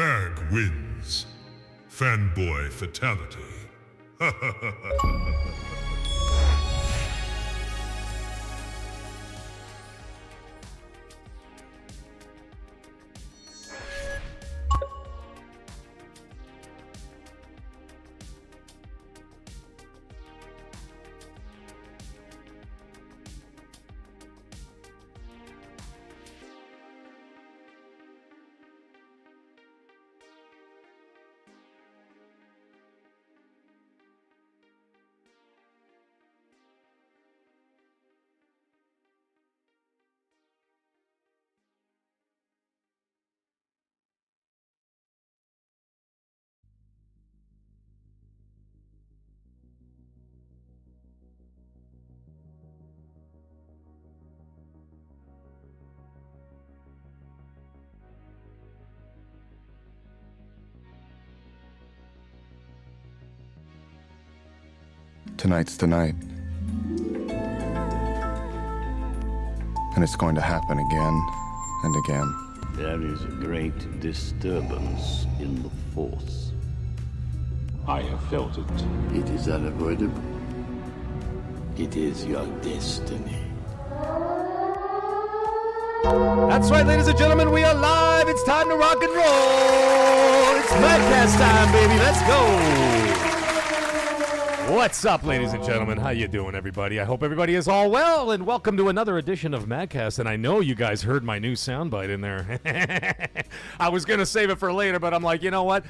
Mag wins. Fanboy fatality. Tonight's the night. And it's going to happen again and again. There is a great disturbance in the Force. I have felt it. It is unavoidable. It is your destiny. That's right, ladies and gentlemen, we are live. It's time to rock and roll. It's MAGGCAST time, baby. Let's go. What's up, ladies and gentlemen? How you doing, everybody? I hope everybody is all well, and welcome to another edition of MAGGCAST. And I know you guys heard my new soundbite in there. I was going to save it for later, but I'm like, you know what?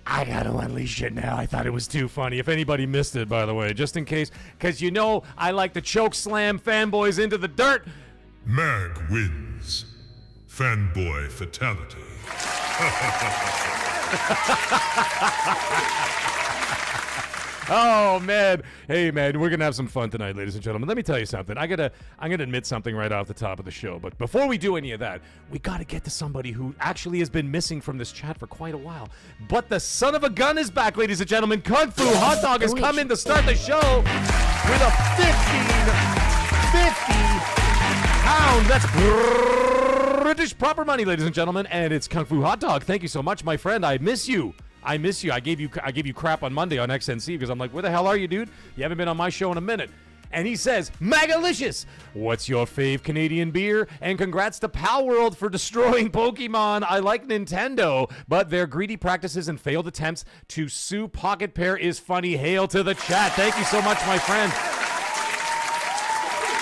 I got to unleash it now. I thought it was too funny. If anybody missed it, by the way, just in case, because you know I like to choke slam fanboys into the dirt. Mag wins. Fanboy fatality. Oh, man. Hey, man, we're going to have some fun tonight, ladies and gentlemen. Let me tell you something. I'm gonna admit something right off the top of the show. But before we do any of that, we got to get to somebody who actually has been missing from this chat for quite a while. But the son of a gun is back, ladies and gentlemen. Kung Fu Hot Dog has come in to start the show with a 50-pound. That's British proper money, ladies and gentlemen. And it's Kung Fu Hot Dog. Thank you so much, my friend. I miss you. I gave you crap on Monday on XNC because I'm like, where the hell are you, dude? You haven't been on my show in a minute. And he says, Magalicious, what's your fave Canadian beer? And congrats to Pal World for destroying Pokemon. I like Nintendo, but their greedy practices and failed attempts to sue Pocket Pair is funny. Hail to the chat. Thank you so much, my friend.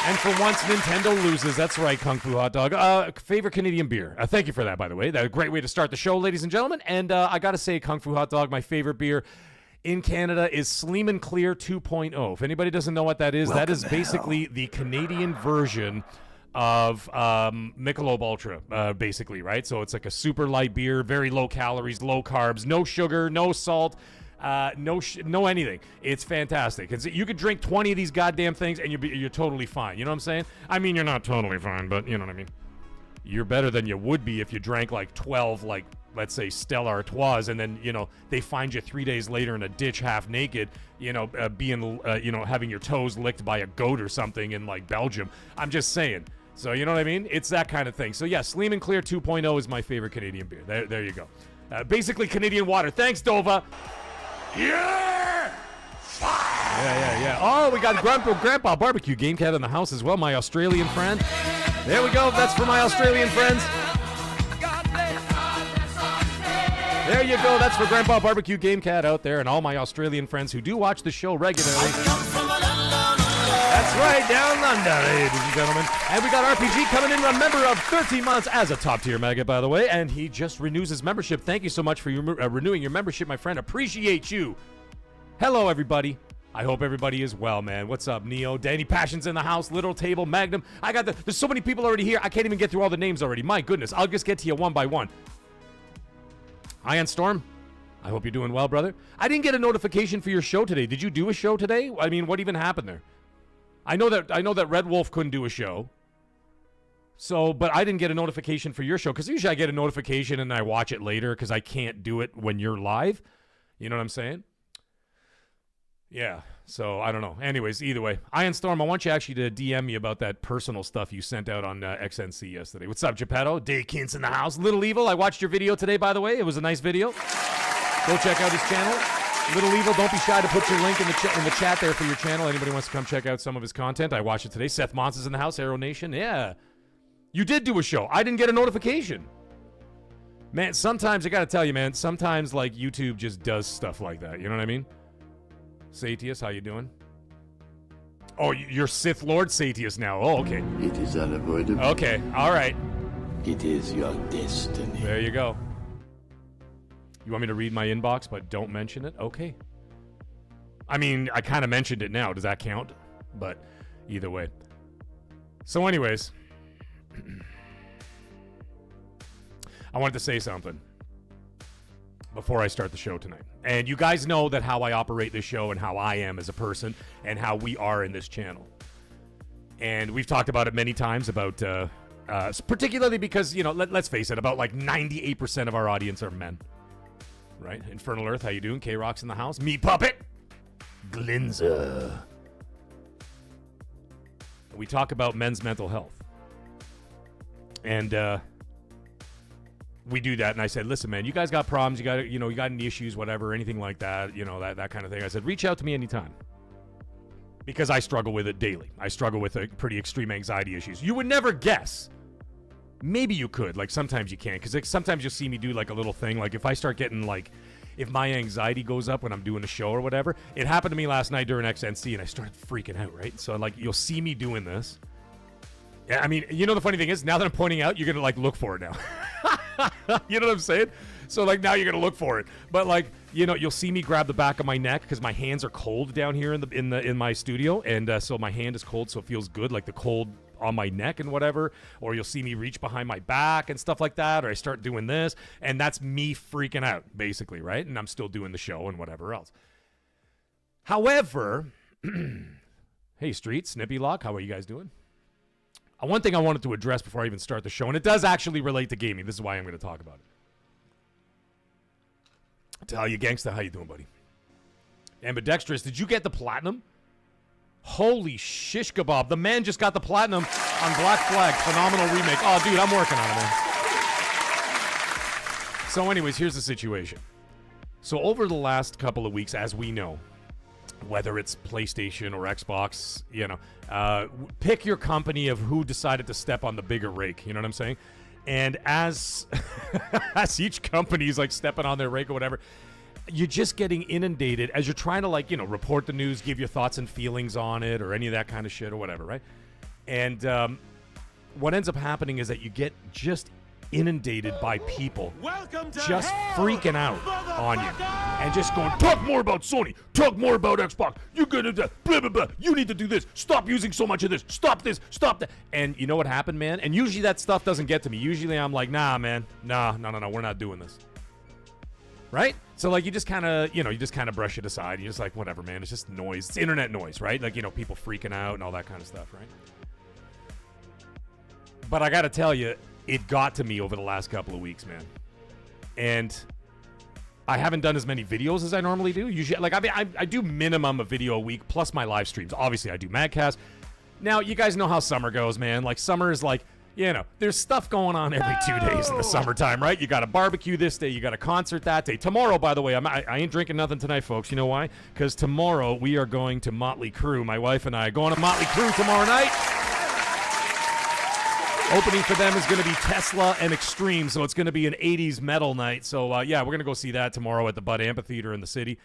And for once, Nintendo loses. That's right, Kung Fu Hot Dog. Favorite Canadian beer. Thank you for that, by the way. That's a great way to start the show, ladies and gentlemen. And I got to say, Kung Fu Hot Dog, my favorite beer in Canada is Sleeman Clear 2.0. If anybody doesn't know what that is, that is basically the Canadian version of Michelob Ultra, basically, right? So it's like a super light beer, very low calories, low carbs, no sugar, no salt. No anything. It's fantastic. You could drink 20 of these goddamn things and you're totally fine. You know what I'm saying? I mean, you're not totally fine, but you know what I mean. You're better than you would be if you drank like 12, like, let's say, Stella Artois, and then, you know, they find you 3 days later in a ditch half naked, you know, having your toes licked by a goat or something in, like, Belgium. I'm just saying. So, you know what I mean? It's that kind of thing. So, yeah, Sleeman Clear 2.0 is my favorite Canadian beer. There you go. Basically, Canadian water. Thanks, Dova. Yeah! Yeah. Oh, we got Grandpa Barbecue Game Cat in the house as well, my Australian friend. There we go. That's for my Australian friends. There you go. That's for Grandpa Barbecue Game Cat out there and all my Australian friends who do watch the show regularly. That's right, down under, ladies and gentlemen. And we got RPG coming in, a member of 13 months as a top-tier maggot, by the way, and he just renews his membership. Thank you so much for renewing your membership, my friend. Appreciate you. Hello, everybody. I hope everybody is well, man. What's up, Neo? Danny Passion's in the house. Little Table, Magnum. There's so many people already here. I can't even get through all the names already. My goodness. I'll just get to you one by one. Iron Storm. I hope you're doing well, brother. I didn't get a notification for your show today. Did you do a show today? I mean, what even happened there? I know that Red Wolf couldn't do a show. So, but I didn't get a notification for your show because usually I get a notification and I watch it later because I can't do it when you're live. You know what I'm saying? Yeah, so I don't know. Anyways, either way, Iron Storm, I want you actually to DM me about that personal stuff you sent out on XNC yesterday. What's up, Geppetto? Daykins in the house. Little Evil, I watched your video today, by the way. It was a nice video. Go check out his channel. Little Evil, don't be shy to put your link in the chat there for your channel. Anybody wants to come check out some of his content, I watched it today. Seth Mons is in the house, Arrow Nation. Yeah. You did do a show. I didn't get a notification. Man, sometimes, I gotta tell you, man, sometimes, like, YouTube just does stuff like that. You know what I mean? Satius, how you doing? Oh, you're Sith Lord Satius now. Oh, okay. It is unavoidable. Okay, all right. It is your destiny. There you go. You want me to read my inbox, but don't mention it? Okay. I mean, I kind of mentioned it now. Does that count? But either way. So anyways, I wanted to say something before I start the show tonight. And you guys know that how I operate this show and how I am as a person and how we are in this channel. And we've talked about it many times about, particularly because, you know, let's face it, about like 98% of our audience are men. Right? Infernal Earth, how you doing? K-Rock's in the house. Me Puppet. Glinza. We talk about men's mental health. And we do that, and I said, listen, man, you guys got problems, you got any issues, whatever, anything like that, that kind of thing. I said, reach out to me anytime. Because I struggle with it daily. I struggle with pretty extreme anxiety issues. You would never guess. Maybe you could. Like, sometimes you can't. Because sometimes you'll see me do, like, a little thing. Like, if I start getting, like, if my anxiety goes up when I'm doing a show or whatever. It happened to me last night during XNC, and I started freaking out, right? So, like, you'll see me doing this. Yeah, I mean, you know the funny thing is, now that I'm pointing out, you're going to, like, look for it now. You know what I'm saying? So, like, now you're going to look for it. But, like, you know, you'll see me grab the back of my neck because my hands are cold down here in my studio. And so my hand is cold, so it feels good, like the cold on my neck and whatever. Or you'll see me reach behind my back and stuff like that. Or I start doing this. And that's me freaking out, basically, right? And I'm still doing the show and whatever else. However, hey, Street, Snippy Lock, how are you guys doing? One thing I wanted to address before I even start the show, and it does actually relate to gaming. This is why I'm going to talk about it. Tell you, Gangsta, how you doing, buddy? Ambidextrous, did you get the platinum? Holy shish kebab. The man just got the platinum on Black Flag. Phenomenal remake. Oh, dude, I'm working on it, man. So anyways, here's the situation. So over the last couple of weeks, as we know, whether it's PlayStation or Xbox, you know, pick your company of who decided to step on the bigger rake. You know what I'm saying? And as as each company is like stepping on their rake or whatever, you're just getting inundated as you're trying to, like, you know, report the news, give your thoughts and feelings on it or any of that kind of shit or whatever, right? And what ends up happening is that you get just inundated by people just freaking out on you and just going, talk more about Sony, talk more about Xbox, you're gonna do blah blah blah, you need to do this, stop using so much of this, stop that. And you know what happened, man? And usually that stuff doesn't get to me. Usually I'm like, nah, man, no, we're not doing this, right? So, like, you just kind of brush it aside. You're just like, whatever, man, it's just noise. It's internet noise, right? Like, you know, people freaking out and all that kind of stuff, right? But I gotta tell you, it got to me over the last couple of weeks, man. And I haven't done as many videos as I normally do. Usually, like, I mean, I do minimum a video a week plus my live streams. Obviously, I do MAGGCAST. Now, you guys know how summer goes, man. Like, summer is like, you know, there's stuff going on every 2 days in the summertime, right? You got a barbecue this day. You got a concert that day. Tomorrow, by the way, I ain't drinking nothing tonight, folks. You know why? Because tomorrow we are going to Motley Crue. My wife and I are going to Motley Crue tomorrow night. Opening for them is going to be Tesla and Extreme, so it's going to be an 80s metal night. So, yeah, we're going to go see that tomorrow at the Bud Amphitheater in the city.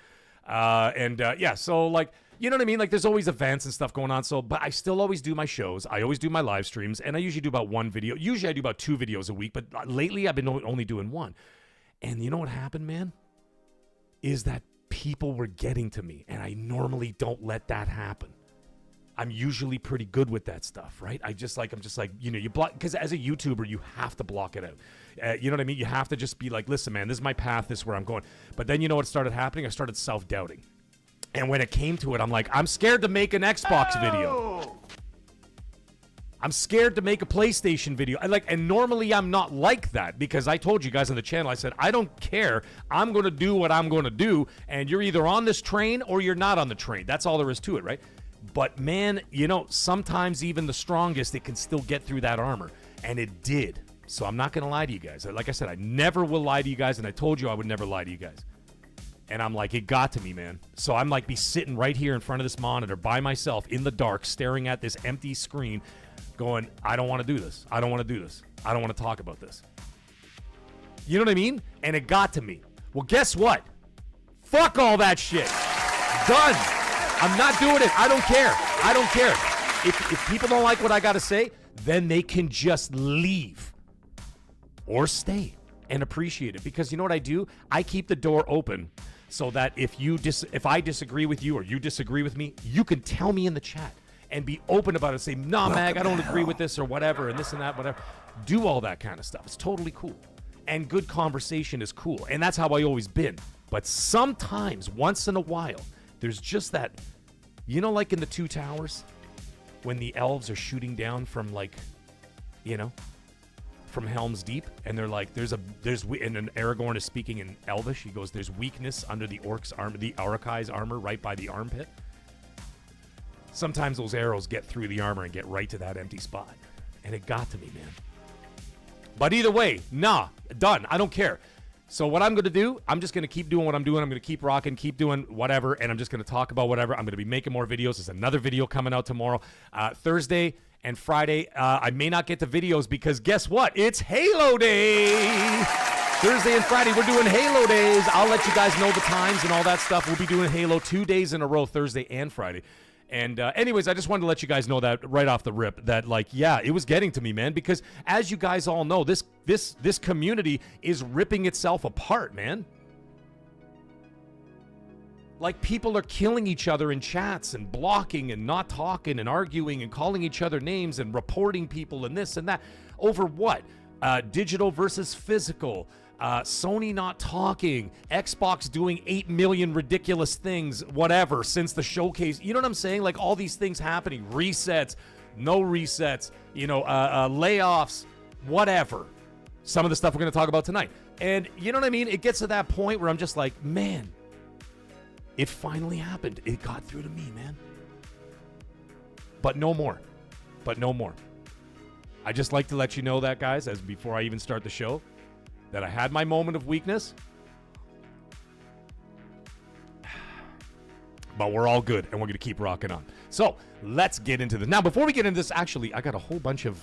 Yeah, so, like, you know what I mean? Like, there's always events and stuff going on. So, but I still always do my shows. I always do my live streams, and I usually do about one video. Usually I do about 2 videos a week, but lately I've been only doing 1. And you know what happened, man? Is that people were getting to me, and I normally don't let that happen. I'm usually pretty good with that stuff, right? I'm just like, you know, you block, because as a YouTuber, you have to block it out. You know what I mean? You have to just be like, listen, man, this is my path, this is where I'm going. But then you know what started happening? I started self-doubting. And when it came to it, I'm like, I'm scared to make an Xbox video. I'm scared to make a PlayStation video. And normally I'm not like that because I told you guys on the channel, I said, I don't care. I'm going to do what I'm going to do, and you're either on this train or you're not on the train. That's all there is to it, right? But man, sometimes even the strongest, it can still get through that armor, and it did. So I'm not going to lie to you guys. Like I said, I never will lie to you guys, and I told you I would never lie to you guys. And I'm like, it got to me, man. So I'm like, be sitting right here in front of this monitor by myself in the dark, staring at this empty screen, going, I don't want to do this. I don't want to do this. I don't want to talk about this. You know what I mean? And it got to me. Well, guess what? Fuck all that shit. Done. I'm not doing it. I don't care. I don't care. If people don't like what I got to say, then they can just leave or stay and appreciate it. Because you know what I do? I keep the door open so that if I disagree with you or you disagree with me, you can tell me in the chat. And be open about it. Say, nah, Mag, I don't agree with this or whatever, and this and that, whatever. Do all that kind of stuff. It's totally cool. And good conversation is cool. And that's how I always been. But sometimes, once in a while, there's just that, like in the Two Towers, when the elves are shooting down from from Helm's Deep, and they're like, and then Aragorn is speaking in Elvish. He goes, there's weakness under the orc's armor, the Uruk-hai's armor, right by the armpit. Sometimes those arrows get through the armor and get right to that empty spot. And it got to me, man. But either way, nah, done. I don't care. So what I'm going to do, I'm just going to keep doing what I'm doing. I'm going to keep rocking, keep doing whatever, and I'm just going to talk about whatever. I'm going to be making more videos. There's another video coming out tomorrow. Thursday and Friday, I may not get the videos because guess what? It's Halo Day. Thursday and Friday, we're doing Halo days. I'll let you guys know the times and all that stuff. We'll be doing Halo 2 days in a row, Thursday and Friday. And anyways, I just wanted to let you guys know that right off the rip that, it was getting to me, man, because as you guys all know, this community is ripping itself apart, man. Like, people are killing each other in chats and blocking and not talking and arguing and calling each other names and reporting people and this and that. Over what? Digital versus physical. Sony not talking, Xbox doing 8 million ridiculous things, whatever, since the showcase. You know what I'm saying? Like, all these things happening, resets, no resets, layoffs, whatever. Some of the stuff we're going to talk about tonight. And you know what I mean? It gets to that point where I'm just like, man, it finally happened. It got through to me, man. But no more. I just like to let you know that, guys, as before I even start the show, that I had my moment of weakness, but we're all good, and we're going to keep rocking on. So let's get into this. Now, before we get into this, actually, I got a whole bunch of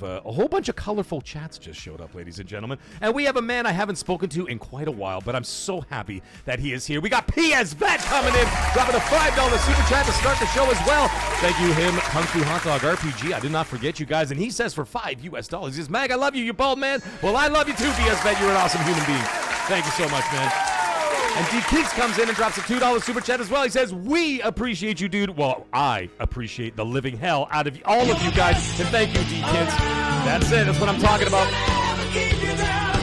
colorful chats just showed up, ladies and gentlemen, and we have a man I haven't spoken to in quite a while, but I'm so happy that he is here. We got PS Vet coming in, dropping a $5 super chat to start the show as well. Thank you, him, Kung Fu Hot Dog RPG. I did not forget you guys, and he says for $5 US, he says, Mag, I love you, you bald man. Well, I love you too, PS Vet. You're an awesome human being. Thank you so much, man. And D Keeks comes in and drops a $2 super chat as well. He says, we appreciate you, dude. Well, I appreciate the living hell out of all of you guys. And thank you, D Kids. That's it. That's what I'm talking about.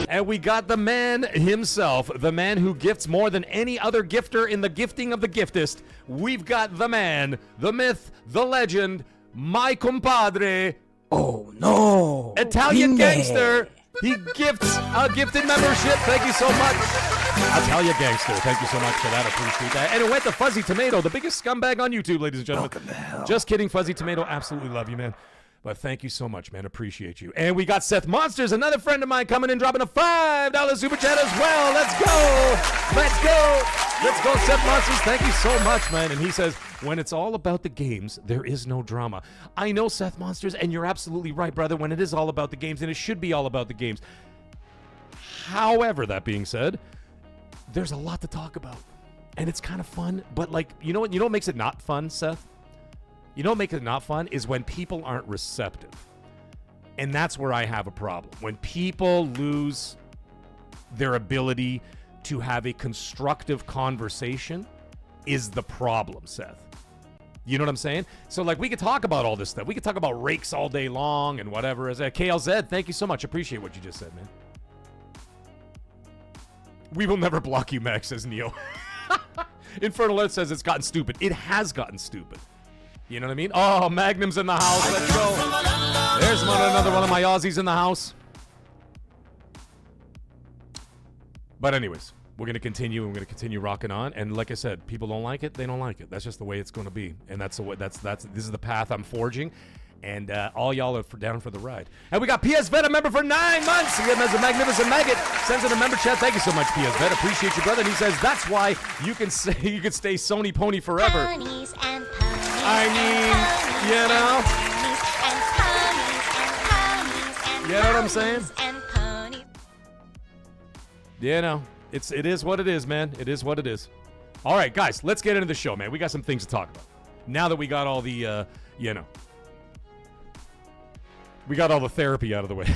And we got the man himself, the man who gifts more than any other gifter in the gifting of the giftest. We've got the man, the myth, the legend, my compadre. Oh, no. Italian Gangster. He gifts a gifted membership. Thank you so much. Italian Gangster. Thank you so much for that. I appreciate that. And it went to Fuzzy Tomato, the biggest scumbag on YouTube, ladies and gentlemen. Just kidding, Fuzzy Tomato. Absolutely love you, man. But thank you so much, man. Appreciate you. And we got Seth Monsters, another friend of mine, coming in, dropping a $5 super chat as well. Let's go. Let's go. Let's go, Seth Monsters. Thank you so much, man. And he says, when it's all about the games, there is no drama. I know, Seth Monsters, and you're absolutely right, brother, when it is all about the games, and it should be all about the games. However, that being said, there's a lot to talk about. And it's kind of fun, but you know what makes it not fun, Seth? You know what makes it not fun is when people aren't receptive. And that's where I have a problem. When people lose their ability to have a constructive conversation is the problem, Seth. You know what I'm saying? So, we could talk about all this stuff. We could talk about rakes all day long and whatever. As KLZ, thank you so much. Appreciate what you just said, man. We will never block you, Max, says Neo. Infernal Earth says it's gotten stupid. It has gotten stupid. You know what I mean? Oh, Magnum's in the house. Let's go. There's another one of my Aussies in the house. But anyways, we're going to continue, and we're going to continue rocking on. And like I said, people don't like it, they don't like it. That's just the way it's going to be. And that's the way, this is the path I'm forging. And all y'all are down for the ride. And we got PS Vet, a member for 9 months. Again, as a magnificent maggot. Sends in a member chat. Thank you so much, PS Vet. Appreciate you, brother. And he says that's why you can stay Sony pony forever. Ponies and ponies. I mean, you know. And You know what I'm saying? and ponies. You know, it is what it is, man. It is what it is. All right, guys, let's get into the show, man. We got some things to talk about. Now that we got all the, we got all the therapy out of the way.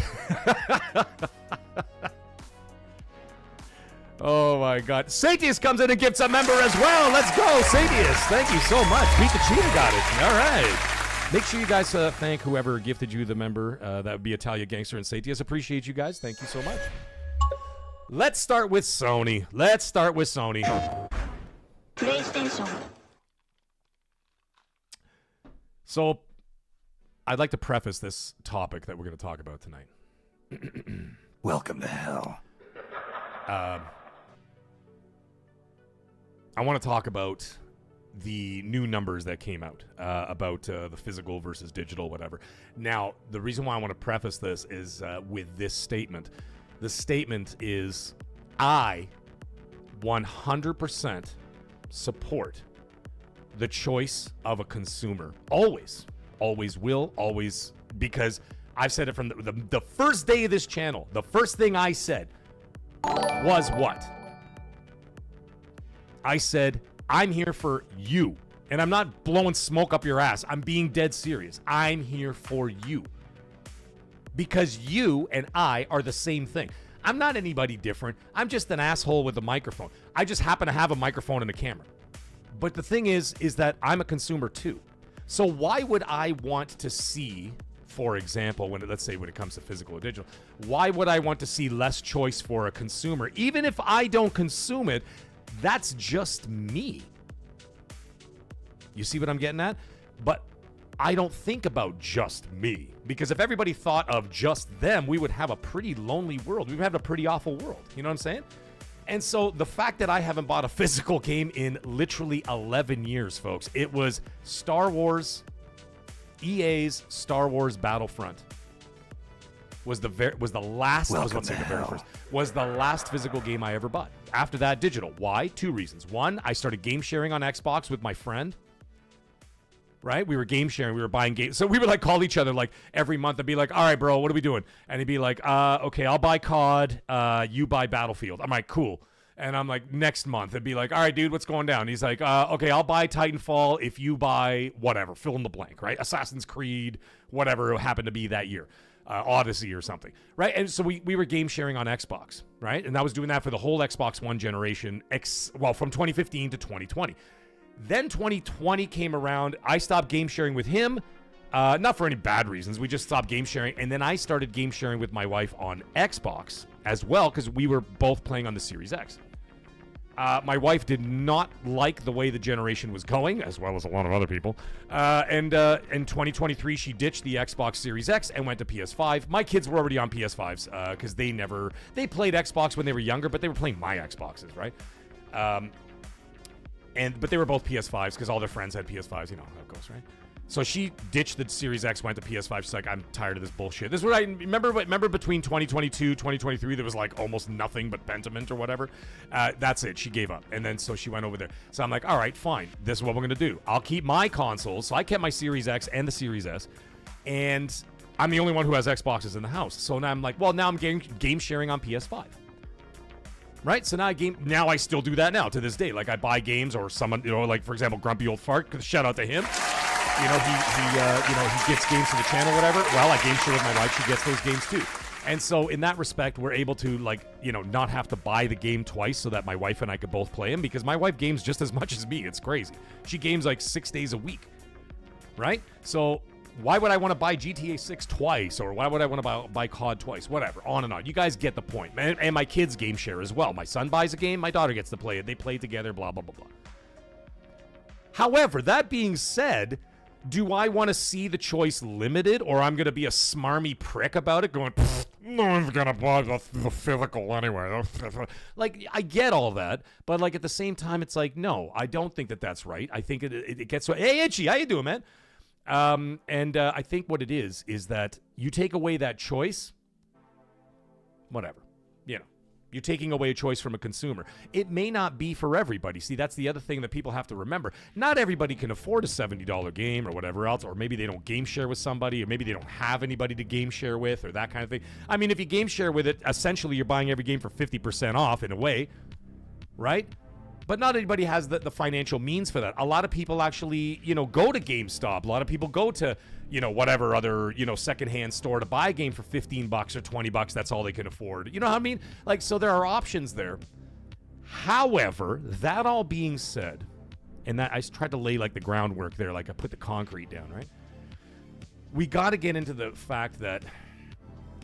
Oh, my God. Satius comes in and gifts a member as well. Let's go, Satius. Thank you so much. Beat the Cheetah got it. All right. Make sure you guys thank whoever gifted you the member. That would be Italia Gangster and Satius. Appreciate you guys. Thank you so much. Let's start with Sony. PlayStation. So, I'd like to preface this topic that we're going to talk about tonight. Welcome to hell. I want to talk about the new numbers that came out about the physical versus digital, whatever. Now, the reason why I want to preface this is with this statement. The statement is, I 100% support the choice of a consumer. Always will, always, because I've said it from the first day of this channel. The first thing I said was what? I said, I'm here for you. And I'm not blowing smoke up your ass. I'm being dead serious. I'm here for you. Because you and I are the same thing. I'm not anybody different. I'm just an asshole with a microphone. I just happen to have a microphone and a camera. But the thing is that I'm a consumer too. So why would I want to see, for example, let's say when it comes to physical or digital, why would I want to see less choice for a consumer? Even if I don't consume it, that's just me. You see what I'm getting at? But I don't think about just me. Because if everybody thought of just them, we would have a pretty lonely world. We would have a pretty awful world. You know what I'm saying? And so the fact that I haven't bought a physical game in literally 11 years, folks, it was Star Wars, EA's Star Wars Battlefront was the last physical game I ever bought. After that, digital. Why? 2 reasons. One, I started game sharing on Xbox with my friend. Right? We were game sharing. We were buying games. So we would like call each other like every month and be like, all right, bro, what are we doing? And he'd be like, okay, I'll buy COD. You buy Battlefield. I'm like, cool. And I'm like, next month. It'd be like, all right, dude, what's going down? He's like, okay, I'll buy Titanfall if you buy whatever, fill in the blank, right? Assassin's Creed, whatever it happened to be that year. Odyssey or something, right? And so we were game sharing on Xbox, right? And I was doing that for the whole Xbox One generation, from 2015 to 2020. Then 2020 came around. I stopped game sharing with him, not for any bad reasons. We just stopped game sharing. And then I started game sharing with my wife on Xbox as well because we were both playing on the Series X. My wife did not like the way the generation was going, as well as a lot of other people. And in 2023, she ditched the Xbox Series X and went to PS5. My kids were already on PS5s because they played Xbox when they were younger, but they were playing my Xboxes, right? But they were both PS5s because all their friends had PS5s. You know how it goes, right? So she ditched the Series X, went to PS5. She's like, I'm tired of this bullshit. This is what I remember between 2022, 2023, there was like almost nothing but Pentiment or whatever. That's it. She gave up. And then so she went over there. So I'm like, all right, fine. This is what we're going to do. I'll keep my consoles. So I kept my Series X and the Series S. And I'm the only one who has Xboxes in the house. So now I'm like, well, now I'm game sharing on PS5. Right, so now I still do that now to this day. Like I buy games, or someone, like for example, Grumpy Old Fart. Shout out to him. He gets games to the channel, whatever. Well, I game share with my wife. She gets those games too. And so in that respect, we're able to not have to buy the game twice, so that my wife and I could both play them, because my wife games just as much as me. It's crazy. She games like 6 days a week. Right, so. Why would I want to buy GTA 6 twice? Or why would I want to buy COD twice? Whatever, on and on. You guys get the point. And my kids game share as well. My son buys a game, my daughter gets to play it. They play together, blah, blah, blah, blah. However, that being said, Do I want to see the choice limited, or I'm going to be a smarmy prick about it going, no one's going to buy the physical anyway. Like, I get all that, but like at the same time, it's like, no, I don't think that that's right. I think it gets so, hey, Itchy, how you doing, man? I think what it is that you take away that choice, whatever, you know. You're taking away a choice from a consumer. It may not be for everybody. See, that's the other thing that people have to remember. Not everybody can afford a $70 game or whatever else, or maybe they don't game share with somebody, or maybe they don't have anybody to game share with, or that kind of thing. I mean, if you game share with it, essentially you're buying every game for 50% off in a way, right? But not everybody has the financial means for that. A lot of people actually, go to GameStop. A lot of people go to, whatever other, secondhand store to buy a game for $15 or $20. That's all they can afford. You know what I mean? Like, so there are options there. However, that all being said, and that I tried to lay like the groundwork there, like I put the concrete down, right? We got to get into the fact that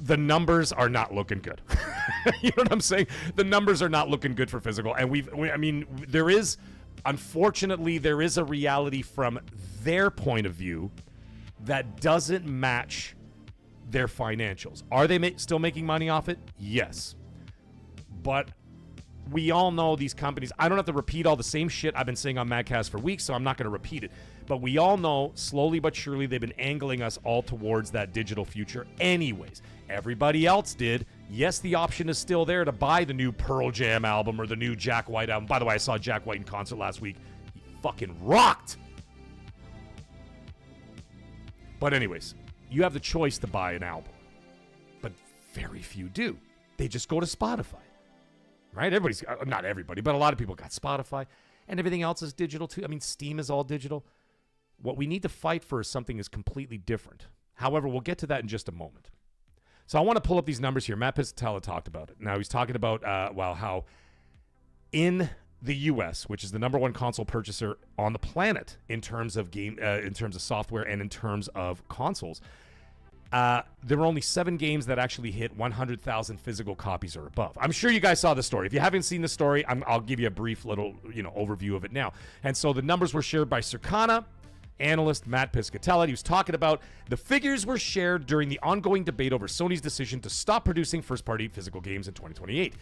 the numbers are not looking good. You know what I'm saying? The numbers are not looking good for physical. And unfortunately, there is a reality from their point of view that doesn't match their financials. Are they still making money off it? Yes. But we all know these companies, I don't have to repeat all the same shit I've been saying on MAGGCAST for weeks, so I'm not going to repeat it. But we all know, slowly but surely, they've been angling us all towards that digital future anyways. Everybody else did. Yes, the option is still there to buy the new Pearl Jam album or the new Jack White album. By the way, I saw Jack White in concert last week. He fucking rocked. But anyways, you have the choice to buy an album. But very few do. They just go to Spotify. Right? Everybody's, not everybody, but a lot of people got Spotify. And everything else is digital too. I mean, Steam is all digital. What we need to fight for is something is completely different. However, we'll get to that in just a moment. So I want to pull up these numbers here. Matt Pizzatella talked about it. Now he's talking about, how in the U.S., which is the number one console purchaser on the planet in terms of in terms of software and in terms of consoles, there were only 7 games that actually hit 100,000 physical copies or above. I'm sure you guys saw the story. If you haven't seen the story, I'll give you a brief little overview of it now. And so the numbers were shared by Circana analyst Matt Piscatella. He was talking about the figures were shared during the ongoing debate over Sony's decision to stop producing first-party physical games in 2028.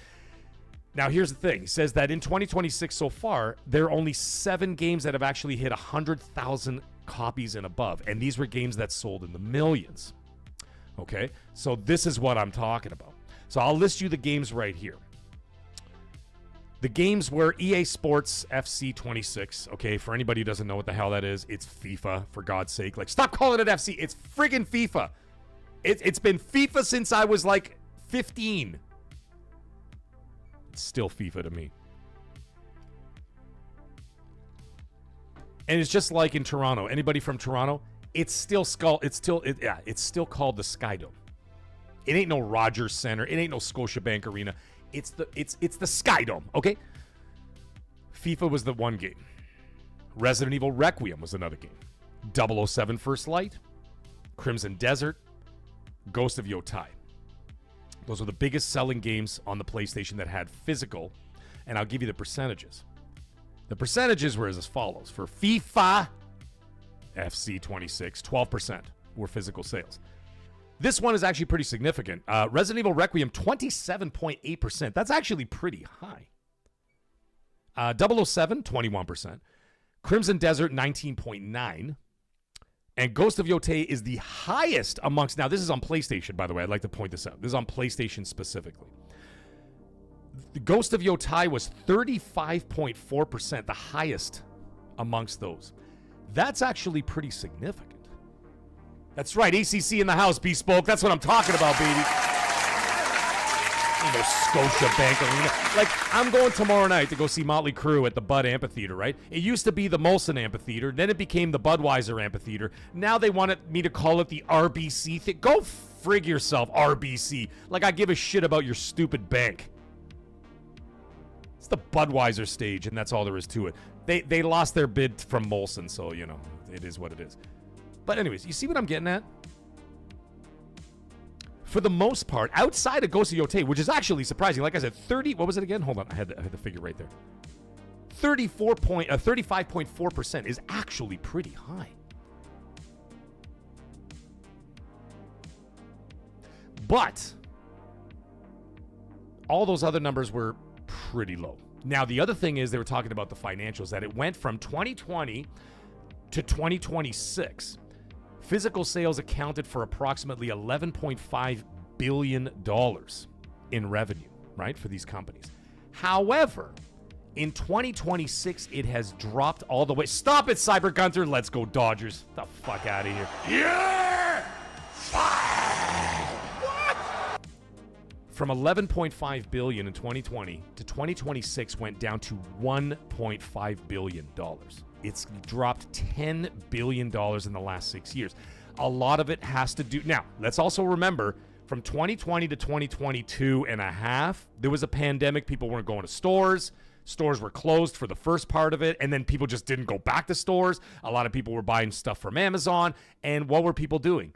Now, here's the thing. He says that in 2026 so far, there are only 7 games that have actually hit 100,000 copies and above, and these were games that sold in the millions. Okay, so this is what I'm talking about. So I'll list you the games right here. The games were EA Sports FC 26. Okay, for anybody who doesn't know what the hell that is, it's FIFA, for God's sake. Like, stop calling it FC. It's friggin' FIFA. It's been FIFA since I was like 15. It's still FIFA to me. And it's just like in Toronto. Anybody from Toronto? It's still called the Skydome. It ain't no Rogers Center. It ain't no Scotiabank Arena. It's the Skydome, okay? FIFA was the one game. Resident Evil Requiem was another game. 007 First Light, Crimson Desert, Ghost of Yotai. Those were the biggest selling games on the PlayStation that had physical, and I'll give you the percentages. The percentages were as follows. For FIFA FC 26, 12% were physical sales. This one is actually pretty significant. Resident Evil Requiem, 27.8%. That's actually pretty high. 007, 21%. Crimson Desert, 19.9%. And Ghost of Yotai is the highest amongst... Now, this is on PlayStation, by the way. I'd like to point this out. This is on PlayStation specifically. The Ghost of Yotai was 35.4%, the highest amongst those. That's actually pretty significant. That's right, ACC in the house, Bespoke. That's what I'm talking about, baby. You know, Scotiabank Arena. Like, I'm going tomorrow night to go see Motley Crue at the Bud Amphitheater, right? It used to be the Molson Amphitheater. Then it became the Budweiser Amphitheater. Now they wanted me to call it the RBC thing. Go frig yourself, RBC. Like I give a shit about your stupid bank. It's the Budweiser stage, and that's all there is to it. They lost their bid from Molson, so, you know, it is what it is. But anyways, you see what I'm getting at? For the most part, outside of Ghost of Yotai, which is actually surprising, like I said, what was it again? Hold on, I had the figure right there. 35.4% is actually pretty high. But all those other numbers were pretty low. Now, the other thing is they were talking about the financials, that it went from 2020 to 2026. Physical sales accounted for approximately $11.5 billion in revenue, right, for these companies. However, in 2026, it has dropped all the way. Stop it, Cyber Gunter. Let's go, Dodgers. Get the fuck out of here. Yeah! What? From 11.5 billion in 2020 to 2026 went down to 1.5 billion dollars. It's dropped $10 billion in the last 6 years. A lot of it has to do... Now, let's also remember, from 2020 to 2022 and a half, there was a pandemic. People weren't going to stores. Stores were closed for the first part of it, and then people just didn't go back to stores. A lot of people were buying stuff from Amazon, and what were people doing?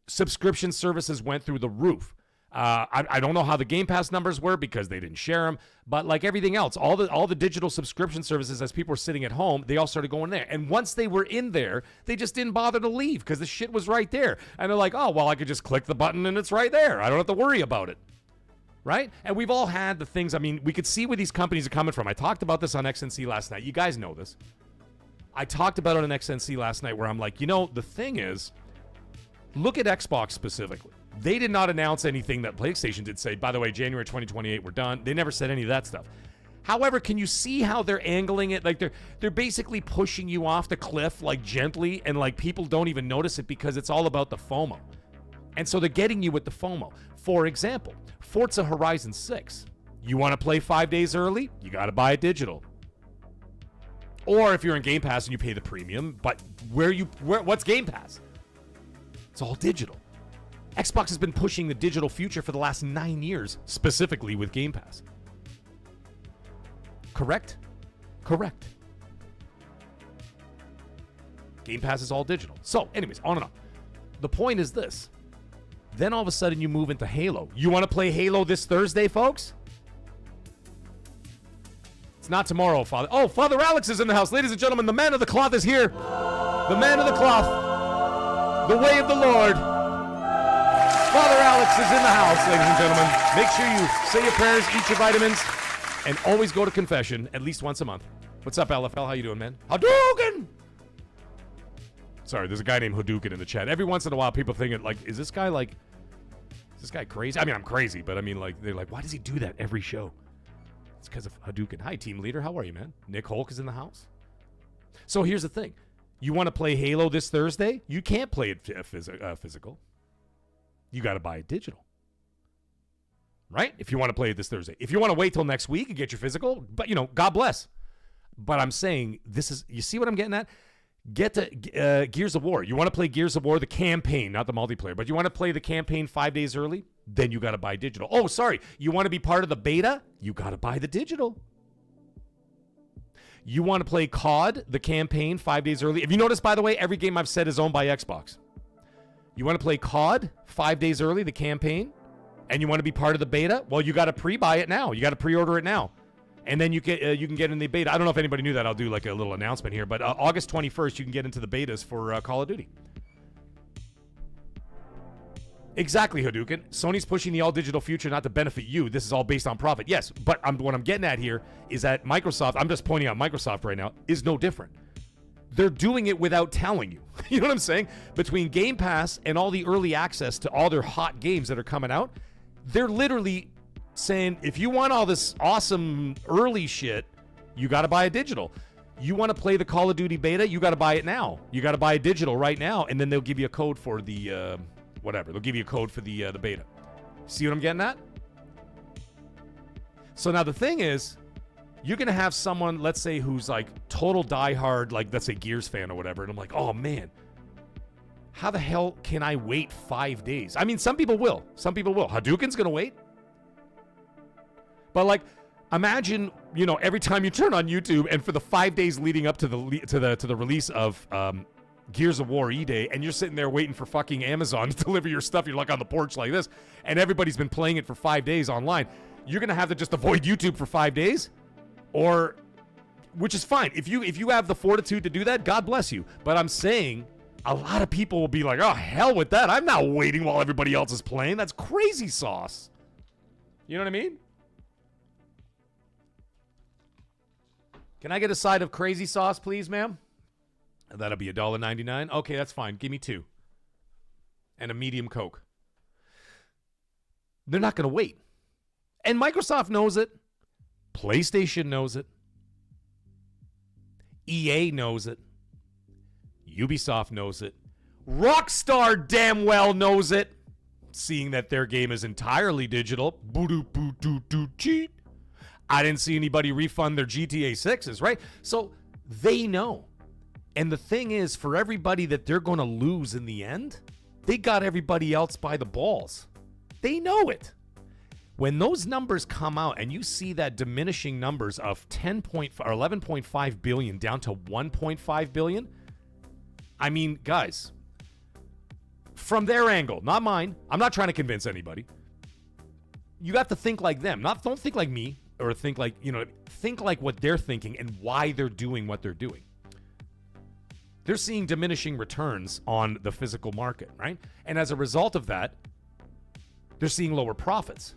Subscription services went through the roof. I don't know how the Gamepass numbers were because they didn't share them, but like everything else, all the digital subscription services, as people were sitting at home, they all started going there. And once they were in there, they just didn't bother to leave because the shit was right there. And they're like, oh, well, I could just click the button and it's right there. I don't have to worry about it. Right? And we've all had the things. I mean, we could see where these companies are coming from. I talked about this on XNC last night. You guys know this. I talked about it on XNC last night where I'm like, the thing is, look at Xbox specifically. They did not announce anything that PlayStation did say, by the way, January 2028, we're done. They never said any of that stuff. However, can you see how they're angling it? Like they're basically pushing you off the cliff, like gently, and like people don't even notice it because it's all about the FOMO. And so they're getting you with the FOMO. For example, Forza Horizon 6. You want to play 5 days early? You got to buy it digital. Or if you're in Game Pass and you pay the premium, but what's Game Pass? It's all digital. Xbox has been pushing the digital future for the last 9 years, specifically with Game Pass. Correct? Correct. Game Pass is all digital. So, anyways, on and on. The point is this. Then all of a sudden you move into Halo. You want to play Halo this Thursday, folks? It's not tomorrow, Father. Oh, Father Alex is in the house. Ladies and gentlemen, the man of the cloth is here. The man of the cloth. The way of the Lord. Father Alex is in the house, ladies and gentlemen. Make sure you say your prayers, eat your vitamins, and always go to confession at least once a month. What's up, LFL? How you doing, man? Hadouken! Sorry, there's a guy named Hadouken in the chat. Every once in a while, people think, like, is this guy crazy? I mean, I'm crazy, but I mean, like, they're like, why does he do that every show? It's because of Hadouken. Hi, team leader. How are you, man? Nick Hulk is in the house. So here's the thing. You want to play Halo this Thursday? You can't play it physical. You got to buy it digital. Right? If you want to play it this Thursday. If you want to wait till next week and get your physical, but, God bless. But I'm saying you see what I'm getting at? Get to Gears of War. You want to play Gears of War, the campaign, not the multiplayer, but you want to play the campaign 5 days early? Then you got to buy digital. Oh, sorry. You want to be part of the beta? You got to buy the digital. You want to play COD, the campaign, 5 days early? If you notice, by the way, every game I've said is owned by Xbox. You want to play COD 5 days early, the campaign, and you want to be part of the beta? Well, you got to pre-buy it now. You got to pre-order it now. And then you can get in the beta. I don't know if anybody knew that. I'll do like a little announcement here. But August 21st, you can get into the betas for Call of Duty. Exactly, Hadouken. Sony's pushing the all-digital future not to benefit you. This is all based on profit. Yes, but what I'm getting at here is that Microsoft, I'm just pointing out Microsoft right now, is no different. They're doing it without telling you. You know what I'm saying? Between Game Pass and all the early access to all their hot games that are coming out, they're literally saying, if you want all this awesome early shit, you got to buy a digital. You want to play the Call of Duty beta, you got to buy it now. You got to buy a digital right now, and then they'll give you a code for the whatever. They'll give you a code for the beta. See what I'm getting at? So now the thing is, you're going to have someone, let's say, who's like total diehard, like let's say Gears fan or whatever, and I'm like, oh man, how the hell can I wait 5 days? I mean, some people will. Some people will. Hadouken's going to wait. But like, imagine, every time you turn on YouTube and for the 5 days leading up to the release of Gears of War E-Day, and you're sitting there waiting for fucking Amazon to deliver your stuff. You're like on the porch like this, and everybody's been playing it for 5 days online. You're gonna have to just avoid YouTube for 5 days, which is fine. If you have the fortitude to do that, God bless you. But I'm saying a lot of people will be like, oh, hell with that. I'm not waiting while everybody else is playing. That's crazy sauce. You know what I mean? Can I get a side of crazy sauce, please, ma'am? That'll be $1.99. Okay, that's fine. Give me 2. And a medium Coke. They're not going to wait. And Microsoft knows it. PlayStation knows it. EA knows it. Ubisoft knows it. Rockstar damn well knows it. Seeing that their game is entirely digital. Cheat. I didn't see anybody refund their GTA 6s, right? So they know. And the thing is, for everybody that they're going to lose in the end, they got everybody else by the balls. They know it. When those numbers come out and you see that diminishing numbers of 11.5 billion down to 1.5 billion, I mean, guys, from their angle, not mine. I'm not trying to convince anybody. You have to think like them. Don't think like me or think like, think like what they're thinking and why they're doing what they're doing. They're seeing diminishing returns on the physical market, right? And as a result of that, they're seeing lower profits.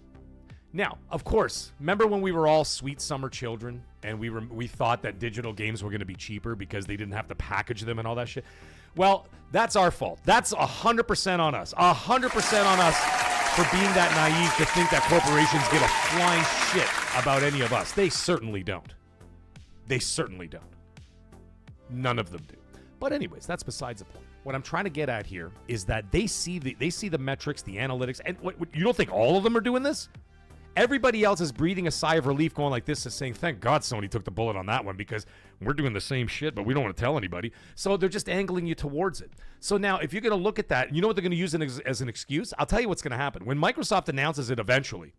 Now, of course, remember when we were all sweet summer children and we thought that digital games were going to be cheaper because they didn't have to package them and all that shit? Well, that's our fault. That's 100% on us. 100% on us for being that naive to think that corporations give a flying shit about any of us. They certainly don't. They certainly don't. None of them do. But anyways, that's besides the point. What I'm trying to get at here is that they see the metrics, the analytics, and what you don't think all of them are doing this? Everybody else is breathing a sigh of relief going like this, is saying, thank God Sony took the bullet on that one because we're doing the same shit, but we don't want to tell anybody. So they're just angling you towards it. So now if you're going to look at that, you know what they're going to use as an excuse? I'll tell you what's going to happen. When Microsoft announces it eventually,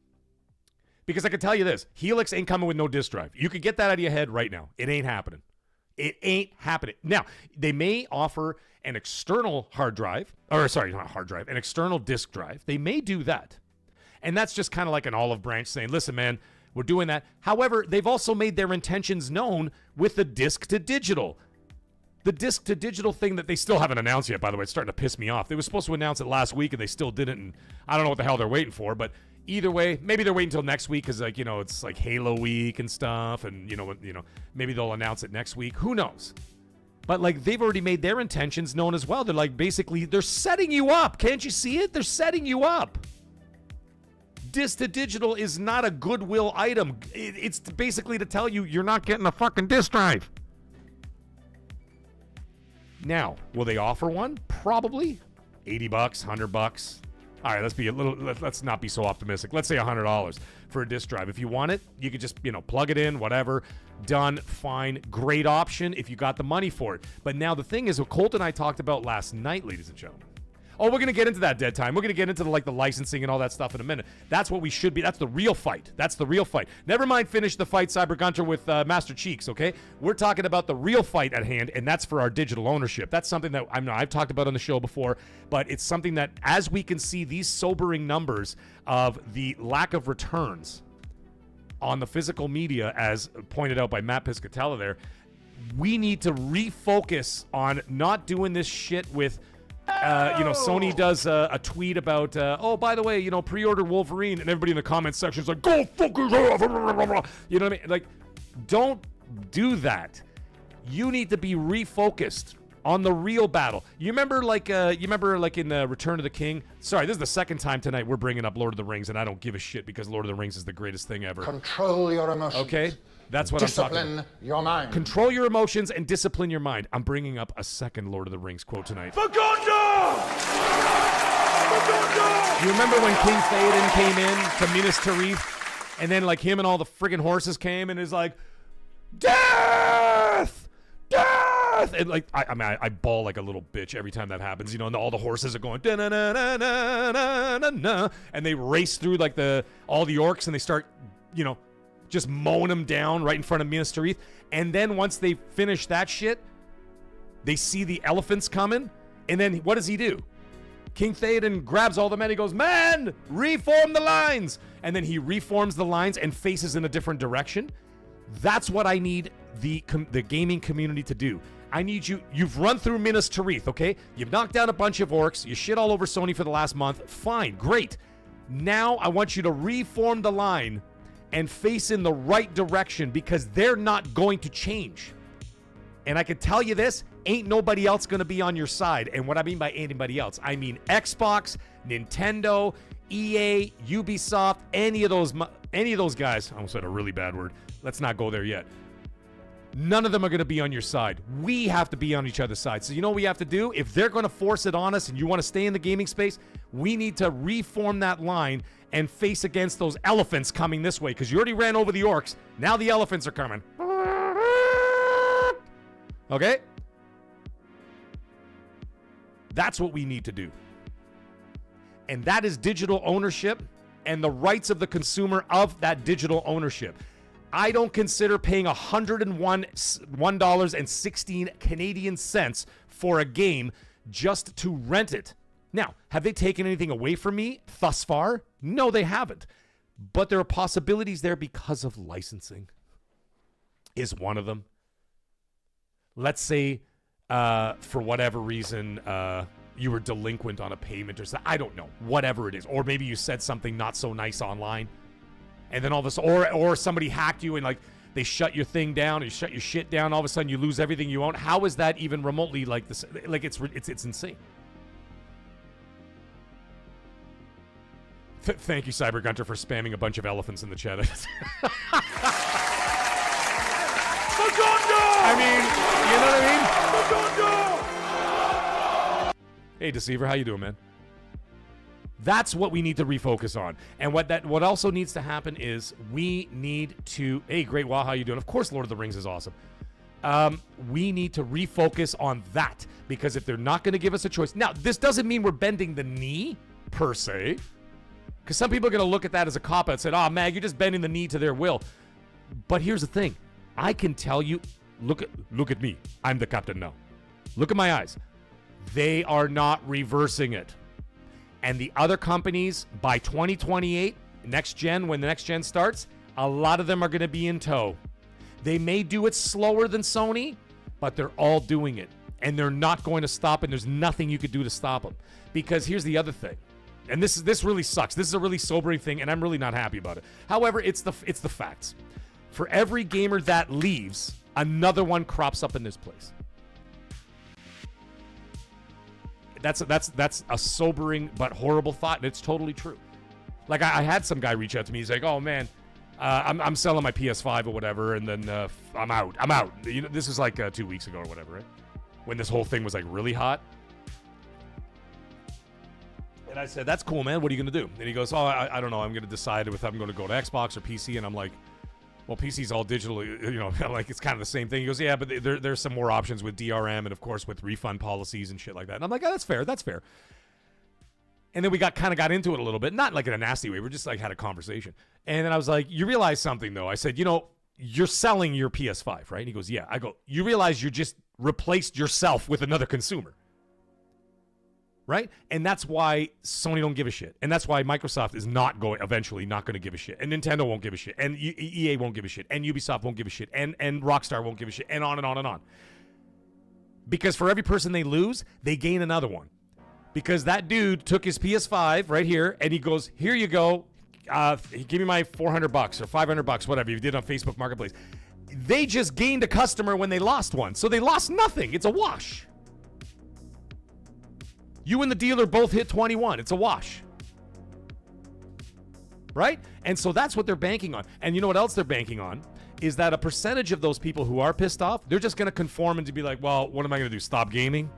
because I can tell you this, Helix ain't coming with no disk drive. You could get that out of your head right now. It ain't happening. It ain't happening. Now, they may offer an external hard drive, or sorry, not hard drive, an external disk drive. They may do that. And that's just kind of like an olive branch saying, listen, man, we're doing that. However, they've also made their intentions known with the disc to digital. The disc to digital thing that they still haven't announced yet, by the way, it's starting to piss me off. They were supposed to announce it last week and they still didn't. And I don't know what the hell they're waiting for, but either way, maybe they're waiting until next week because, it's like Halo week and stuff. And, maybe they'll announce it next week. Who knows? But, they've already made their intentions known as well. They're basically, they're setting you up. Can't you see it? They're setting you up. Disc to digital is not a goodwill item. It's basically to tell you you're not getting a fucking disc drive. Now, will they offer one? Probably. $80, $100. All right, let's not be so optimistic. Let's say $100 for a disc drive. If you want it, you could just, plug it in, whatever. Done, fine, great option if you got the money for it. But now the thing is what Colt and I talked about last night, ladies and gentlemen. Oh, we're going to get into that dead time. We're going to get into the licensing and all that stuff in a minute. That's what we should be. That's the real fight. That's the real fight. Never mind finish the fight, Cyber Gunter, with Master Cheeks, okay? We're talking about the real fight at hand, and that's for our digital ownership. That's something that I've talked about on the show before, but it's something that, as we can see these sobering numbers of the lack of returns on the physical media, as pointed out by Matt Piscatella there, we need to refocus on not doing this shit with... Sony does a tweet about, by the way, pre-order Wolverine, and everybody in the comments section is like, go fuck yourself. You know what I mean? Don't do that. You need to be refocused on the real battle. You remember, in Return of the King? Sorry, this is the second time tonight we're bringing up Lord of the Rings, and I don't give a shit because Lord of the Rings is the greatest thing ever. Control your emotions. Okay? That's what I'm talking about. Discipline your mind. Control your emotions and discipline your mind. I'm bringing up a second Lord of the Rings quote tonight. You remember when King Theoden came in to Minas Tirith, and then him and all the friggin' horses came and is like, death, death, and I bawl like a little bitch every time that happens, and all the horses are going da-na-na-na-na-na-na-na, and they race through all the orcs and they start, just mowing them down right in front of Minas Tirith. And then once they finish that shit, they see the elephants coming. And then what does he do? King Theoden grabs all the men. He goes, man, reform the lines. And then he reforms the lines and faces in a different direction. That's what I need the gaming community to do. I need you. You've run through Minas Tirith, okay? You've knocked down a bunch of orcs. You shit all over Sony for the last month. Fine, great. Now I want you to reform the line and face in the right direction because they're not going to change. And I can tell you this, ain't nobody else going to be on your side. And what I mean by anybody else, I mean Xbox, Nintendo, EA, Ubisoft, any of those guys. I almost said a really bad word. Let's not go there yet. None of them are going to be on your side. We have to be on each other's side. So you know what we have to do? If they're going to force it on us and you want to stay in the gaming space, we need to reform that line and face against those elephants coming this way because you already ran over the orcs. Now the elephants are coming. Okay? That's what we need to do. And that is digital ownership and the rights of the consumer of that digital ownership. I don't consider paying $101.16 Canadian cents for a game just to rent it. Now, have they taken anything away from me thus far? No, they haven't. But there are possibilities there because of licensing. Is one of them. Let's say, for whatever reason, you were delinquent on a payment or something. I don't know. Whatever it is. Or maybe you said something not so nice online. And then all of a sudden, or somebody hacked you and like they shut your thing down, or you shut your shit down. All of a sudden, you lose everything you own. How is that even remotely like this? Like it's insane. Thank you, Cyber Gunter, for spamming a bunch of elephants in the chat. I mean, you know what I mean? Hey, Deceiver, how you doing, man? That's what we need to refocus on. And what also needs to happen is we need to... Hey, Great Wall, how you doing? Of course, Lord of the Rings is awesome. We need to refocus on that. Because if they're not going to give us a choice... Now, this doesn't mean we're bending the knee, per se. Because some people are going to look at that as a cop-out and say, oh, Mag, you're just bending the knee to their will. But here's the thing. I can tell you... Look at me. I'm the captain now. Look at my eyes. They are not reversing it. And the other companies, by 2028, next gen, when the next gen starts, a lot of them are going to be in tow. They may do it slower than Sony, but they're all doing it. And they're not going to stop, and there's nothing you could do to stop them. Because here's the other thing. And this really sucks. This is a really sobering thing, and I'm really not happy about it. However, it's the facts. For every gamer that leaves, another one crops up in this place. That's a sobering but horrible thought, and it's totally true. Like I had some guy reach out to me. He's like, "Oh man, I'm selling my PS5 or whatever, and then I'm out. You know, this was like 2 weeks ago or whatever, right? When this whole thing was like really hot." And I said, "That's cool, man. What are you gonna do?" And he goes, "Oh, I don't know. I'm gonna decide if I'm gonna go to Xbox or PC." And I'm like, well, PC's all digital, you know, like it's kind of the same thing. He goes, yeah, but there's some more options with DRM and, of course, with refund policies and shit like that. And I'm like, oh, that's fair. And then we got into it a little bit, not like in a nasty way. We just like had a conversation. And then I was like, you realize something, though? I said, you know, you're selling your PS5, right? And he goes, yeah. I go, you realize you just replaced yourself with another consumer, right? And that's why Sony don't give a shit. And that's why Microsoft is eventually not going to give a shit. And Nintendo won't give a shit. And EA won't give a shit. And Ubisoft won't give a shit. And Rockstar won't give a shit. And on and on and on. Because for every person they lose, they gain another one. Because that dude took his PS5 right here, and he goes, here you go. Give me my $400 or $500, whatever you did on Facebook Marketplace. They just gained a customer when they lost one. So they lost nothing. It's a wash. You and the dealer both hit 21. It's a wash. Right? And so that's what they're banking on. And you know what else they're banking on? Is that a percentage of those people who are pissed off, they're just going to conform and to be like, well, what am I going to do? Stop gaming?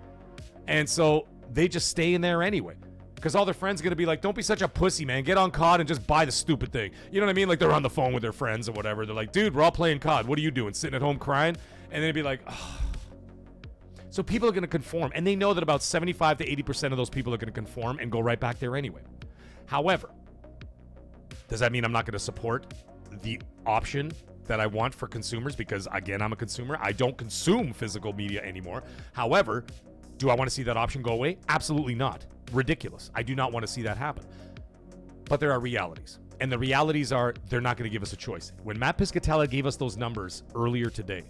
And so they just stay in there anyway. Because all their friends are going to be like, don't be such a pussy, man. Get on COD and just buy the stupid thing. You know what I mean? Like they're on the phone with their friends or whatever. They're like, dude, we're all playing COD. What are you doing? Sitting at home crying? And they'd be like, oh. So people are going to conform, and they know that about 75 to 80% of those people are going to conform and go right back there anyway. However, does that mean I'm not going to support the option that I want for consumers? Because, again, I'm a consumer. I don't consume physical media anymore. However, do I want to see that option go away? Absolutely not. Ridiculous. I do not want to see that happen. But there are realities. And the realities are they're not going to give us a choice. When Matt Piscatella gave us those numbers earlier today,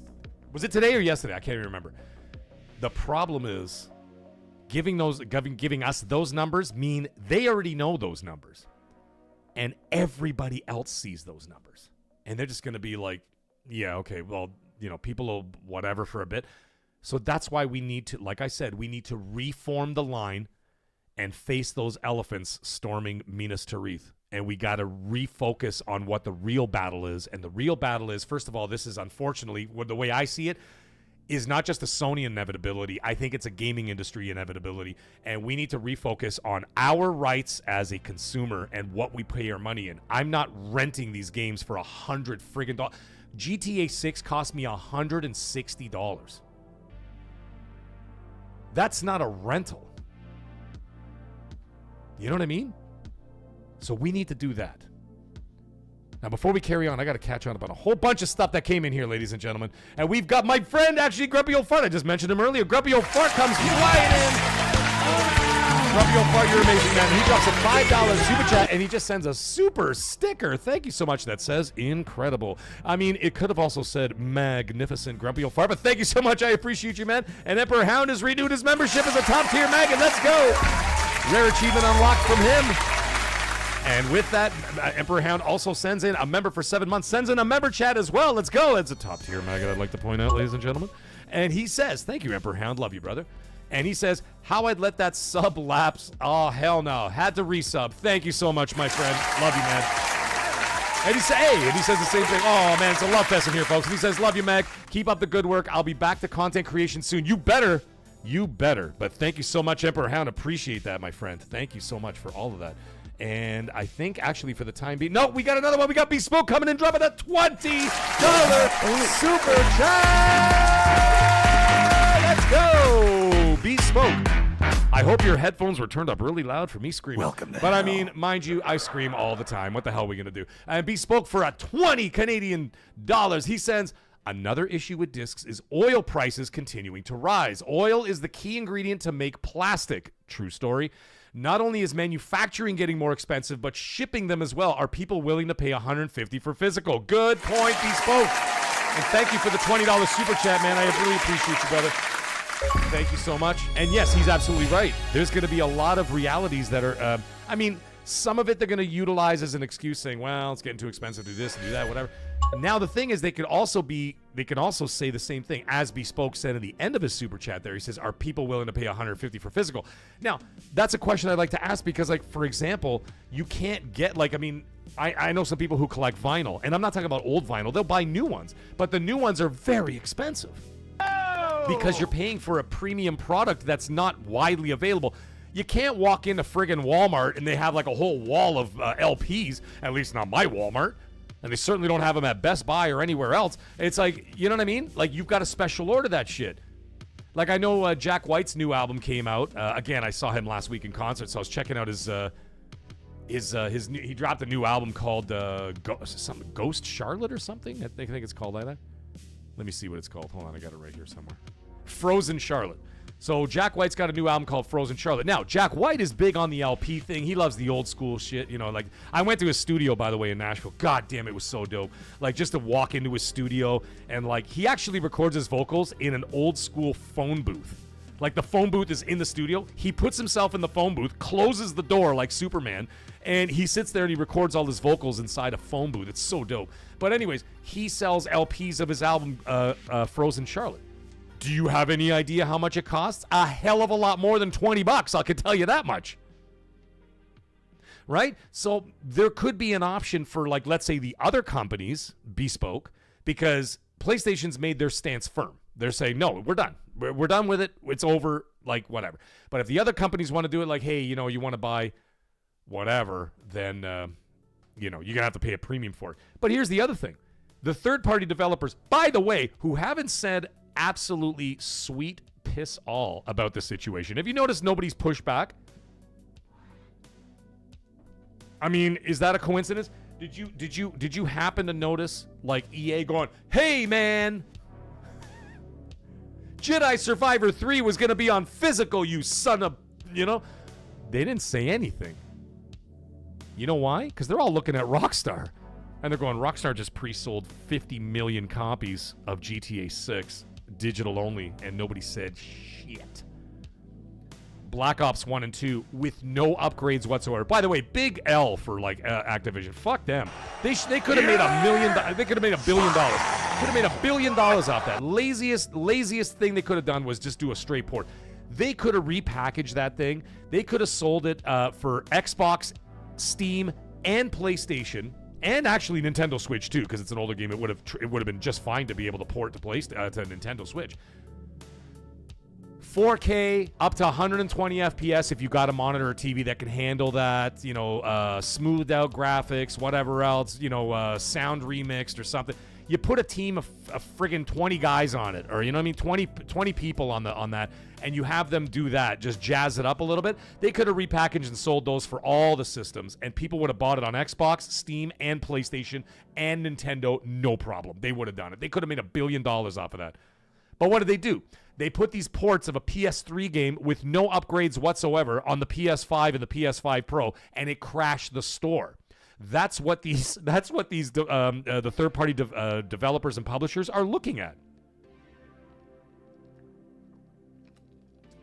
Was it today or yesterday? I can't even remember. The problem is giving us those numbers mean they already know those numbers. And everybody else sees those numbers. And they're just going to be like, yeah, okay, well, people will whatever for a bit. So that's why we need to, like I said, we need to reform the line and face those elephants storming Minas Tirith. And we got to refocus on what the real battle is. And the real battle is, first of all, this is unfortunately, the way I see it, is not just a Sony inevitability. I think it's a gaming industry inevitability. And we need to refocus on our rights as a consumer and what we pay our money in. I'm not renting these games for $100 friggin' dollars. GTA 6 cost me $160. That's not a rental. You know what I mean? So we need to do that. Now, before we carry on, I got to catch on about a whole bunch of stuff that came in here, ladies and gentlemen. And we've got my friend, actually, Grumpy Old Fart. I just mentioned him earlier. Grumpy Old Fart comes flying in. Grumpy Old Fart, you're amazing, man. He drops a $5 super chat, and he just sends a super sticker. Thank you so much. That says incredible. I mean, it could have also said magnificent, Grumpy Old Fart, but thank you so much. I appreciate you, man. And Emperor Hound has renewed his membership as a top-tier mag, and let's go. Rare achievement unlocked from him. And with that, Emperor Hound also sends in a member for 7 months, sends in a member chat as well. Let's go. It's a top-tier maggot, I'd like to point out, ladies and gentlemen. And he says, thank you, Emperor Hound. Love you, brother. And he says, how I'd let that sub lapse. Oh, hell no. Had to resub. Thank you so much, my friend. Love you, man. And he says the same thing. Oh, man, it's a love fest in here, folks. And he says, love you, Mag. Keep up the good work. I'll be back to content creation soon. You better. You better. But thank you so much, Emperor Hound. Appreciate that, my friend. Thank you so much for all of that. And I think, actually, for the time being... No, we got another one. We got Bespoke coming in, dropping a $20 super chat. Let's go. Bespoke. I hope your headphones were turned up really loud for me screaming. Welcome to But hell. I mean, mind you, I scream all the time. What the hell are we going to do? And Bespoke for a 20 Canadian dollars. He sends... Another issue with discs is oil prices continuing to rise. Oil is the key ingredient to make plastic. True story. Not only is manufacturing getting more expensive, but shipping them as well. Are people willing to pay $150 for physical? Good point, Bespoke. And thank you for the $20 super chat, man. I really appreciate you, brother. Thank you so much. And yes, he's absolutely right. There's going to be a lot of realities that are, some of it they're going to utilize as an excuse, saying, well, it's getting too expensive to do this and do that, whatever. Now, the thing is, they could also say the same thing, as Bespoke said at the end of his super chat there. He says, are people willing to pay $150 for physical? Now, that's a question I'd like to ask because, like, for example, you can't get, like, I know some people who collect vinyl, and I'm not talking about old vinyl. They'll buy new ones, but the new ones are very expensive because you're paying for a premium product that's not widely available. You can't walk into friggin' Walmart and they have, like, a whole wall of LPs, at least not my Walmart. And they certainly don't have them at Best Buy or anywhere else. It's like, you know what I mean? Like, you've got to special order that shit. Like, I know Jack White's new album came out. Again, I saw him last week in concert, so I was checking out his new, he dropped a new album called Ghost Charlotte or something. I think it's called like that. Let me see what it's called. Hold on, I got it right here somewhere. Frozen Charlotte. So Jack White's got a new album called Frozen Charlotte. Now, Jack White is big on the LP thing. He loves the old school shit. You know, like, I went to his studio, by the way, in Nashville. God damn, it was so dope. Like, just to walk into his studio and, like, he actually records his vocals in an old school phone booth. Like, the phone booth is in the studio. He puts himself in the phone booth, closes the door like Superman, and he sits there and he records all his vocals inside a phone booth. It's so dope. But anyways, he sells LPs of his album, Frozen Charlotte. Do you have any idea how much it costs? A hell of a lot more than $20, I can tell you that much. Right? So there could be an option for, like, let's say the other companies, Bespoke, because PlayStation's made their stance firm. They're saying, no, we're done. We're done with it. It's over, like, whatever. But if the other companies want to do it, like, hey, you know, you want to buy whatever, then, you're going to have to pay a premium for it. But here's the other thing. The third-party developers, by the way, who haven't said absolutely sweet piss all about this situation. Have you noticed nobody's pushed back? I mean, is that a coincidence? Did you happen to notice, like, EA going, hey man, Jedi Survivor 3 was gonna be on physical, you son of, you know? They didn't say anything. You know why? Because they're all looking at Rockstar. And they're going, Rockstar just pre-sold 50 million copies of GTA 6, digital only, and nobody said shit. Black Ops 1 and 2 with no upgrades whatsoever. By the way, big L for like Activision. Fuck them. They could have made $1 million. They could have made $1 billion. Could have made $1 billion off that. Laziest thing they could have done was just do a straight port. They could have repackaged that thing. They could have sold it for Xbox, Steam, and PlayStation, and actually Nintendo Switch too, because it's an older game. It would have been just fine to be able to port to Nintendo Switch. 4K up to 120 FPS if you got a monitor or TV that can handle that, you know, smoothed out graphics, whatever else, you know, sound remixed or something. You put a team of friggin' 20 guys on it, or, you know what I mean, 20 people on that, and you have them do that, just jazz it up a little bit. They could have repackaged and sold those for all the systems, and people would have bought it on Xbox, Steam, and PlayStation, and Nintendo, no problem. They would have done it. They could have made $1 billion off of that. But what did they do? They put these ports of a PS3 game with no upgrades whatsoever on the PS5 and the PS5 Pro, and it crashed the store. That's what these the third-party developers and publishers are looking at.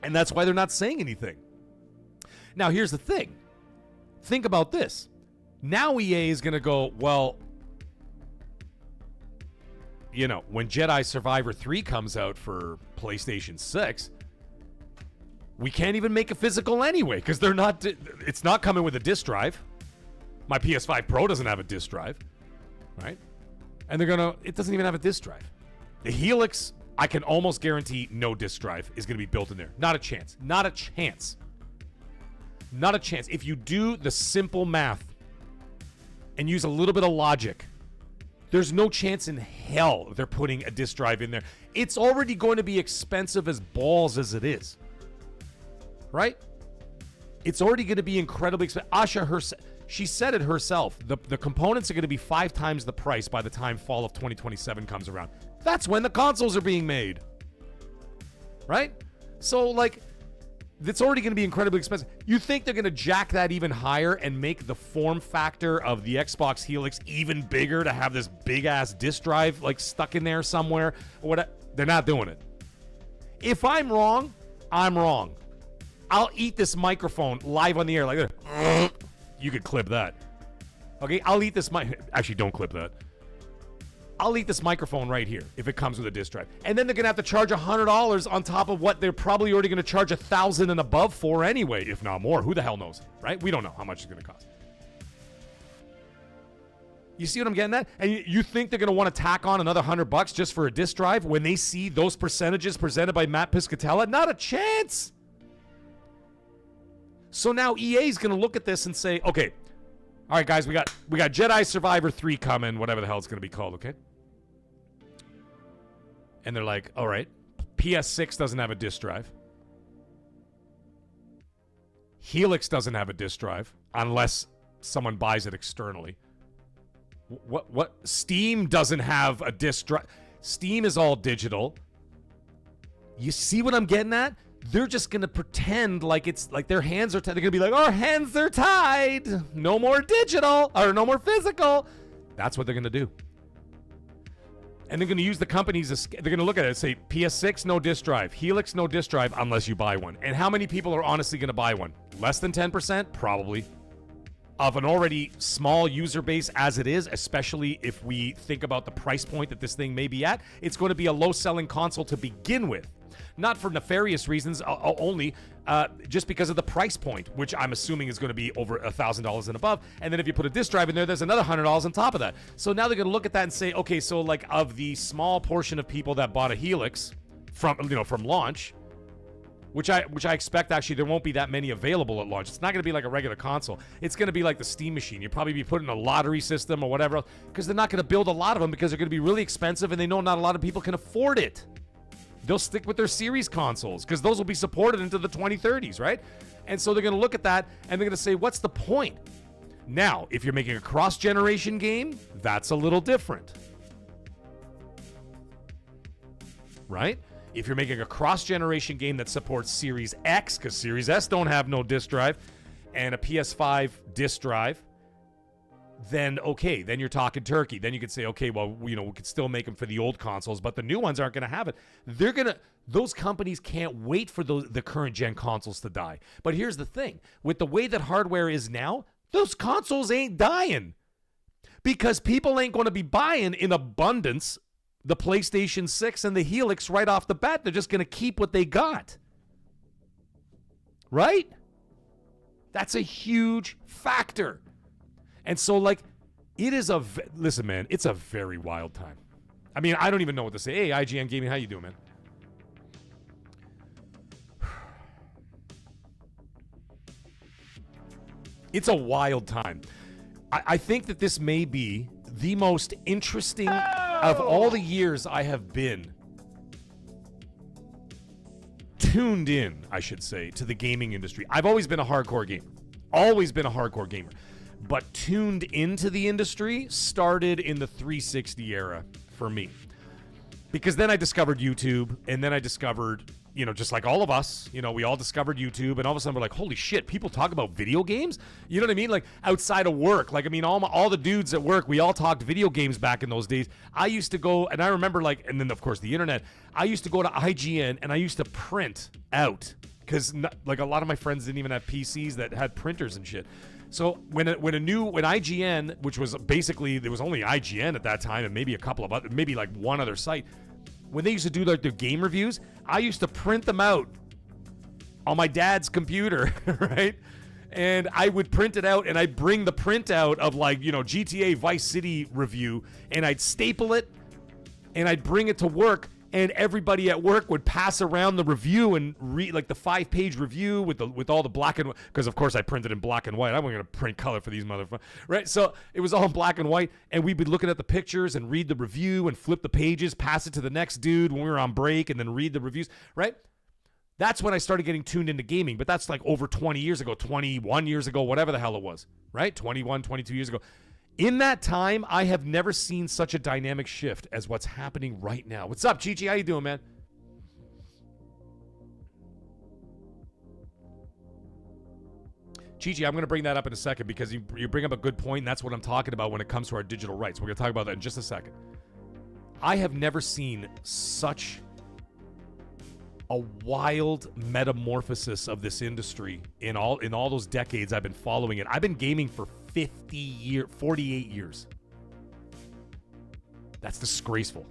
And that's why they're not saying anything. Now, here's the thing. Think about this. Now EA is going to go, well, you know, when Jedi Survivor 3 comes out for PlayStation 6, we can't even make a physical anyway, because it's not coming with a disc drive. My PS5 Pro doesn't have a disc drive, right? And it doesn't even have a disc drive. The Helix, I can almost guarantee no disc drive is going to be built in there. Not a chance. Not a chance. Not a chance. If you do the simple math and use a little bit of logic, there's no chance in hell they're putting a disc drive in there. It's already going to be expensive as balls as it is. Right? It's already going to be incredibly expensive. Asha she said it herself. The components are going to be 5 times the price by the time fall of 2027 comes around. That's when the consoles are being made. Right? So, like, it's already going to be incredibly expensive. You think they're going to jack that even higher and make the form factor of the Xbox Helix even bigger to have this big-ass disc drive, like, stuck in there somewhere? Or what? They're not doing it. If I'm wrong, I'm wrong. I'll eat this microphone live on the air like this. You could clip that. Okay, I'll eat this Actually, don't clip that. I'll eat this microphone right here if it comes with a disc drive. And then they're going to have to charge $100 on top of what they're probably already going to charge $1,000 and above for anyway, if not more. Who the hell knows, right? We don't know how much it's going to cost. You see what I'm getting at? And you think they're going to want to tack on another $100 just for a disc drive when they see those percentages presented by Matt Piscatella? Not a chance. So now EA is going to look at this and say, okay, all right, guys, we got Jedi Survivor 3 coming, whatever the hell it's going to be called, okay? And they're like, all right, PS6 doesn't have a disc drive. Helix doesn't have a disc drive unless someone buys it externally. What? Steam doesn't have a disc drive. Steam is all digital. You see what I'm getting at? They're just going to pretend like it's like their hands are tied. They're going to be like, our hands are tied. No more digital or no more physical. That's what they're going to do. And they're going to use the companies. They're going to look at it and say, PS6, no disc drive. Helix, no disc drive unless you buy one. And how many people are honestly going to buy one? Less than 10%? Probably. Of an already small user base as it is, especially if we think about the price point that this thing may be at, it's going to be a low-selling console to begin with. Not for nefarious reasons, only just because of the price point, which I'm assuming is going to be over $1,000 and above. And then if you put a disc drive in there, there's another $100 on top of that. So now they're going to look at that and say, okay, so like of the small portion of people that bought a Helix from launch, which I expect actually there won't be that many available at launch. It's not going to be like a regular console. It's going to be like the Steam machine. You'll probably be putting a lottery system or whatever else, because they're not going to build a lot of them because they're going to be really expensive and they know not a lot of people can afford it. They'll stick with their series consoles because those will be supported into the 2030s, right? And so they're going to look at that and they're going to say, what's the point? Now, if you're making a cross-generation game, that's a little different. Right? If you're making a cross-generation game that supports Series X, because Series S don't have no disc drive, and a PS5 disc drive, then okay, then you're talking turkey. Then you could say, okay, well, we could still make them for the old consoles, but the new ones aren't going to have it. Those companies can't wait for the current gen consoles to die. But here's the thing. With the way that hardware is now, those consoles ain't dying. Because people ain't going to be buying in abundance the PlayStation 6 and the Helix right off the bat. They're just going to keep what they got. Right? That's a huge factor. And so, like, it is listen, man, it's a very wild time. I mean, I don't even know what to say. Hey, IGN Gaming, how you doing, man? It's a wild time. I think that this may be the most interesting of all the years I have been tuned in, I should say, to the gaming industry. I've always been a hardcore gamer. Always been a hardcore gamer. But tuned into the industry started in the 360 era for me. Because then I discovered YouTube, and then I discovered, just like all of us, we all discovered YouTube, and all of a sudden we're like, holy shit, people talk about video games? You know what I mean? Like, outside of work. Like, I mean, all the dudes at work, we all talked video games back in those days. I used to go, and I remember, like, and then, of course, the internet. I used to go to IGN, and I used to print out, because, like, a lot of my friends didn't even have PCs that had printers and shit. So when IGN, which was basically, there was only IGN at that time and maybe a couple of other, maybe like one other site, when they used to do like their game reviews, I used to print them out on my dad's computer, right? And I would print it out, and I'd bring the printout of like, GTA Vice City review, and I'd staple it, and I'd bring it to work, and everybody at work would pass around the review and read like the 5-page review with all the black and white, because of course I printed in black and white. I wasn't going to print color for these motherfuckers, right? So it was all in black and white, and we'd be looking at the pictures and read the review and flip the pages, pass it to the next dude when we were on break, and then read the reviews, right? That's when I started getting tuned into gaming, but that's like over 20 years ago, 21 years ago, whatever the hell it was, right? 21, 22 years ago. In that time, I have never seen such a dynamic shift as what's happening right now. What's up, Chi-Chi? How you doing, man? Chi-Chi, I'm going to bring that up in a second because you bring up a good point, and that's what I'm talking about when it comes to our digital rights. We're going to talk about that in just a second. I have never seen such a wild metamorphosis of this industry in all those decades I've been following it. I've been gaming for 48 years. That's disgraceful.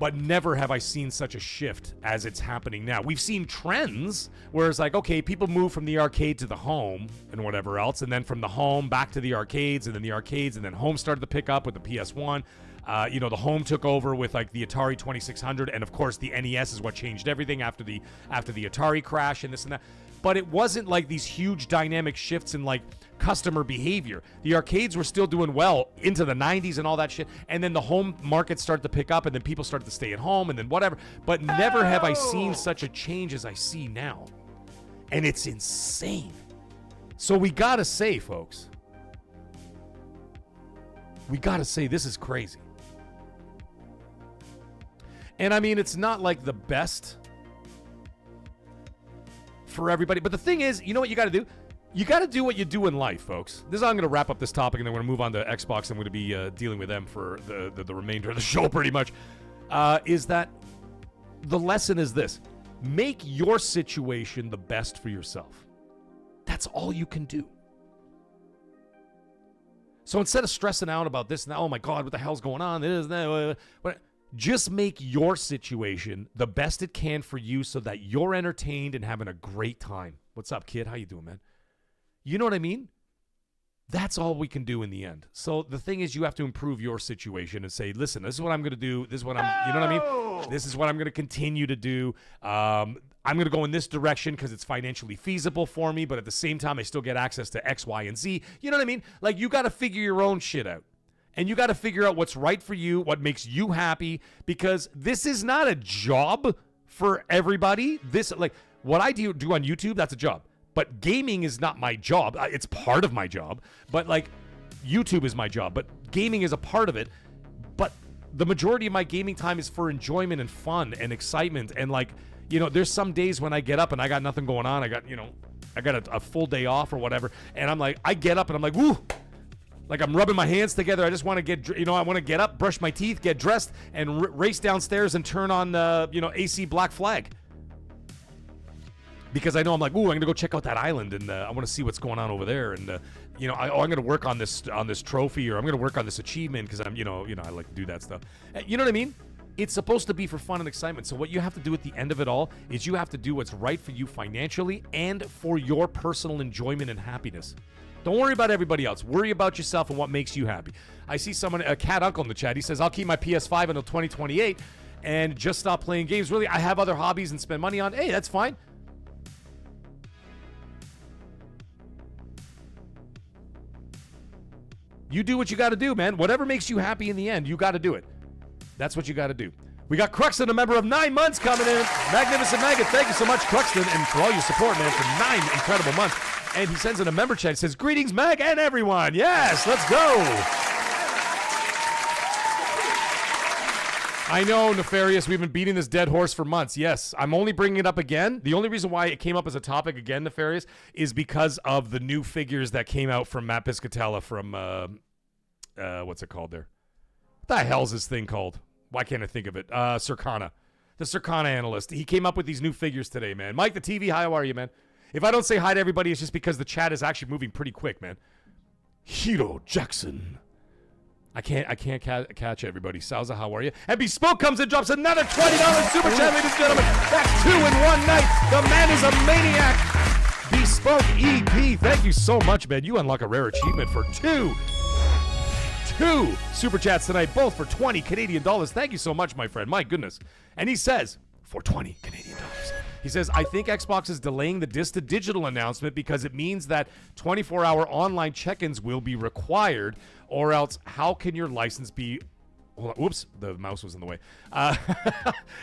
But never have I seen such a shift as it's happening now. We've seen trends where it's like, okay, people move from the arcade to the home and whatever else, and then from the home back to the arcades, and then the arcades, and then home started to pick up with the PS1. The home took over with like the Atari 2600, and of course the NES is what changed everything after the Atari crash and this and that. But it wasn't like these huge dynamic shifts in like customer behavior. The arcades were still doing well into the 90s and all that shit, and then the home market started to pick up, and then people started to stay at home, and then whatever. But never have I seen such a change as I see now, and it's insane. So we gotta say, folks, this is crazy. And I mean, it's not like the best for everybody. But the thing is, you know what you got to do? You got to do what you do in life, folks. This is how I'm going to wrap up this topic, and then we're going to move on to Xbox. I'm going to be dealing with them for the remainder of the show pretty much. Is that the lesson is this. Make your situation the best for yourself. That's all you can do. So instead of stressing out about this and that, oh my God, what the hell's going on? This, that, just make your situation the best it can for you so that you're entertained and having a great time. What's up, kid? How you doing, man? You know what I mean? That's all we can do in the end. So the thing is, you have to improve your situation and say, listen, this is what I'm going to do. This is what you know what I mean? This is what I'm going to continue to do. I'm going to go in this direction because it's financially feasible for me, but at the same time, I still get access to X, Y, and Z. You know what I mean? Like, you got to figure your own shit out. And you got to figure out what's right for you, what makes you happy, because this is not a job for everybody. This, like, what I do on YouTube, that's a job. But gaming is not my job. It's part of my job. But, like, YouTube is my job. But gaming is a part of it. But the majority of my gaming time is for enjoyment and fun and excitement. And, like, you know, there's some days when I get up and I got nothing going on. I got, you know, I got a full day off or whatever, and I'm like, I get up and I'm like, woo, like I'm rubbing my hands together. I just want to get, I want to get up, brush my teeth, get dressed, and race downstairs and turn on, AC Black Flag. Because I know I'm like, ooh, I'm gonna go check out that island, and I want to see what's going on over there, and I'm gonna work on this trophy, or I'm gonna work on this achievement because I'm, I like to do that stuff. You know what I mean? It's supposed to be for fun and excitement. So what you have to do at the end of it all is you have to do what's right for you financially and for your personal enjoyment and happiness. Don't worry about everybody else. Worry about yourself and what makes you happy. I see someone, a cat uncle in the chat. He says, I'll keep my PS5 until 2028 and just stop playing games. Really, I have other hobbies and spend money on. Hey, that's fine. You do what you got to do, man. Whatever makes you happy in the end, you got to do it. That's what you got to do. We got Cruxton, a member of 9 months coming in. Magnificent Maggot. Thank you so much, Cruxton, and for all your support, man, for 9 incredible months. And he sends in a member chat. He says, greetings, Mag, and everyone. Yes, let's go. I know, Nefarious, we've been beating this dead horse for months. Yes, I'm only bringing it up again. The only reason why it came up as a topic again, Nefarious, is because of the new figures that came out from Matt Piscatella from, what's it called there? What the hell's this thing called? Why can't I think of it? Circana. The Circana analyst. He came up with these new figures today, man. Mike, the TV, how are you, man? If I don't say hi to everybody, it's just because the chat is actually moving pretty quick, man. Hiro Jackson. I can't catch everybody. Salza, how are you? And Bespoke comes and drops another $20 super chat, ladies and gentlemen. That's 2 in one night. The man is a maniac. Bespoke EP. Thank you so much, man. You unlock a rare achievement for two super chats tonight, both for 20 Canadian dollars. Thank you so much, my friend. My goodness. And he says, for 20 Canadian dollars. He says, I think Xbox is delaying the disc to digital announcement because it means that 24-hour online check-ins will be required, or else how can your license be... Whoops, the mouse was in the way.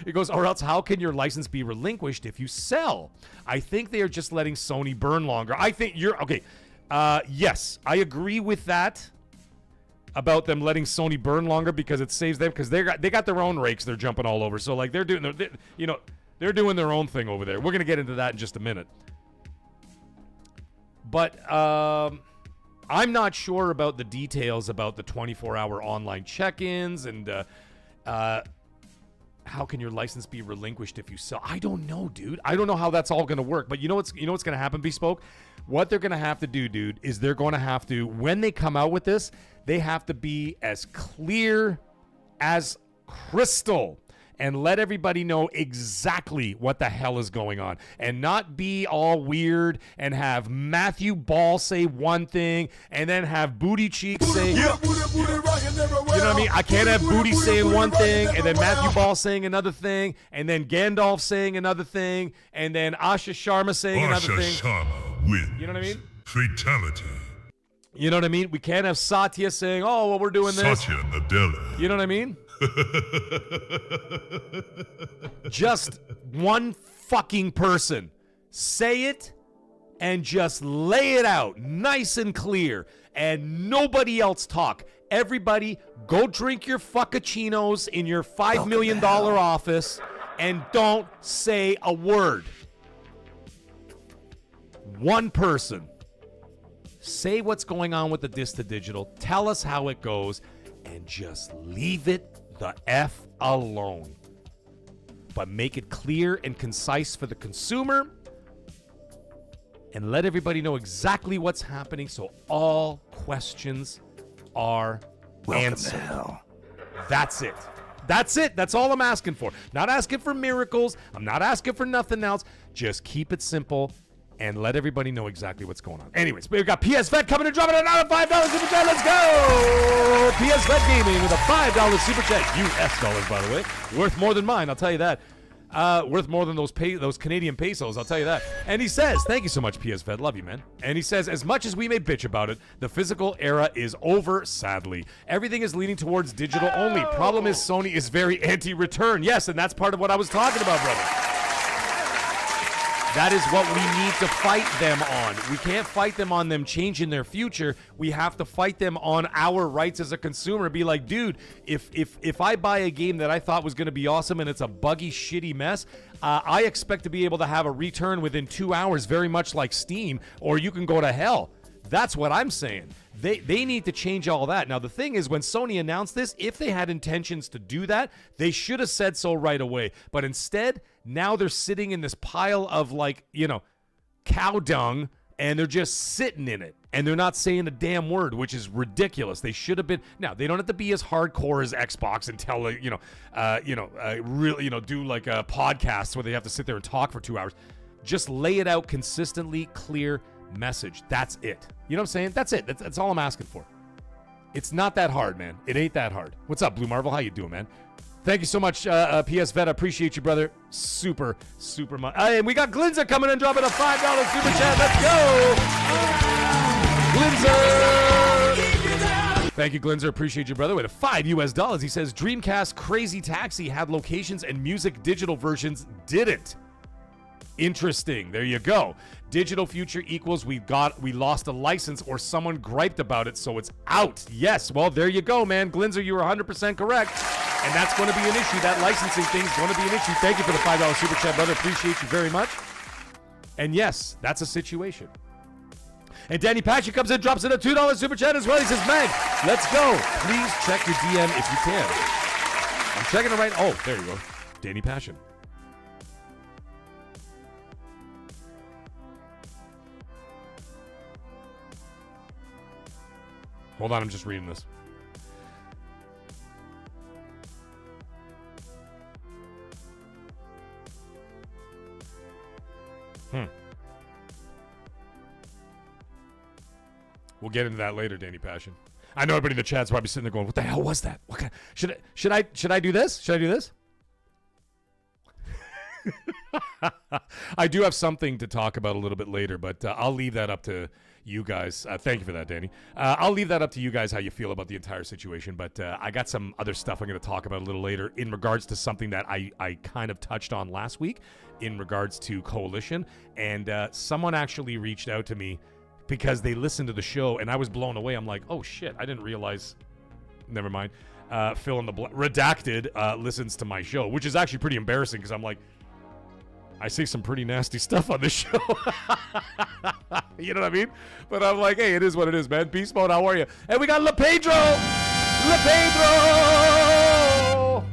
It goes, or else how can your license be relinquished if you sell? I think they are just letting Sony burn longer. I think you're... Okay, yes, I agree with that. About them letting Sony burn longer because it saves them, because they got their own rakes they're jumping all over. So like they're doing their own thing over there. We're gonna get into that in just a minute. But I'm not sure about the details about the 24-hour online check-ins and how can your license be relinquished if you sell. I don't know, dude. I don't know how that's all gonna work. But you know what's gonna happen, Bespoke? What they're gonna have to do, dude, is they're gonna have to, when they come out with this, they have to be as clear as crystal and let everybody know exactly what the hell is going on and not be all weird and have Matthew Ball say one thing and then have Booty Cheeks say, you know what I mean? I can't have Booty saying one thing and then Matthew Ball saying another thing and then Gandalf saying another thing and then Asha Sharma saying another thing. Asha Sharma wins. You know what I mean? Fatality. You know what I mean? We can't have Satya saying, oh, well, we're doing this. Satya Nadella. You know what I mean? Just one fucking person. Say it and just lay it out nice and clear and nobody else talk. Everybody go drink your fuckacinos in your $5 million office and don't say a word. One person. Say what's going on with the disc to digital. Tell us how it goes and just leave it the F alone. But make it clear and concise for the consumer and let everybody know exactly what's happening so all questions are answered. To hell. That's it. That's it. That's all I'm asking for. Not asking for miracles. I'm not asking for nothing else. Just keep it simple and let everybody know exactly what's going on. Anyways, we've got PS Vet coming and dropping another $5 super chat. Let's go! PS Vet Gaming with a $5 super chat. US dollars, by the way. Worth more than mine, I'll tell you that. Worth more than those Canadian pesos, I'll tell you that. And he says, thank you so much, PS Vet. Love you, man. And he says, as much as we may bitch about it, the physical era is over, sadly. Everything is leaning towards digital only. Problem is Sony is very anti-return. Yes, and that's part of what I was talking about, brother. That is what we need to fight them on. We can't fight them on them changing their future. We have to fight them on our rights as a consumer. Be like, dude, if I buy a game that I thought was going to be awesome and it's a buggy, shitty mess, I expect to be able to have a return within 2 hours, very much like Steam, or you can go to hell. That's what I'm saying. They need to change all that. Now, the thing is, when Sony announced this, if they had intentions to do that, they should have said so right away. But instead, now they're sitting in this pile of, like, cow dung, and they're just sitting in it. And they're not saying a damn word, which is ridiculous. They should have been. Now, they don't have to be as hardcore as Xbox and tell, really, do like a podcast where they have to sit there and talk for 2 hours. Just lay it out consistently, clear message. That's it. You know what I'm saying? That's it. That's all I'm asking for. It's not that hard, man. It ain't that hard. What's up, Blue Marvel? How you doing, man? Thank you so much, PS Vet. I appreciate you, brother. Super much. And we got Glinzer coming in, dropping a $5 super chat. Let's go, Glinzer. Thank you, Glinzer. Appreciate you, brother. With a $5 US. He says Dreamcast Crazy Taxi had locations and music digital versions didn't. Interesting. There you go. Digital future equals we lost a license or someone griped about it, so it's out. Yes. Well, there you go, man. Glinzer, you were 100% correct. And that's going to be an issue. That licensing thing is going to be an issue. Thank you for the $5 super chat, brother. Appreciate you very much. And yes, that's a situation. And Danny Patchy comes in, drops in a $2 super chat as well. He says, Meg, let's go. Please check your DM if you can. I'm checking it right. Oh, there you go. Danny Passion. Hold on, I'm just reading this. We'll get into that later, Danny Passion. I know everybody in the chat's probably sitting there going, "What the hell was that? What kind? Should I do this? Should I do this?" I do have something to talk about a little bit later, but I'll leave that up to you guys. Thank you for that, Danny. I'll leave that up to you guys how you feel about the entire situation, but I got some other stuff I'm going to talk about a little later in regards to something that I kind of touched on last week in regards to Coalition, and someone actually reached out to me because they listened to the show, and I was blown away. I'm like, oh, shit, I didn't realize. Never mind. Fill in the Redacted listens to my show, which is actually pretty embarrassing because I'm like, I say some pretty nasty stuff on this show. You know what I mean? But I'm like, hey, it is what it is, man. Beast Mode, how are you? And we got LePedro! LePedro!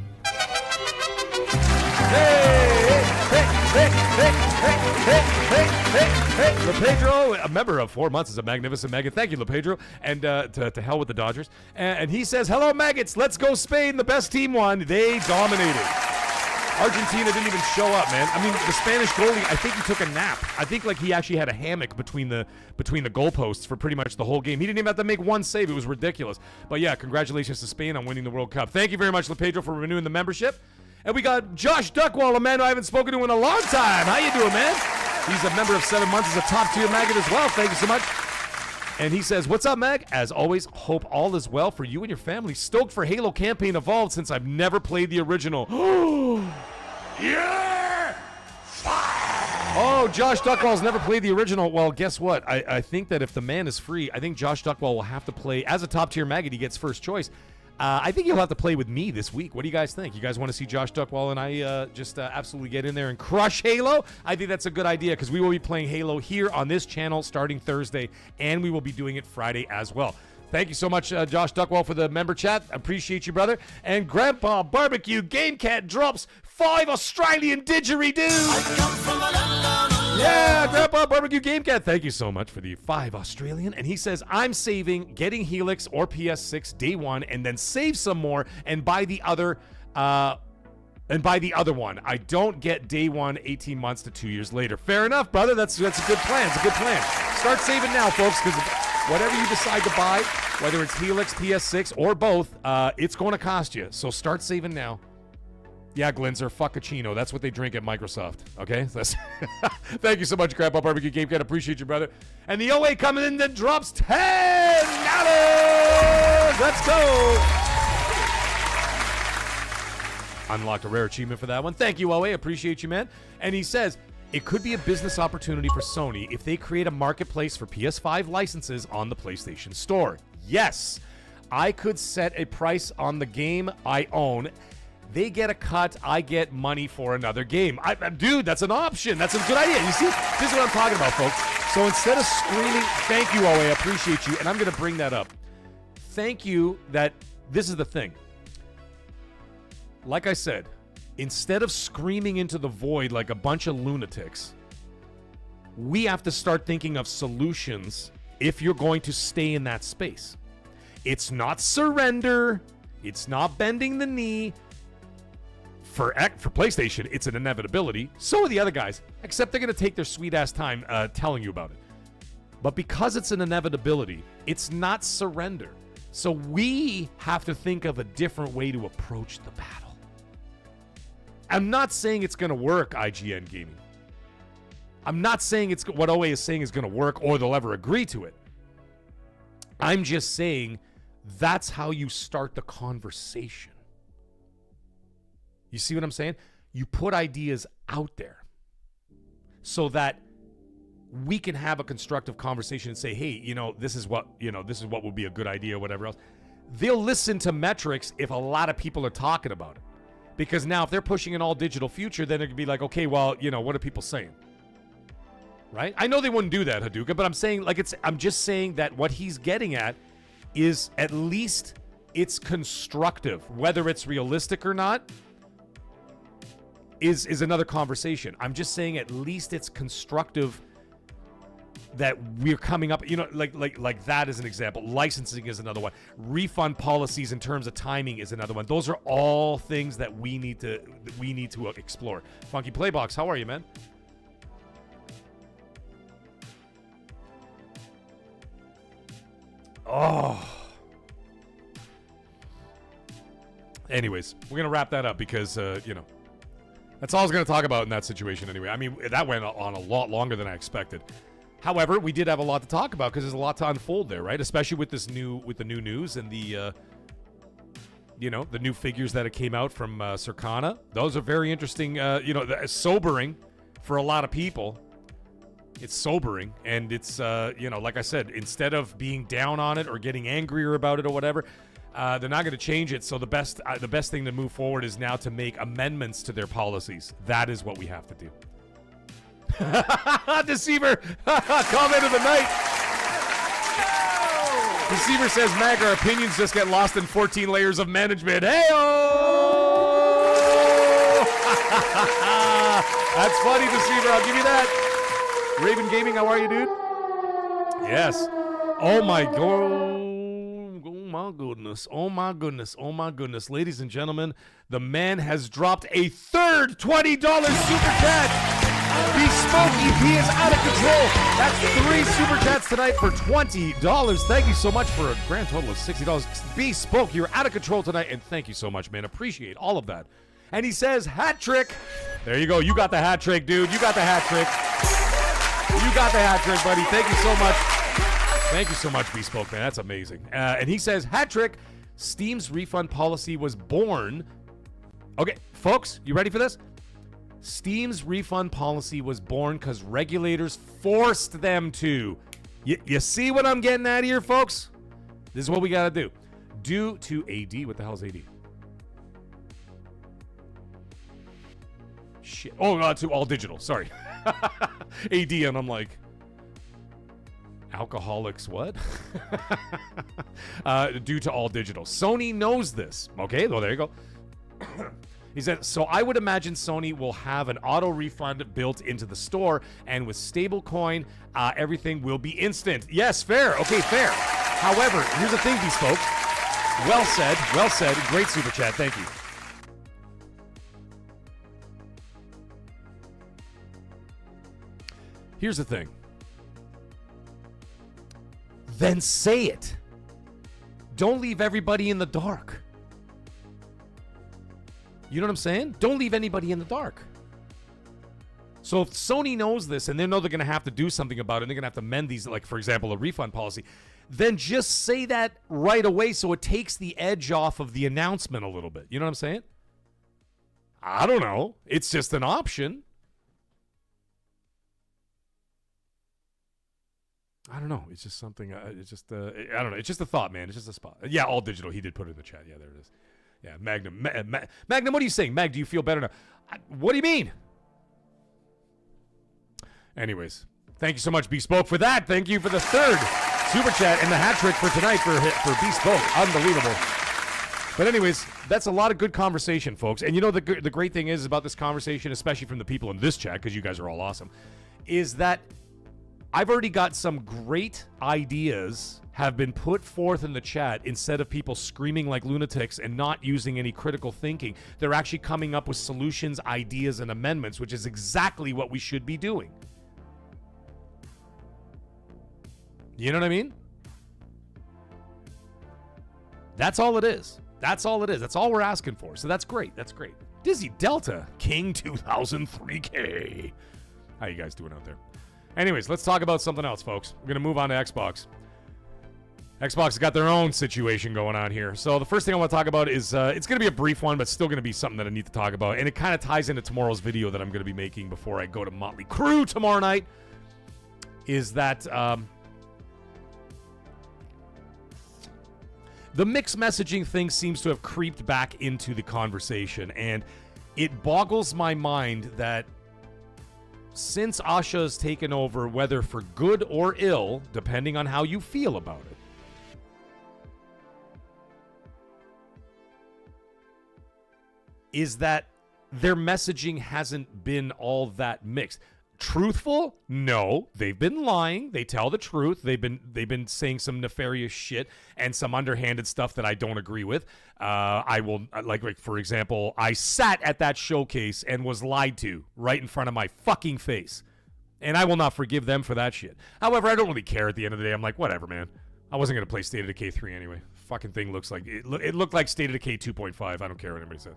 Hey, LePedro, a member of 4 months, is a magnificent maggot. Thank you, LePedro. And to hell with the Dodgers. And he says, hello, maggots. Let's go Spain. The best team won. They dominated. Argentina didn't even show up, man. I mean, the Spanish goalie, I think he took a nap. I think like he actually had a hammock between the goalposts for pretty much the whole game. He didn't even have to make one save. It was ridiculous. But yeah, congratulations to Spain on winning the World Cup. Thank you very much, LePedro, for renewing the membership. And we got Josh Duckwall, a man who I haven't spoken to in a long time. How you doing, man? He's a member of 7 months. He's a top-tier maggot as well. Thank you so much. And he says, what's up, Mag? As always, hope all is well for you and your family. Stoked for Halo Campaign Evolved since I've never played the original. Yeah! Oh, Josh Duckwall's never played the original. Well, guess what? I think that if the man is free, I think Josh Duckwall will have to play. As a top-tier maggot, he gets first choice. I think he'll have to play with me this week. What do you guys think? You guys want to see Josh Duckwall and I just absolutely get in there and crush Halo? I think that's a good idea because we will be playing Halo here on this channel starting Thursday, and we will be doing it Friday as well. Thank you so much, Josh Duckwall, for the member chat. Appreciate you, brother. And Grandpa Barbecue Game Cat drops 5 Australian didgeridoos. Yeah, Grandpa Barbecue Game Cat. Thank you so much for the 5 Australian. And he says, I'm saving getting Helix or PS6 day one and then save some more and buy the other one. I don't get day one 18 months to 2 years later. Fair enough, brother. That's a good plan. It's a good plan. Start saving now, folks, because whatever you decide to buy, whether it's Helix, PS6, or both, it's going to cost you. So start saving now. Yeah, Glinzer, fuckachino. That's what they drink at Microsoft. Okay? Thank you so much, Grandpa Barbecue Game Cat. Appreciate you, brother. And the OA coming in that drops $10. Let's go. Unlocked a rare achievement for that one. Thank you, OA. Appreciate you, man. And he says, It could be a business opportunity for Sony if they create a marketplace for PS5 licenses on the PlayStation Store. Yes, I could set a price on the game I own. They get a cut, I get money for another game. Dude, that's an option. That's a good idea. You see, this is what I'm talking about, folks. So instead of screaming, thank you, OA, I appreciate you, and I'm going to bring that up. Thank you that this is the thing. Like I said, instead of screaming into the void like a bunch of lunatics, we have to start thinking of solutions if you're going to stay in that space. It's not surrender. It's not bending the knee. For PlayStation, it's an inevitability. So are the other guys, except they're going to take their sweet-ass time telling you about it. But because it's an inevitability, it's not surrender. So we have to think of a different way to approach the battle. I'm not saying it's going to work, IGN Gaming. I'm not saying it's what OA is saying is going to work or they'll ever agree to it. I'm just saying that's how you start the conversation. You see what I'm saying? You put ideas out there so that we can have a constructive conversation and say, hey, this is what would be a good idea or whatever else. They'll listen to metrics if a lot of people are talking about it. Because now if they're pushing an all-digital future, then it could be like, okay, well, what are people saying? Right? I know they wouldn't do that, Hadouka, but I'm saying, I'm just saying that what he's getting at is at least it's constructive. Whether it's realistic or not is another conversation. I'm just saying at least it's constructive that we're coming up, like that is an example. Licensing is another one. Refund policies in terms of timing is another one. Those are all things that we need to explore. Funky Playbox, how are you, man? Oh. Anyways, we're gonna wrap that up because that's all I was gonna talk about in that situation anyway. I mean, that went on a lot longer than I expected. However, we did have a lot to talk about because there's a lot to unfold there, right? Especially with the new news and the new figures that came out from Circana. Those are very interesting. Sobering for a lot of people. It's sobering, and it's like I said, instead of being down on it or getting angrier about it or whatever, they're not going to change it. So the best thing to move forward is now to make amendments to their policies. That is what we have to do. Deceiver, comment of the night. Deceiver says, Mag, our opinions just get lost in 14 layers of management. Hey-oh! That's funny, Deceiver. I'll give you that. Raven Gaming, how are you, dude? Yes. Oh my goodness. Oh my goodness. Ladies and gentlemen, the man has dropped a third $20 super chat. Bespoke EP is out of control. That's 3 super chats tonight for $20. Thank you so much for a grand total of $60. Bespoke, you're out of control tonight, and thank you so much, man. Appreciate all of that. And he says, hat trick. There you go. You got the hat trick, dude. You got the hat trick. You got the hat trick, buddy. Thank you so much. Thank you so much, Bespoke, man. That's amazing. And he says, hat trick. Steam's refund policy was born. Okay, folks, you ready for this? Steam's refund policy was born because regulators forced them to. You see what I'm getting at here, folks? This is what we got to do. Due to AD. What the hell is AD? Shit. Oh, to all digital. Sorry. AD, and I'm like, alcoholics, what? Due to all digital. Sony knows this. Okay, well, there you go. He said, so I would imagine Sony will have an auto refund built into the store, and with stablecoin, everything will be instant. Yes, fair. Okay, fair. However, here's the thing, Bespoke. Well said. Well said. Great super chat. Thank you. Here's the thing. Then say it. Don't leave everybody in the dark. You know what I'm saying? Don't leave anybody in the dark. So if Sony knows this and they know they're going to have to do something about it, and they're going to have to mend these, like, for example, a refund policy, then just say that right away so it takes the edge off of the announcement a little bit. You know what I'm saying? I don't know. It's just an option. I don't know. It's just something. It's just. I don't know. It's just a thought, man. It's just a spot. Yeah, all digital. He did put it in the chat. Yeah, there it is. Yeah, Magnum. Magnum, what are you saying? Mag, do you feel better now? What do you mean? Anyways, thank you so much, Bespoke, for that. Thank you for the third super chat and the hat trick for tonight for Bespoke. Unbelievable. But anyways, that's a lot of good conversation, folks. And you know the great thing is about this conversation, especially from the people in this chat, because you guys are all awesome, is that I've already got some great ideas have been put forth in the chat instead of people screaming like lunatics and not using any critical thinking. They're actually coming up with solutions, ideas, and amendments, which is exactly what we should be doing. You know what I mean? That's all it is. That's all it is. That's all we're asking for. So that's great. That's great. Dizzy Delta, King 2003K. How you guys doing out there? Anyways, let's talk about something else, folks. We're going to move on to Xbox. Xbox has got their own situation going on here. So the first thing I want to talk about is, it's going to be a brief one, but still going to be something that I need to talk about. And it kind of ties into tomorrow's video that I'm going to be making before I go to Motley Crue tomorrow night, is that the mixed messaging thing seems to have creeped back into the conversation. And it boggles my mind that since Asha has taken over, whether for good or ill, depending on how you feel about it, is that their messaging hasn't been all that mixed. Truthful? No. They've been lying. They tell the truth. They've been saying some nefarious shit and some underhanded stuff that I don't agree with. I will, like for example, I sat at that showcase and was lied to right in front of my fucking face. And I will not forgive them for that shit. However, I don't really care at the end of the day. I'm like, whatever, man. I wasn't going to play State of Decay 3 anyway. Fucking thing looks like, it looked like State of Decay 2.5. I don't care what anybody says.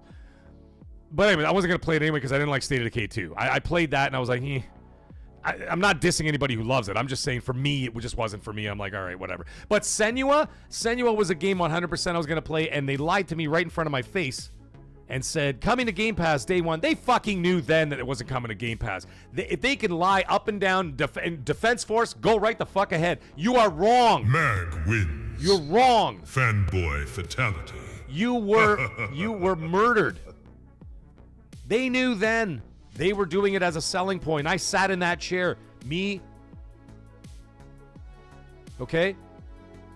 But anyway, I wasn't going to play it anyway because I didn't like State of Decay 2. I played that and I was like, I'm not dissing anybody who loves it. I'm just saying for me, it just wasn't for me. I'm like, all right, whatever. But Senua was a game 100% I was going to play, and they lied to me right in front of my face and said, coming to Game Pass day one. They fucking knew then that it wasn't coming to Game Pass. If they can lie up and down, Defense Force, go right the fuck ahead. You are wrong. Mag wins. You're wrong. Fanboy fatality. You were murdered. They knew then. They were doing it as a selling point. I sat in that chair. Me. Okay?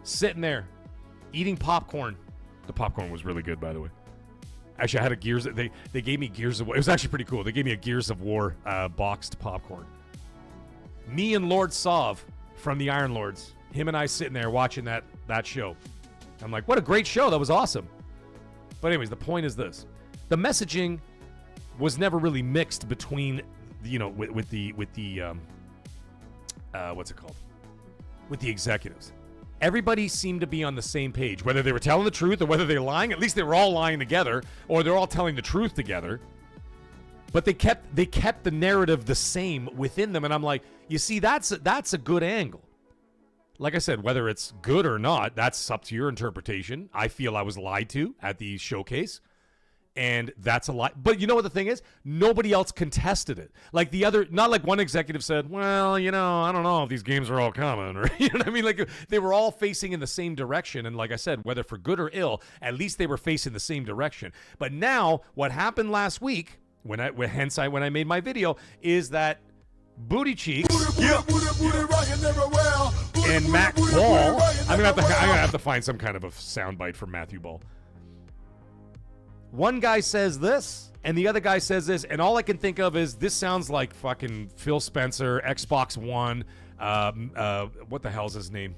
Sitting there. Eating popcorn. The popcorn was really good, by the way. Actually, I had a Gears... They gave me Gears of War. It was actually pretty cool. They gave me a Gears of War boxed popcorn. Me and Lord Sov from the Iron Lords. Him and I sitting there watching that show. I'm like, what a great show. That was awesome. But anyways, the point is this. The messaging was never really mixed between, with the what's it called? With the executives. Everybody seemed to be on the same page, whether they were telling the truth or whether they're lying. At least they were all lying together, or they're all telling the truth together. But they kept the narrative the same within them, and I'm like, you see, that's a good angle. Like I said, whether it's good or not, that's up to your interpretation. I feel I was lied to at the showcase. And that's a lie. But you know what the thing is? Nobody else contested it. Like the other, not like one executive said, well, I don't know if these games are all coming. Or, you know what I mean? Like they were all facing in the same direction. And like I said, whether for good or ill, at least they were facing the same direction. But now what happened last week, when I made my video, is that Booty Cheeks and Matt Ball, I'm gonna have to find some kind of a soundbite for Matthew Ball. One guy says this, and the other guy says this, and all I can think of is this sounds like fucking Phil Spencer, Xbox One, what the hell's his name?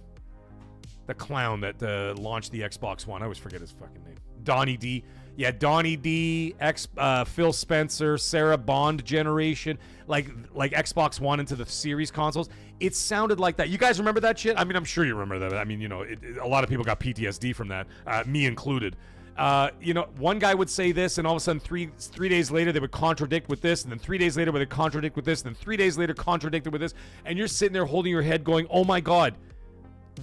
The clown that launched the Xbox One. I always forget his fucking name. Donnie D. Yeah, Donnie D, Phil Spencer, Sarah Bond generation, like Xbox One into the series consoles. It sounded like that. You guys remember that shit? I mean, I'm sure you remember that. I mean, a lot of people got PTSD from that, me included. One guy would say this, and all of a sudden, three days later, they would contradict with this, and then 3 days later, they would contradict with this, and then 3 days later, contradicted with this, and you're sitting there holding your head going, oh my God,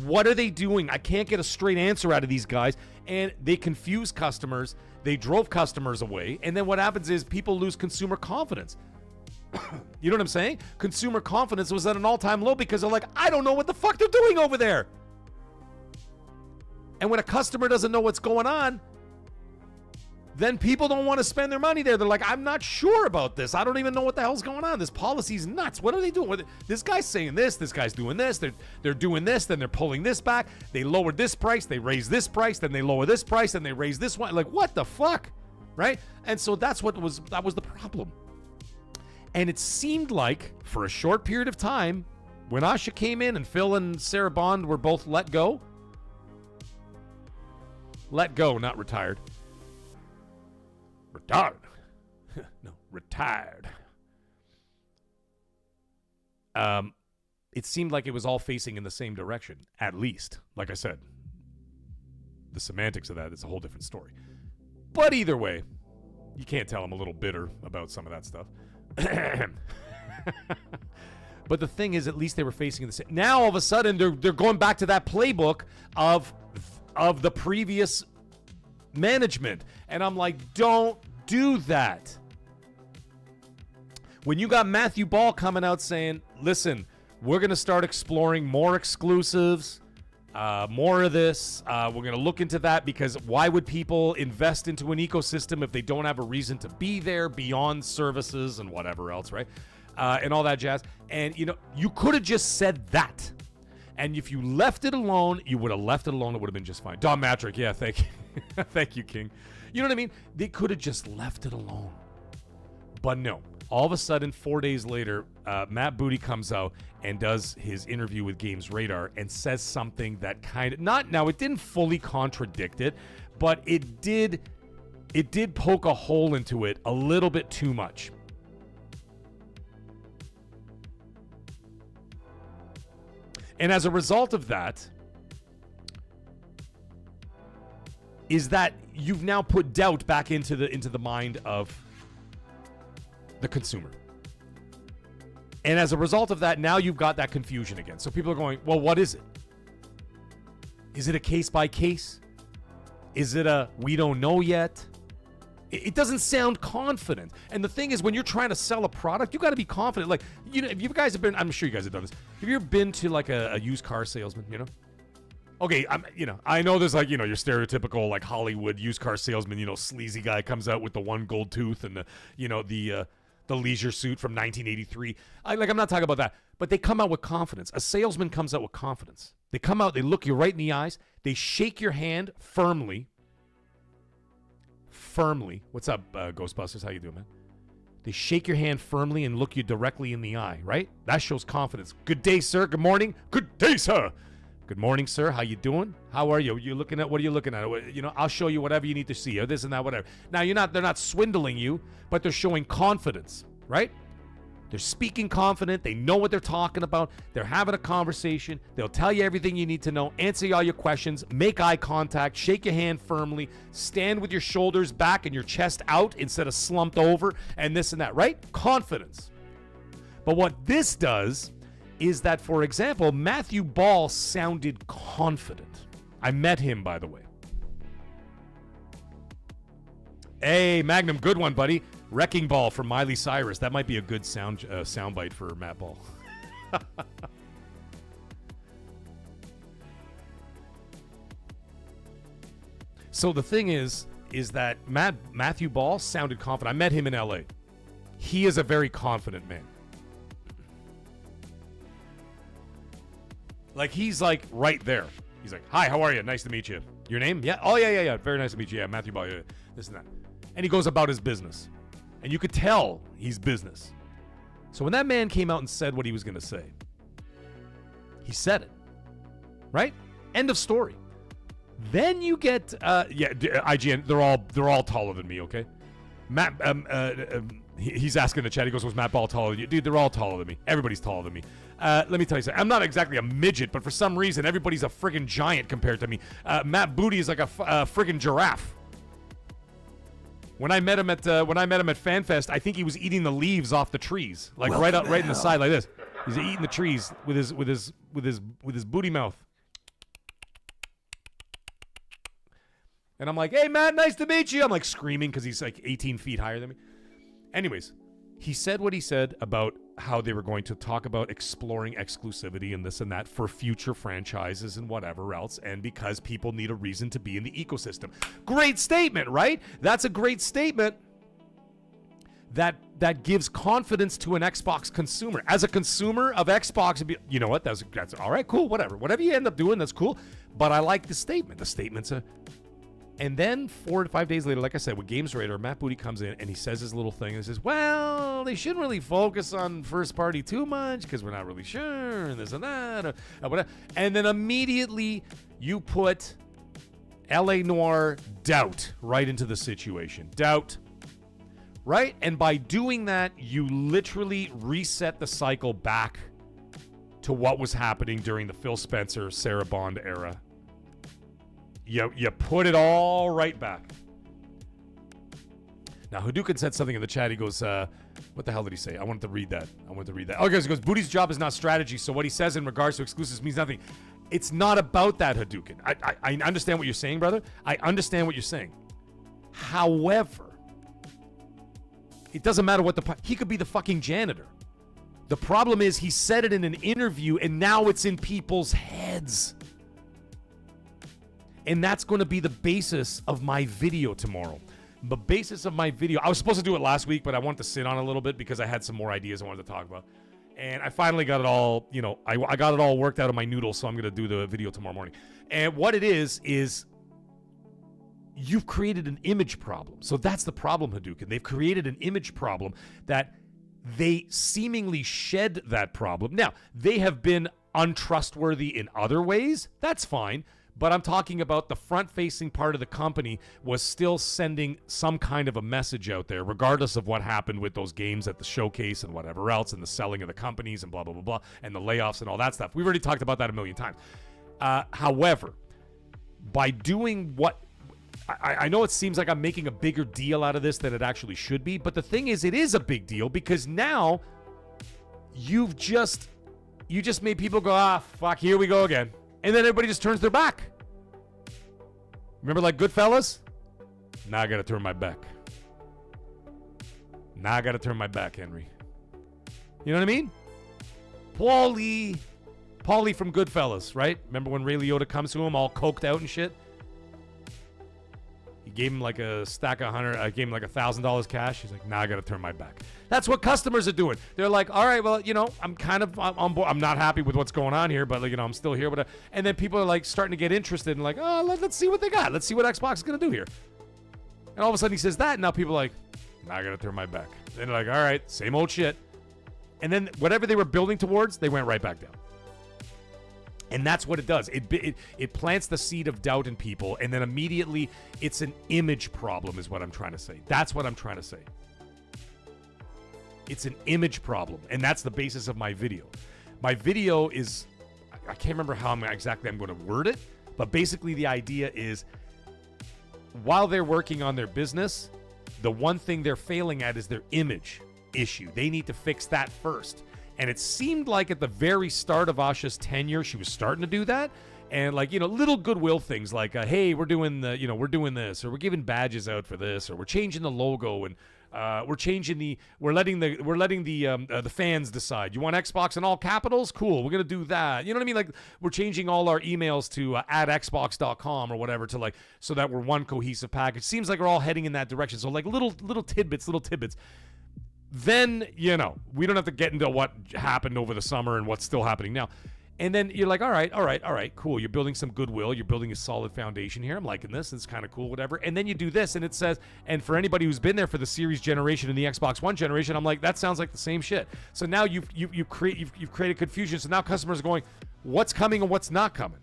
what are they doing? I can't get a straight answer out of these guys, and they confuse customers, they drove customers away, and then what happens is people lose consumer confidence. You know what I'm saying? Consumer confidence was at an all-time low because they're like, I don't know what the fuck they're doing over there. And when a customer doesn't know what's going on, then people don't want to spend their money there. They're like, I'm not sure about this. I don't even know what the hell's going on. This policy's nuts. What are they doing? This guy's saying this. This guy's doing this. They're doing this. Then they're pulling this back. They lowered this price. They raised this price. Then they lower this price. Then they raise this one. Like, what the fuck? Right? And so that was the problem. And it seemed like for a short period of time, when Asha came in and Phil and Sarah Bond were both let go, not retired. Retired. No, retired. It seemed like it was all facing in the same direction, at least. Like I said, the semantics of that is a whole different story. But either way, you can't tell I'm a little bitter about some of that stuff. But the thing is, at least they were facing the same. Now all of a sudden they're going back to that playbook of the previous management, and I'm like, don't do that. When you got Matthew Ball coming out saying, listen, we're going to start exploring more exclusives, more of this, we're going to look into that, because why would people invest into an ecosystem if they don't have a reason to be there beyond services and whatever else, right? And all that jazz. And, you know, you could have just said that. And if you left it alone, you would have left it alone. It would have been just fine. Don Matrick, yeah, thank you. Thank you, King. You know what I mean? They could have just left it alone. But no. All of a sudden, 4 days later, Matt Booty comes out and does his interview with Games Radar and says something that kind of it didn't fully contradict it, but it did poke a hole into it a little bit too much. And as a result of that, is that you've now put doubt back into the mind of the consumer. And as a result of that, now you've got that confusion again. So people are going, well, what is it? Is it a case by case? Is it a we don't know yet? It doesn't sound confident. And the thing is, when you're trying to sell a product, you got to be confident. Like, you know, if you guys have been, I'm sure you guys have done this. Have you ever been to like a used car salesman, you know? Okay, I know there's like, you know, your stereotypical like Hollywood used car salesman, you know, sleazy guy comes out with the one gold tooth and the leisure suit from 1983. I'm not talking about that, but they come out with confidence. A salesman comes out with confidence. They come out, they look you right in the eyes, they shake your hand firmly. What's up, Ghostbusters? How you doing, man? They shake your hand firmly and look you directly in the eye, right? That shows confidence. Good day, sir. Good morning. Good day, sir. Good morning, sir. How you doing? How are you? What are you looking at? You know, I'll show you whatever you need to see, or this and that, whatever. Now, they're not swindling you, but they're showing confidence, right? They're speaking confident. They know what they're talking about. They're having a conversation. They'll tell you everything you need to know, answer all your questions, make eye contact, shake your hand firmly, stand with your shoulders back and your chest out instead of slumped over, and this and that, right? Confidence. But what this does is that, for example, Matthew Ball sounded confident. I met him, by the way. Hey, Magnum, good one, buddy. Wrecking Ball from Miley Cyrus. That might be a good soundbite for Matt Ball. So the thing is that Matthew Ball sounded confident. I met him in LA. He is a very confident man. Like, he's like right there. He's like, hi, how are you? Nice to meet you. Your name? Yeah. Oh, yeah. Very nice to meet you. Yeah, Matthew Ball. Yeah, this and that. And he goes about his business. And you could tell he's business. So when that man came out and said what he was going to say, he said it. Right? End of story. Then you get, IGN, they're all taller than me, okay? Matt, he's asking in the chat, he goes, was Matt Ball taller than you? Dude, they're all taller than me. Everybody's taller than me. Let me tell you something. I'm not exactly a midget, but for some reason, everybody's a friggin' giant compared to me. Matt Booty is like a friggin' giraffe. When I met him at FanFest, I think he was eating the leaves off the trees, like right in the side, like this. He's eating the trees with his booty mouth. And I'm like, hey, Matt, nice to meet you. I'm like screaming because he's like 18 feet higher than me. Anyways, he said what he said about how they were going to talk about exploring exclusivity and this and that for future franchises and whatever else, and because people need a reason to be in the ecosystem. Great statement, right? That's a great statement. That gives confidence to an Xbox consumer. As a consumer of Xbox, you know what? That's all right, cool, whatever. Whatever you end up doing, that's cool. But I like the statement. The statement's a... And then 4 to 5 days later, like I said, with Games Radar, Matt Booty comes in and he says his little thing and says, well, they shouldn't really focus on first party too much because we're not really sure and this and that. Or whatever. And then immediately you put LA Noire doubt right into the situation. Doubt. Right? And by doing that, you literally reset the cycle back to what was happening during the Phil Spencer, Sarah Bond era. You put it all right back. Now, Hadouken said something in the chat. He goes, what the hell did he say? I wanted to read that. Oh, he goes, Booty's job is not strategy, so what he says in regards to exclusives means nothing. It's not about that, Hadouken. I understand what you're saying, brother. I understand what you're saying. However, it doesn't matter what he could be the fucking janitor. The problem is he said it in an interview and now it's in people's heads. And that's going to be the basis of my video tomorrow. The basis of my video, I was supposed to do it last week, but I wanted to sit on it a little bit because I had some more ideas I wanted to talk about. And I finally got it all, I got it all worked out of my noodle, so I'm going to do the video tomorrow morning. And what it is you've created an image problem. So that's the problem, Hadouken. They've created an image problem that they seemingly shed that problem. Now, they have been untrustworthy in other ways. That's fine. But I'm talking about the front-facing part of the company was still sending some kind of a message out there, regardless of what happened with those games at the showcase and whatever else, and the selling of the companies and blah, blah, blah, blah, and the layoffs and all that stuff. We've already talked about that a million times. However, by doing what... I know it seems like I'm making a bigger deal out of this than it actually should be, but the thing is, it is a big deal because now you just made people go, fuck, here we go again. And then everybody just turns their back. Remember like Goodfellas? Now I gotta turn my back. Henry. You know what I mean? Paulie from Goodfellas, right? Remember when Ray Liotta comes to him all coked out and shit? He gave him like a stack of gave him like $1,000 cash. He's like, I got to turn my back. That's what customers are doing. They're like, all right, well, I'm kind of on board. I'm not happy with what's going on here, but I'm still here. And then people are like starting to get interested and like, oh, let's see what they got. Let's see what Xbox is going to do here. And all of a sudden he says that, and now people are like, I got to turn my back. And they're like, all right, same old shit. And then whatever they were building towards, they went right back down. And that's what it does. It plants the seed of doubt in people, and then immediately it's an image problem is what I'm trying to say. That's what I'm trying to say. It's an image problem, and that's the basis of my video. My video is, I can't remember how I'm going to word it, but basically the idea is while they're working on their business, the one thing they're failing at is their image issue. They need to fix that first. And it seemed like at the very start of Asha's tenure, she was starting to do that. And like, little goodwill things like, hey, we're doing we're doing this, or we're giving badges out for this, or we're changing the logo, and we're letting the fans decide. You want Xbox in all capitals? Cool, we're gonna do that. You know what I mean? Like we're changing all our emails to @xbox.com or whatever to like so that we're one cohesive package. Seems like we're all heading in that direction. So like little tidbits. Then, we don't have to get into what happened over the summer and what's still happening now. And then you're like, all right, cool. You're building some goodwill. You're building a solid foundation here. I'm liking this. It's kind of cool, whatever. And then you do this, and it says, and for anybody who's been there for the Series generation and the Xbox One generation, I'm like, that sounds like the same shit. So now you've created confusion. So now customers are going, what's coming and what's not coming?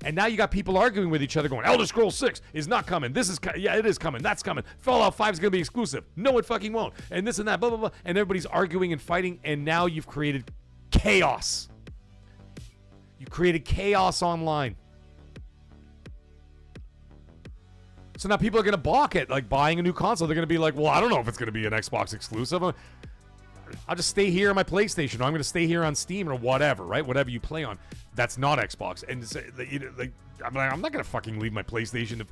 And now you got people arguing with each other going, Elder Scrolls 6 is not coming. Yeah, it is coming. That's coming. Fallout 5 is going to be exclusive. No, it fucking won't. And this and that, blah, blah, blah. And everybody's arguing and fighting. And now you've created chaos. You created chaos online. So now people are going to balk at like buying a new console. They're going to be like, well, I don't know if it's going to be an Xbox exclusive. I'll just stay here on my PlayStation, or I'm going to stay here on Steam or whatever, right? Whatever you play on. That's not Xbox. And I'm not going to fucking leave my PlayStation if,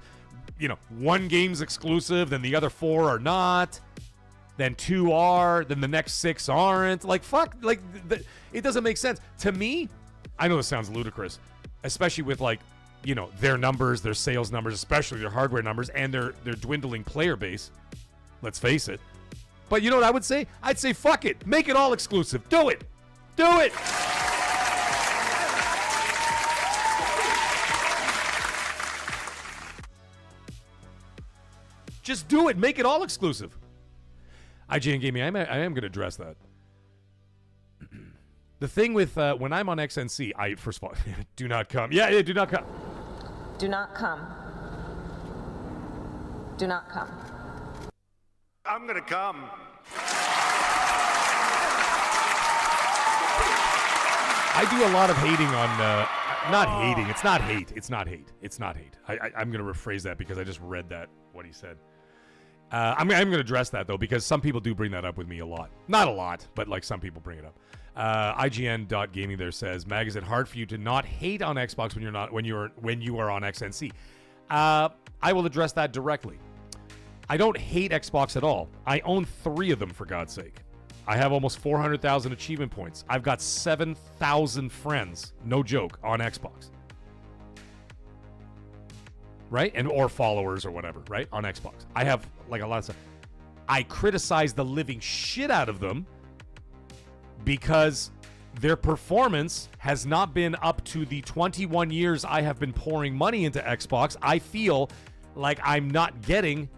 one game's exclusive, then the other 4 are not. then 2 are, then the next 6 aren't. Like, fuck, like, it doesn't make sense. To me, I know this sounds ludicrous, especially with, like, you know, their numbers, their sales numbers, especially their hardware numbers, and their dwindling player base. Let's face it. But you know what I would say? I'd say fuck it. Make it all exclusive. Do it. Do it. Just do it. Make it all exclusive. IGN Gaming, I am going to address that. The thing with when I'm on XNC, first of all, do not come. Yeah, do not come. Do not come. Do not come. I'm gonna come. I do a lot of hating on, not hating. It's not hate. It's not hate. It's not hate. I'm going to rephrase that because I just read that, what he said. I'm going to address that, though, because some people do bring that up with me a lot. Not a lot, but, like, some people bring it up. IGN.gaming there says, Mag, is it hard for you to not hate on Xbox when you are on XNC? I will address that directly. I don't hate Xbox at all. I own 3 of them, for God's sake. I have almost 400,000 achievement points. I've got 7,000 friends, no joke, on Xbox. Right? Or followers or whatever, right? On Xbox. I have, like, a lot of stuff. I criticize the living shit out of them because their performance has not been up to the 21 years I have been pouring money into Xbox. I feel like I'm not getting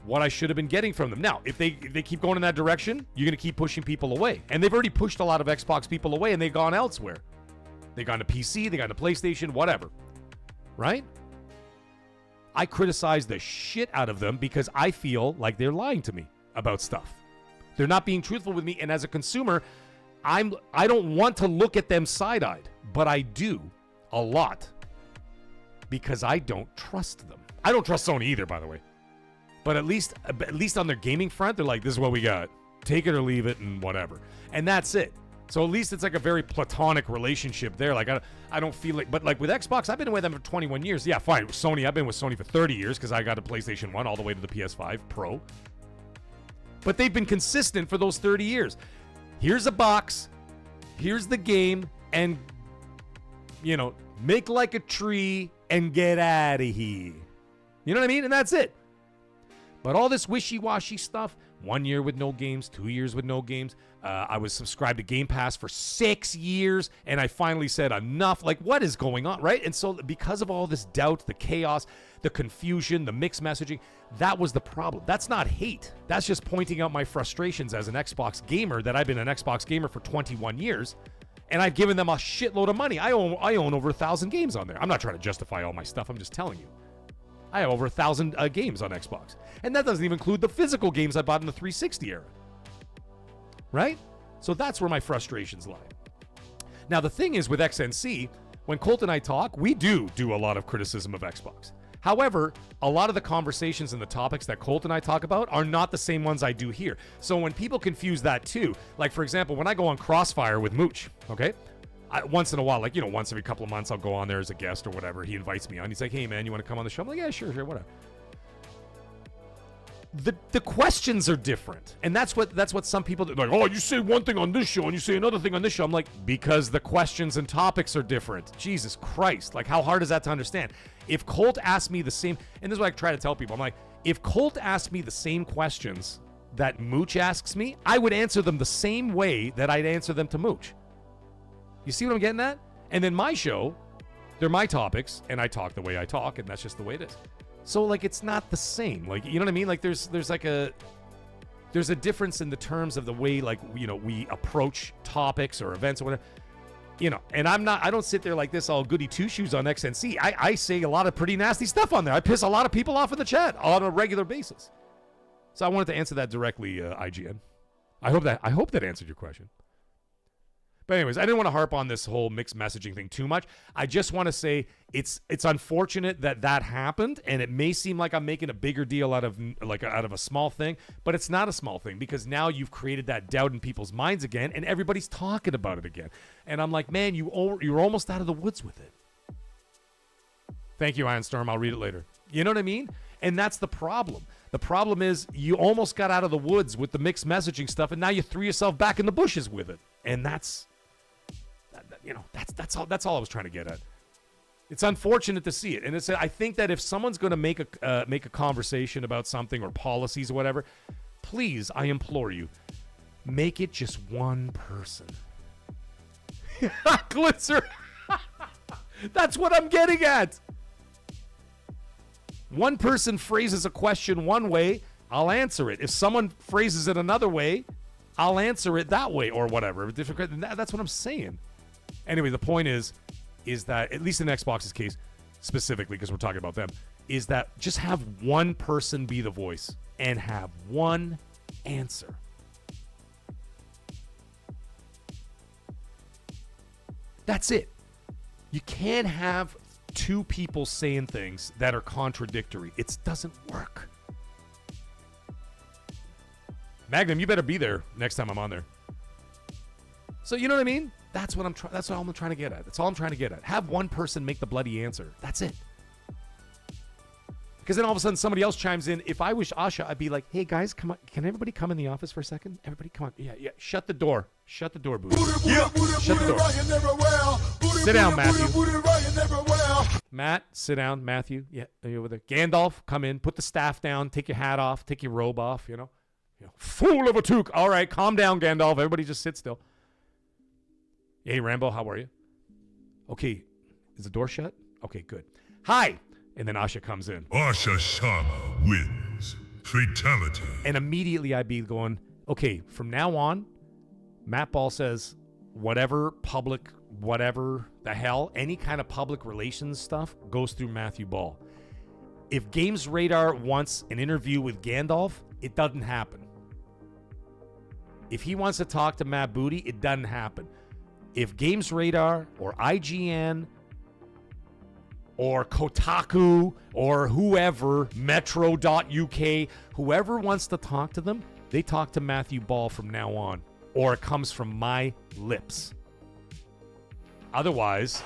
what I should have been getting from them. Now, if they keep going in that direction, you're going to keep pushing people away. And they've already pushed a lot of Xbox people away, and they've gone elsewhere. They've gone to PC, they've gone to PlayStation, whatever. Right? I criticize the shit out of them because I feel like they're lying to me about stuff. They're not being truthful with me, and as a consumer, I don't want to look at them side-eyed, but I do a lot because I don't trust them. I don't trust Sony either, by the way. But at least on their gaming front, they're like, this is what we got. Take it or leave it and whatever. And that's it. So at least it's like a very platonic relationship there. Like, I don't feel like... But like with Xbox, I've been with them for 21 years. Yeah, fine. Sony, I've been with Sony for 30 years because I got a PlayStation 1 all the way to the PS5 Pro. But they've been consistent for those 30 years. Here's a box. Here's the game. And, you know, make like a tree and get out of here. You know what I mean? And that's it. But all this wishy-washy stuff, 1 year with no games, 2 years with no games. I was subscribed to Gamepass for 6 years, and I finally said enough. Like, what is going on, right? And so because of all this doubt, the chaos, the confusion, the mixed messaging, that was the problem. That's not hate. That's just pointing out my frustrations as an Xbox gamer, that I've been an Xbox gamer for 21 years, and I've given them a shitload of money. I own over 1,000 games on there. I'm not trying to justify all my stuff. I'm just telling you. I have over 1,000 games on Xbox. And that doesn't even include the physical games I bought in the 360 era. Right? So that's where my frustrations lie. Now, the thing is with XNC, when Colt and I talk, we do a lot of criticism of Xbox. However, a lot of the conversations and the topics that Colt and I talk about are not the same ones I do here. So when people confuse that too, like for example, when I go on Crossfire with Mooch, okay? Once in a while, like, you know, once every couple of months, I'll go on there as a guest or whatever. He invites me on. He's like, hey, man, you want to come on the show? I'm like, yeah, sure, whatever. The questions are different. And that's what some people do. Like, oh, you say one thing on this show and you say another thing on this show. I'm like, because the questions and topics are different. Jesus Christ. Like, how hard is that to understand? If Colt asked me the same, and this is what I try to tell people. I'm like, if Colt asked me the same questions that Mooch asks me, I would answer them the same way that I'd answer them to Mooch. You see what I'm getting at? And then my show, they're my topics, and I talk the way I talk, and that's just the way it is. So, like, it's not the same. Like, you know what I mean? Like, there's a difference in the terms of the way, like, you know, we approach topics or events or whatever. You know, and I don't sit there like this all goody two-shoes on XNC. I say a lot of pretty nasty stuff on there. I piss a lot of people off in the chat on a regular basis. So I wanted to answer that directly, IGN. I hope that answered your question. But anyways, I didn't want to harp on this whole mixed messaging thing too much. I just want to say it's unfortunate that happened, and it may seem like I'm making a bigger deal out of a small thing, but it's not a small thing because now you've created that doubt in people's minds again, and everybody's talking about it again. And I'm like, man, you're almost out of the woods with it. Thank you, Ironstorm. I'll read it later. You know what I mean? And that's the problem. The problem is you almost got out of the woods with the mixed messaging stuff, and now you threw yourself back in the bushes with it. And that's all I was trying to get at. It's unfortunate to see it, and I think that if someone's going to make a conversation about something or policies or whatever, please, I implore you, make it just one person. Glitzer. That's what I'm getting at. One person phrases a question one way, I'll answer it. If someone phrases it another way, I'll answer it that way or whatever. That's what I'm saying. Anyway, the point is that, at least in Xbox's case, specifically, because we're talking about them, is that just have one person be the voice and have one answer. That's it. You can't have two people saying things that are contradictory. It doesn't work. Magnum, you better be there next time I'm on there. So you know what I mean? That's what I'm trying. That's all I'm trying to get at. That's all I'm trying to get at. Have one person make the bloody answer. That's it. Because then all of a sudden somebody else chimes in. If I was Asha, I'd be like, "Hey guys, come on. Can everybody come in the office for a second? Everybody, come on. Yeah. Shut the door. Shut the door, boo. Yeah. Shut the door. Sit down, Matthew. Matt, sit down, Matthew. Yeah, are you over there? Gandalf, come in. Put the staff down. Take your hat off. Take your robe off. You know. Fool of a toque. All right, calm down, Gandalf. Everybody, just sit still. Hey, Rambo, how are you? Okay, is the door shut? Okay, good. Hi. And then Asha comes in. Asha Sharma wins. Fatality. And immediately I'd be going, okay, from now on, Matt Ball says whatever public, whatever the hell, any kind of public relations stuff goes through Matthew Ball. If Games Radar wants an interview with Gandalf, it doesn't happen. If he wants to talk to Matt Booty, it doesn't happen. If Games Radar or IGN or Kotaku or whoever, Metro.uk, whoever wants to talk to them, they talk to Matthew Ball from now on. Or it comes from my lips. Otherwise,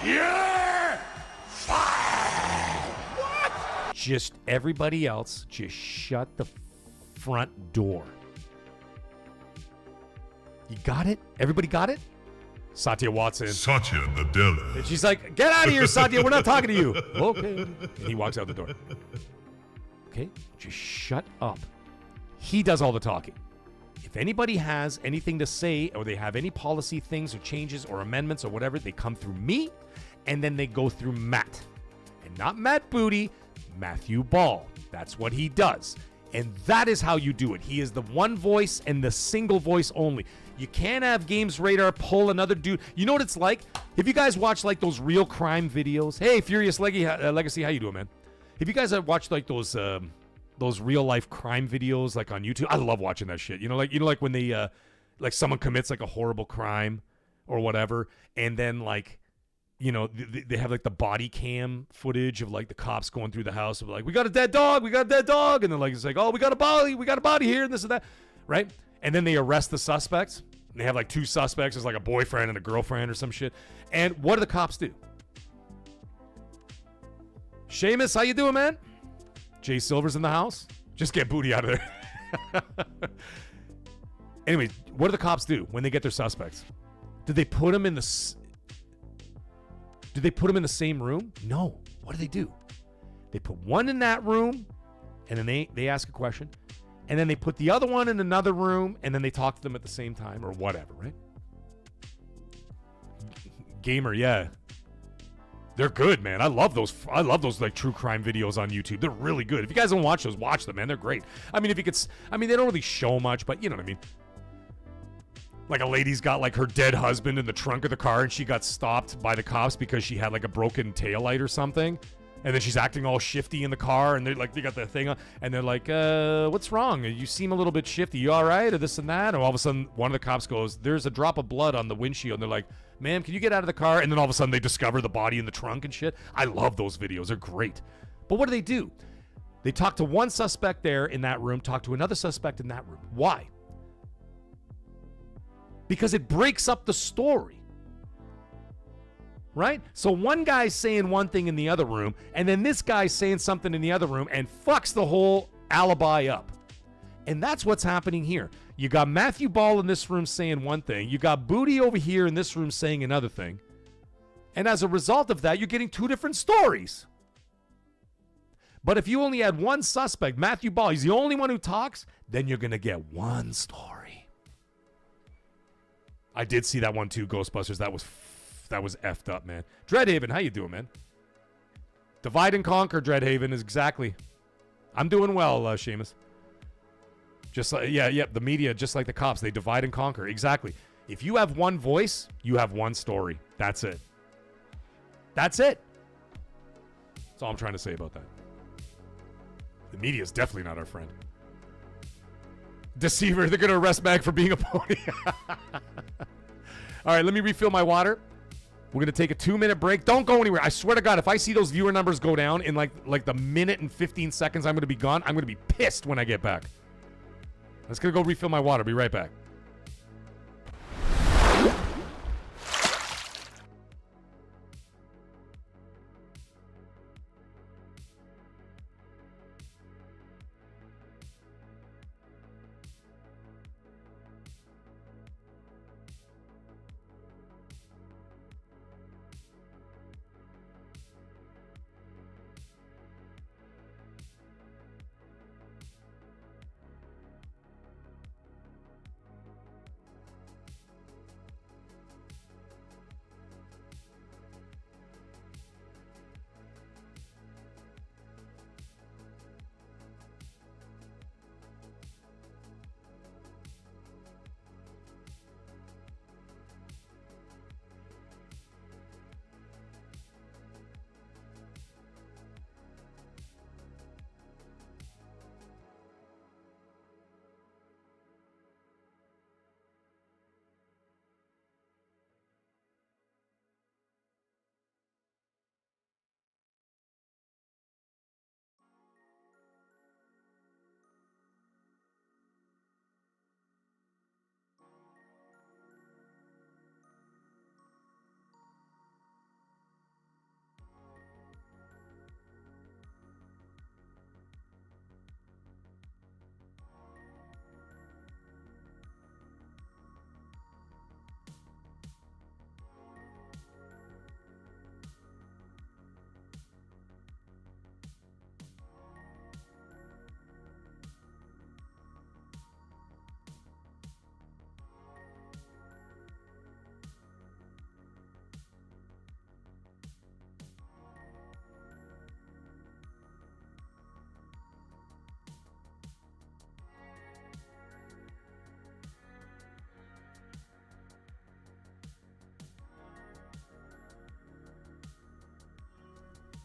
you're fired! What? Just everybody else, just shut the front door. You got it? Everybody got it? Satya Watson. Satya Nadella. And she's like, get out of here, Satya. We're not talking to you. Okay. And he walks out the door. Okay? Just shut up. He does all the talking. If anybody has anything to say or they have any policy things or changes or amendments or whatever, they come through me and then they go through Matt. And not Matt Booty, Matthew Ball. That's what he does. And that is how you do it. He is the one voice and the single voice only. You can't have Games Radar pull another dude. You know what it's like? If you guys watch like those real crime videos. Hey, Furious Legacy, how you doing, man? If you guys have watched like those real life crime videos like on YouTube, I love watching that shit. You know, like when they like someone commits like a horrible crime or whatever, and then like, you know, they have like the body cam footage of like the cops going through the house of like, we got a dead dog, and then like it's like, oh, we got a body here, and this and that, right? And then they arrest the suspects. And they have like two suspects. There's like a boyfriend and a girlfriend or some shit. And what do the cops do? Seamus, how you doing, man? Jay Silver's in the house. Just get Booty out of there. Anyway, what do the cops do when they get their suspects? Did they put them in the same room? No. What do? They put one in that room, and then they ask a question. And then they put the other one in another room, and then they talk to them at the same time or whatever, right? Gamer, yeah. They're good, man. I love those like true crime videos on YouTube. They're really good. If you guys don't watch those, watch them, man. They're great. I mean, they don't really show much, but you know what I mean. Like a lady's got like her dead husband in the trunk of the car, and she got stopped by the cops because she had like a broken taillight or something. And then she's acting all shifty in the car, and they got the thing on, and they're like, what's wrong? You seem a little bit shifty. You all right? Or this and that? And all of a sudden, one of the cops goes, there's a drop of blood on the windshield. And they're like, ma'am, can you get out of the car? And then all of a sudden, they discover the body in the trunk and shit. I love those videos. They're great. But what do? They talk to one suspect there in that room, talk to another suspect in that room. Why? Because it breaks up the story. right? So one guy's saying one thing in the other room, and then this guy's saying something in the other room and fucks the whole alibi up. And that's what's happening here. You got Matthew Ball in this room saying one thing. You got Booty over here in this room saying another thing. And as a result of that, you're getting two different stories. But if you only had one suspect, Matthew Ball, he's the only one who talks, then you're going to get one story. I did see that one too, Ghostbusters. That was effed up, man. Dreadhaven, how you doing, man? Divide and conquer, Dreadhaven, is exactly. I'm doing well, Seamus. Just like, the media, just like the cops, they divide and conquer. Exactly. If you have one voice, you have one story. That's it. That's it. That's all I'm trying to say about that. The media is definitely not our friend. Deceiver, they're going to arrest Mag for being a pony. All right, let me refill my water. We're going to take a 2-minute break. Don't go anywhere. I swear to God, if I see those viewer numbers go down in like the minute and 15 seconds I'm going to be gone, I'm going to be pissed when I get back. I'm just going to go refill my water. Be right back.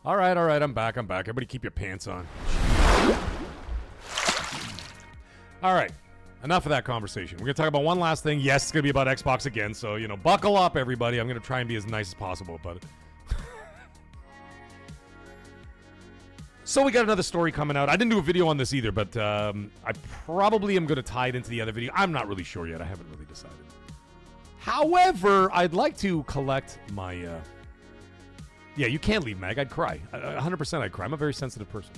All right, I'm back. Everybody keep your pants on. All right, enough of that conversation. We're going to talk about one last thing. Yes, it's going to be about Xbox again, so, buckle up, everybody. I'm going to try and be as nice as possible about it. So we got another story coming out. I didn't do a video on this either, but I probably am going to tie it into the other video. I'm not really sure yet. I haven't really decided. However, I'd like to collect my... Yeah, you can't leave, Mag. I'd cry. 100% I'd cry. I'm a very sensitive person.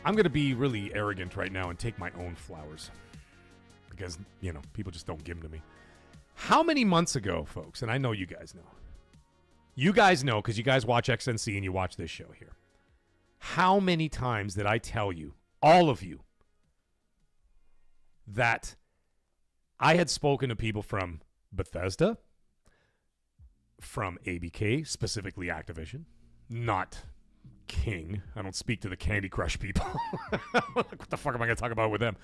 I'm going to be really arrogant right now and take my own flowers. Because, people just don't give them to me. How many months ago, folks, and I know you guys know. You guys know because you guys watch XNC and you watch this show here. How many times did I tell you, all of you, that... I had spoken to people from Bethesda, from ABK, specifically Activision, not King. I don't speak to the Candy Crush people. What the fuck am I going to talk about with them?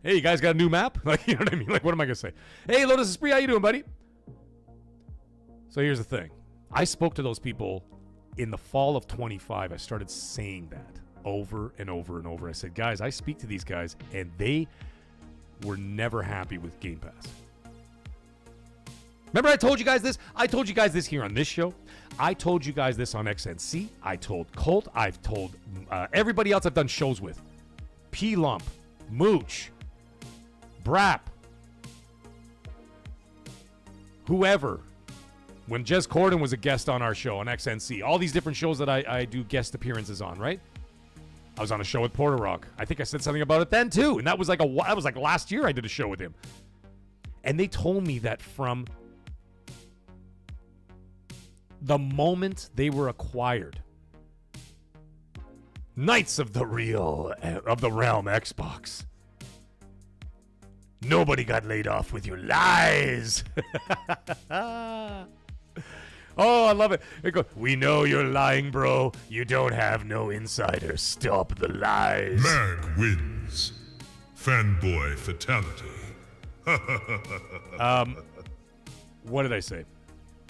Hey, you guys got a new map? You know what I mean? What am I going to say? Hey, Lotus Esprit, how you doing, buddy? So here's the thing. I spoke to those people in the fall of 25. I started saying that over and over and over. I said, guys, I speak to these guys, and they... were never happy with Game Pass. Remember I told you guys this? I told you guys this here on this show. I told you guys this on XNC. I told Colt. I've told everybody else I've done shows with. P-Lump, Mooch, Brap, whoever, when Jez Corden was a guest on our show on XNC, all these different shows that I do guest appearances on, right? I was on a show with Porter Rock. I think I said something about it then too, and that was like last year I did a show with him. And they told me that from the moment they were acquired, Knights of the Realm Xbox, nobody got laid off with your lies. Oh, I love it. They go, we know you're lying, bro. You don't have no insiders. Stop the lies. Mag wins. Fanboy fatality. What did I say?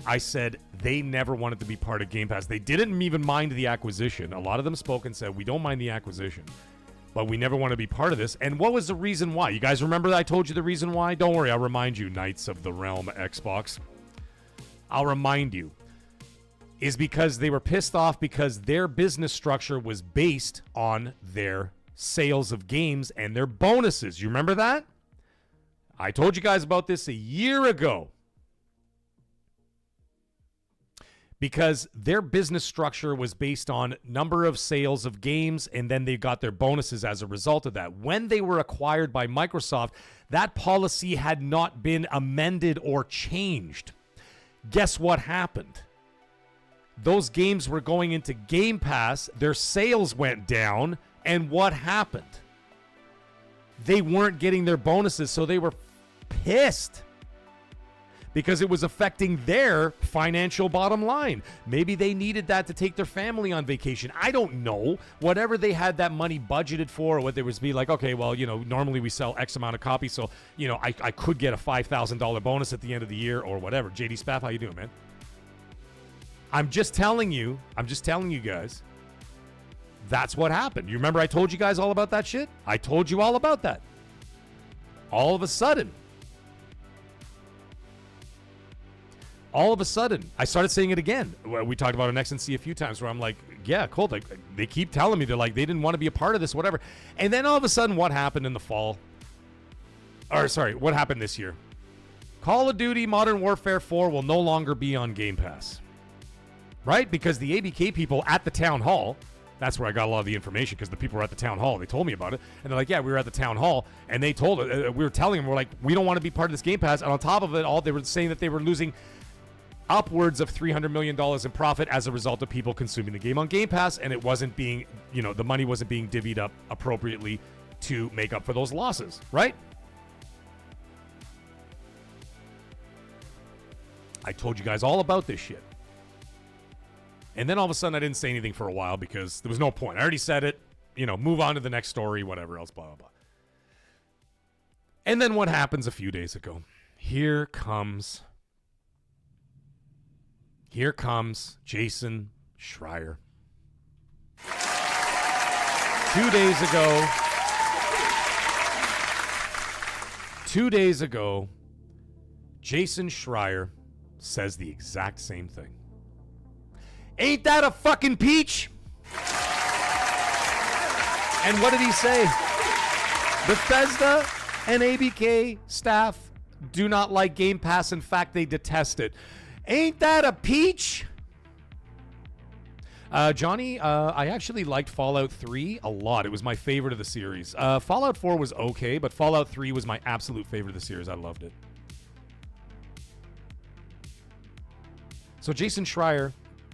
I said they never wanted to be part of Game Pass. They didn't even mind the acquisition. A lot of them spoke and said, we don't mind the acquisition, but we never want to be part of this. And what was the reason why? You guys remember that I told you the reason why? Don't worry, I'll remind you, Knights of the Realm Xbox. I'll remind you. Is because they were pissed off because their business structure was based on their sales of games and their bonuses. You remember that? I told you guys about this a year ago. Because their business structure was based on number of sales of games, and then they got their bonuses as a result of that. When they were acquired by Microsoft, that policy had not been amended or changed. Guess what happened? Those games were going into Game Pass, their sales went down, and what happened? They weren't getting their bonuses, so they were pissed because it was affecting their financial bottom line. Maybe they needed that to take their family on vacation. I don't know. Whatever they had that money budgeted for, or what there was be like, okay, well, normally we sell X amount of copies, so, I could get a $5,000 bonus at the end of the year or whatever. JD Spaff, how you doing, man? I'm just telling you guys, that's what happened. You remember I told you guys all about that shit? I told you all about that. All of a sudden, I started saying it again. We talked about an XNC a few times where I'm like, yeah, cool. They keep telling me, they're like, they didn't want to be a part of this, whatever. And then all of a sudden, what happened in the fall? What happened this year? Call of Duty Modern Warfare 4 will no longer be on Game Pass. Right? Because the ABK people at the town hall, that's where I got a lot of the information, because the people were at the town hall. They told me about it. And they're like, yeah, we were at the town hall. And they told us, we were telling them, we're like, we don't want to be part of this Game Pass. And on top of it all, they were saying that they were losing upwards of $300 million in profit as a result of people consuming the game on Game Pass. And it wasn't being, the money wasn't being divvied up appropriately to make up for those losses. Right? I told you guys all about this shit. And then all of a sudden I didn't say anything for a while because there was no point. I already said it. Move on to the next story, whatever else, blah, blah, blah. And then what happens a few days ago? Here comes Jason Schreier. 2 days ago, Jason Schreier says the exact same thing. Ain't that a fucking peach? And what did he say? Bethesda and ABK staff do not like Game Pass. In fact, they detest it. Ain't that a peach? Johnny, I actually liked Fallout 3 a lot. It was my favorite of the series. Fallout 4 was okay, but Fallout 3 was my absolute favorite of the series. I loved it. So Jason Schreier,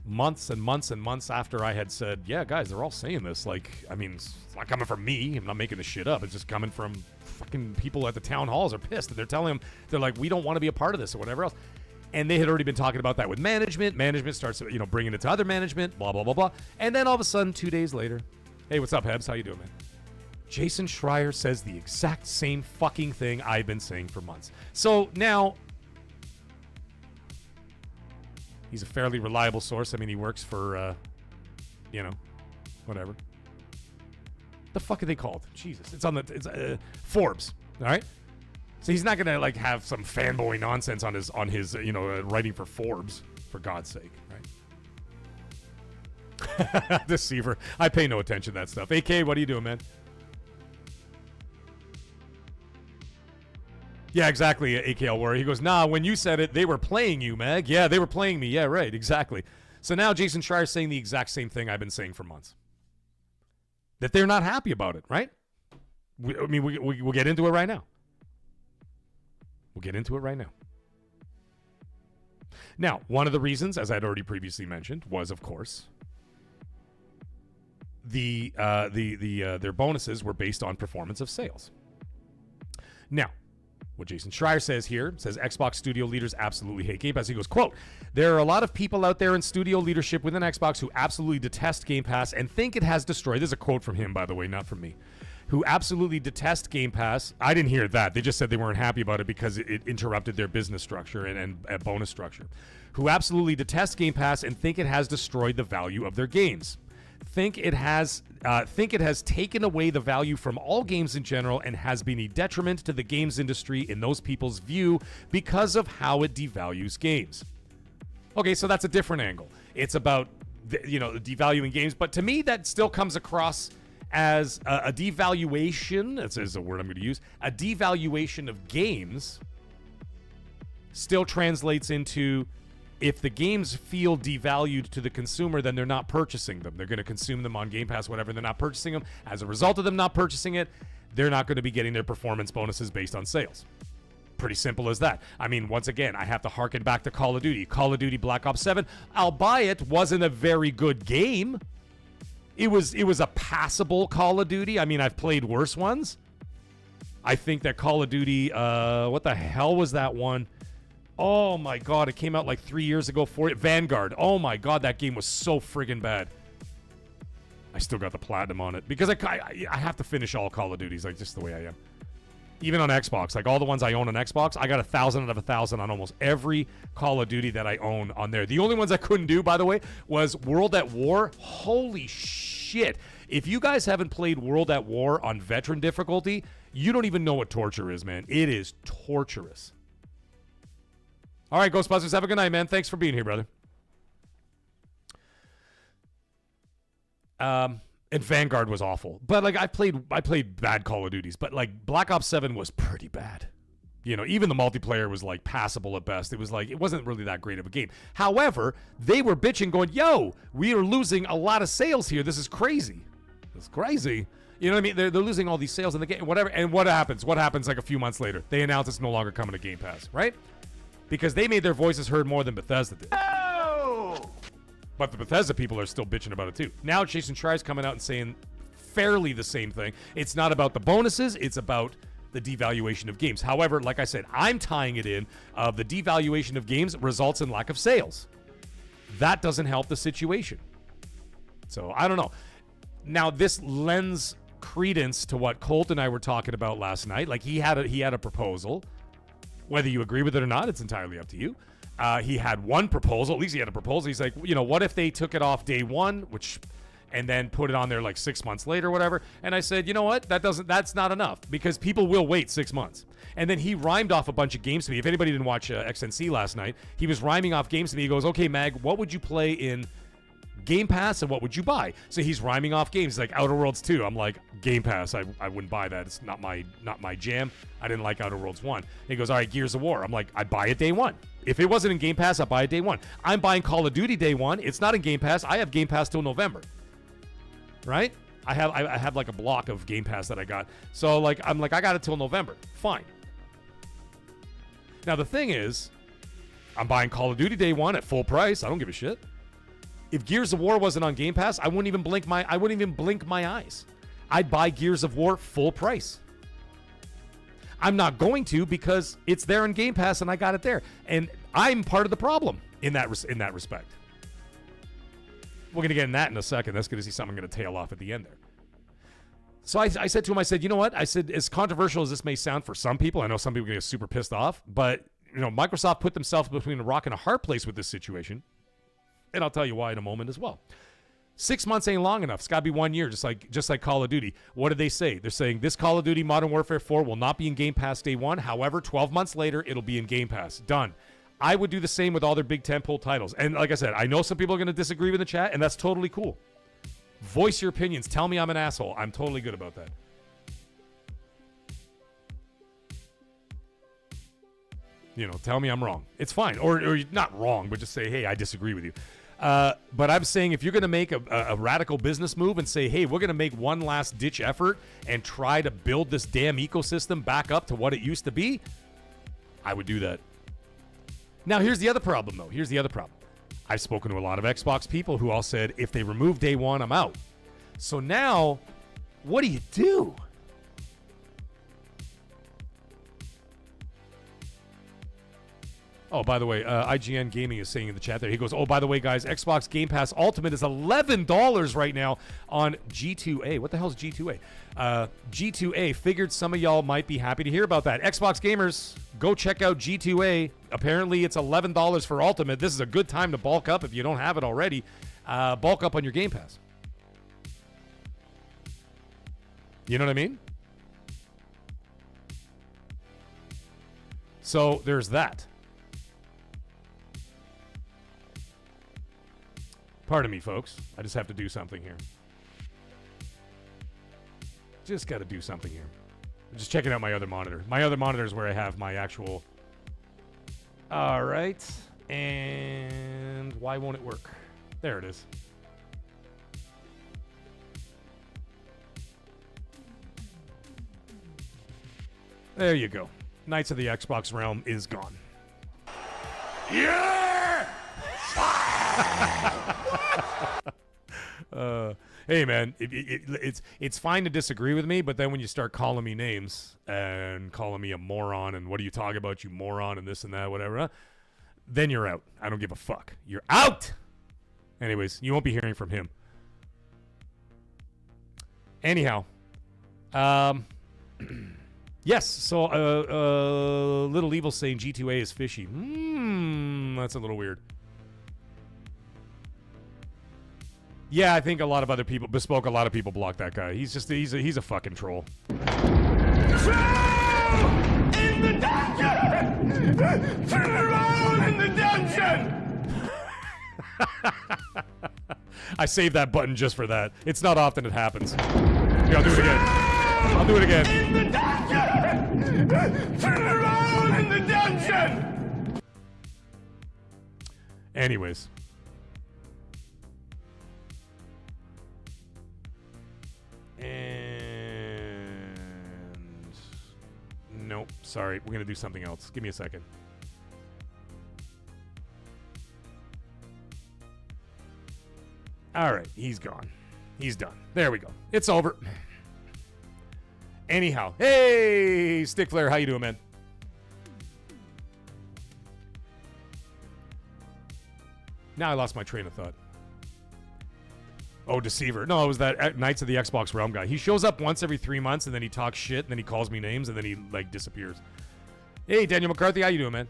months and months and months after I had said, yeah, guys, they're all saying this. It's not coming from me. I'm not making this shit up. It's just coming from fucking people at the town halls are pissed. And they're telling them, they're like, we don't want to be a part of this or whatever else. And they had already been talking about that with management. Management starts, bringing it to other management, blah, blah, blah, blah. And then all of a sudden, 2 days later, hey, what's up, Hebs? How you doing, man? Jason Schreier says the exact same fucking thing I've been saying for months. So now, he's a fairly reliable source. I mean, he works for, whatever. The fuck are they called? Jesus. It's Forbes. All right? So he's not going to, have some fanboy nonsense on his writing for Forbes, for God's sake, right? Deceiver. I pay no attention to that stuff. AK, what are you doing, man? Yeah, exactly, AKL Warrior. He goes, nah, when you said it, they were playing you, Mag. Yeah, they were playing me. Yeah, right, exactly. So now Jason Schreier is saying the exact same thing I've been saying for months. That they're not happy about it, right? We'll get into it right now. We'll get into it right now. Now, one of the reasons, as I'd already previously mentioned, was, of course, their bonuses were based on performance of sales. Now, what Jason Schreier says here, says Xbox studio leaders absolutely hate Game Pass. He goes, quote, there are a lot of people out there in studio leadership within Xbox who absolutely detest Game Pass and think it has destroyed. This is a quote from him, by the way, not from me. Who absolutely detest Game Pass. I didn't hear that. They just said they weren't happy about it because it interrupted their business structure and bonus structure. Who absolutely detest Game Pass and think it has destroyed the value of their games. Think it has taken away the value from all games in general and has been a detriment to the games industry in those people's view because of how it devalues games. Okay, so that's a different angle. It's about devaluing games, but to me that still comes across as a devaluation. That's a word I'm going to use. A devaluation of games still translates into, if the games feel devalued to the consumer, then they're not purchasing them. They're going to consume them on Game Pass, whatever. They're not purchasing them. As a result of them not purchasing it, they're not going to be getting their performance bonuses based on sales. Pretty simple as that. I mean, once again, I have to harken back to Call of Duty. Call of Duty Black Ops 7, I'll buy it, wasn't a very good game. It was a passable Call of Duty. I mean, I've played worse ones. I think that Call of Duty, what the hell was that one? Oh my God, it came out like 3 years ago for it. Vanguard. Oh my God, that game was so friggin' bad. I still got the platinum on it because I have to finish all Call of Duties, like just the way I am. Even on Xbox, like all the ones I own on Xbox, I got 1,000 out of 1,000 on almost every Call of Duty that I own on there. The only ones I couldn't do, by the way, was World at War. Holy shit. If you guys haven't played World at War on veteran difficulty, you don't even know what torture is, man. It is torturous. All right, Ghostbusters, have a good night, man. Thanks for being here, brother. And Vanguard was awful. But like I played bad Call of Duties, but like Black Ops 7 was pretty bad. Even the multiplayer was like passable at best. It was like it wasn't really that great of a game. However, they were bitching going, "Yo, we are losing a lot of sales here. This is crazy. It's crazy." You know what I mean? They're losing all these sales in the game, whatever. And what happens? What happens like a few months later? They announce it's no longer coming to Game Pass, right? Because they made their voices heard more than Bethesda did. Oh! But the Bethesda people are still bitching about it too. Now Jason Schreier's coming out and saying fairly the same thing. It's not about the bonuses, it's about the devaluation of games. However, like I said, I'm tying it in of the devaluation of games results in lack of sales. That doesn't help the situation. So I don't know. Now this lends credence to what Colt and I were talking about last night. Like he had a proposal. Whether you agree with it or not, it's entirely up to you. He had one proposal. At least he had a proposal. He's like, what if they took it off day one, and then put it on there like 6 months later, whatever. And I said, you know what? That's not enough because people will wait 6 months. And then he rhymed off a bunch of games to me. If anybody didn't watch XNC last night, he was rhyming off games to me. He goes, okay, Mag, what would you play in Game Pass and what would you buy? So he's rhyming off games. He's like Outer Worlds 2. I'm like, Game Pass, I wouldn't buy that. It's not my jam. I didn't like Outer Worlds 1. He goes, all right, Gears of War. I'm like, I'd buy it day one. If it wasn't in Game Pass, I'd buy it day one. I'm buying Call of Duty day one. It's not in Game Pass. I have Game Pass till November. Right? I have like a block of Game Pass that I got. So I'm like, I got it till November. Fine. Now the thing is, I'm buying Call of Duty day one at full price. I don't give a shit. If Gears of War wasn't on Game Pass, I wouldn't even blink my eyes. I'd buy Gears of War full price. I'm not going to because it's there in Game Pass and I got it there. And I'm part of the problem in that respect. We're going to get in that in a second. That's going to see something going to tail off at the end there. So I said to him, I said, you know what? I said, as controversial as this may sound for some people, I know some people get super pissed off, but Microsoft put themselves between a rock and a hard place with this situation. And I'll tell you why in a moment as well. 6 months ain't long enough. It's got to be 1 year, just like Call of Duty. What did they say? They're saying this Call of Duty Modern Warfare 4 will not be in Game Pass day one. However, 12 months later, it'll be in Game Pass. Done. I would do the same with all their big tentpole titles. And like I said, I know some people are going to disagree with the chat, and that's totally cool. Voice your opinions. Tell me I'm an asshole. I'm totally good about that. tell me I'm wrong. It's fine. Or you're not wrong, but just say, hey, I disagree with you. But I'm saying if you're going to make a radical business move and say, hey, we're going to make one last ditch effort and try to build this damn ecosystem back up to what it used to be, I would do that. Now, here's the other problem, though. Here's the other problem. I've spoken to a lot of Xbox people who all said, if they remove day one, I'm out. So now, what do you do? Oh, by the way, IGN Gaming is saying in the chat there, he goes, oh, by the way, guys, Xbox Game Pass Ultimate is $11 right now on G2A. What the hell is G2A? G2A. Figured some of y'all might be happy to hear about that. Xbox gamers, go check out G2A. Apparently, it's $11 for Ultimate. This is a good time to bulk up if you don't have it already. Bulk up on your Game Pass. You know what I mean? So, there's that. Pardon me, folks. I just have to do something here. Just got to do something here. I'm just checking out my other monitor. My other monitor is where I have my actual... All right. And why won't it work? There it is. There you go. Knights of the Xbox Realm is gone. Yeah! Hey man, it's fine to disagree with me, but then when you start calling me names and calling me a moron and what are you talking about, you moron, and this and that, whatever, then you're out. I don't give a fuck. You're out. Anyways, you won't be hearing from him. Anyhow, yes. So Little Evil saying G2A is fishy. That's a little weird. Yeah, I think a lot of other people, Bespoke, a lot of people blocked that guy. He's a fucking troll. In the dungeon! Turn around in the dungeon! I saved that button just for that. It's not often it happens. Here, I'll do it again. I'll do it again. In the dungeon! Turn around in the dungeon! Anyways. And nope, sorry, we're gonna do something else. Give me a second. All right, he's gone. He's done. There we go. It's over. Anyhow, hey, Stick Flare, how you doing, man? Now I lost my train of thought. Oh, Deceiver. No, it was that Knights of the Xbox Realm guy. He shows up once every 3 months, and then he talks shit, and then he calls me names, and then he, like, disappears. Hey, Daniel McCarthy, how you doing, man?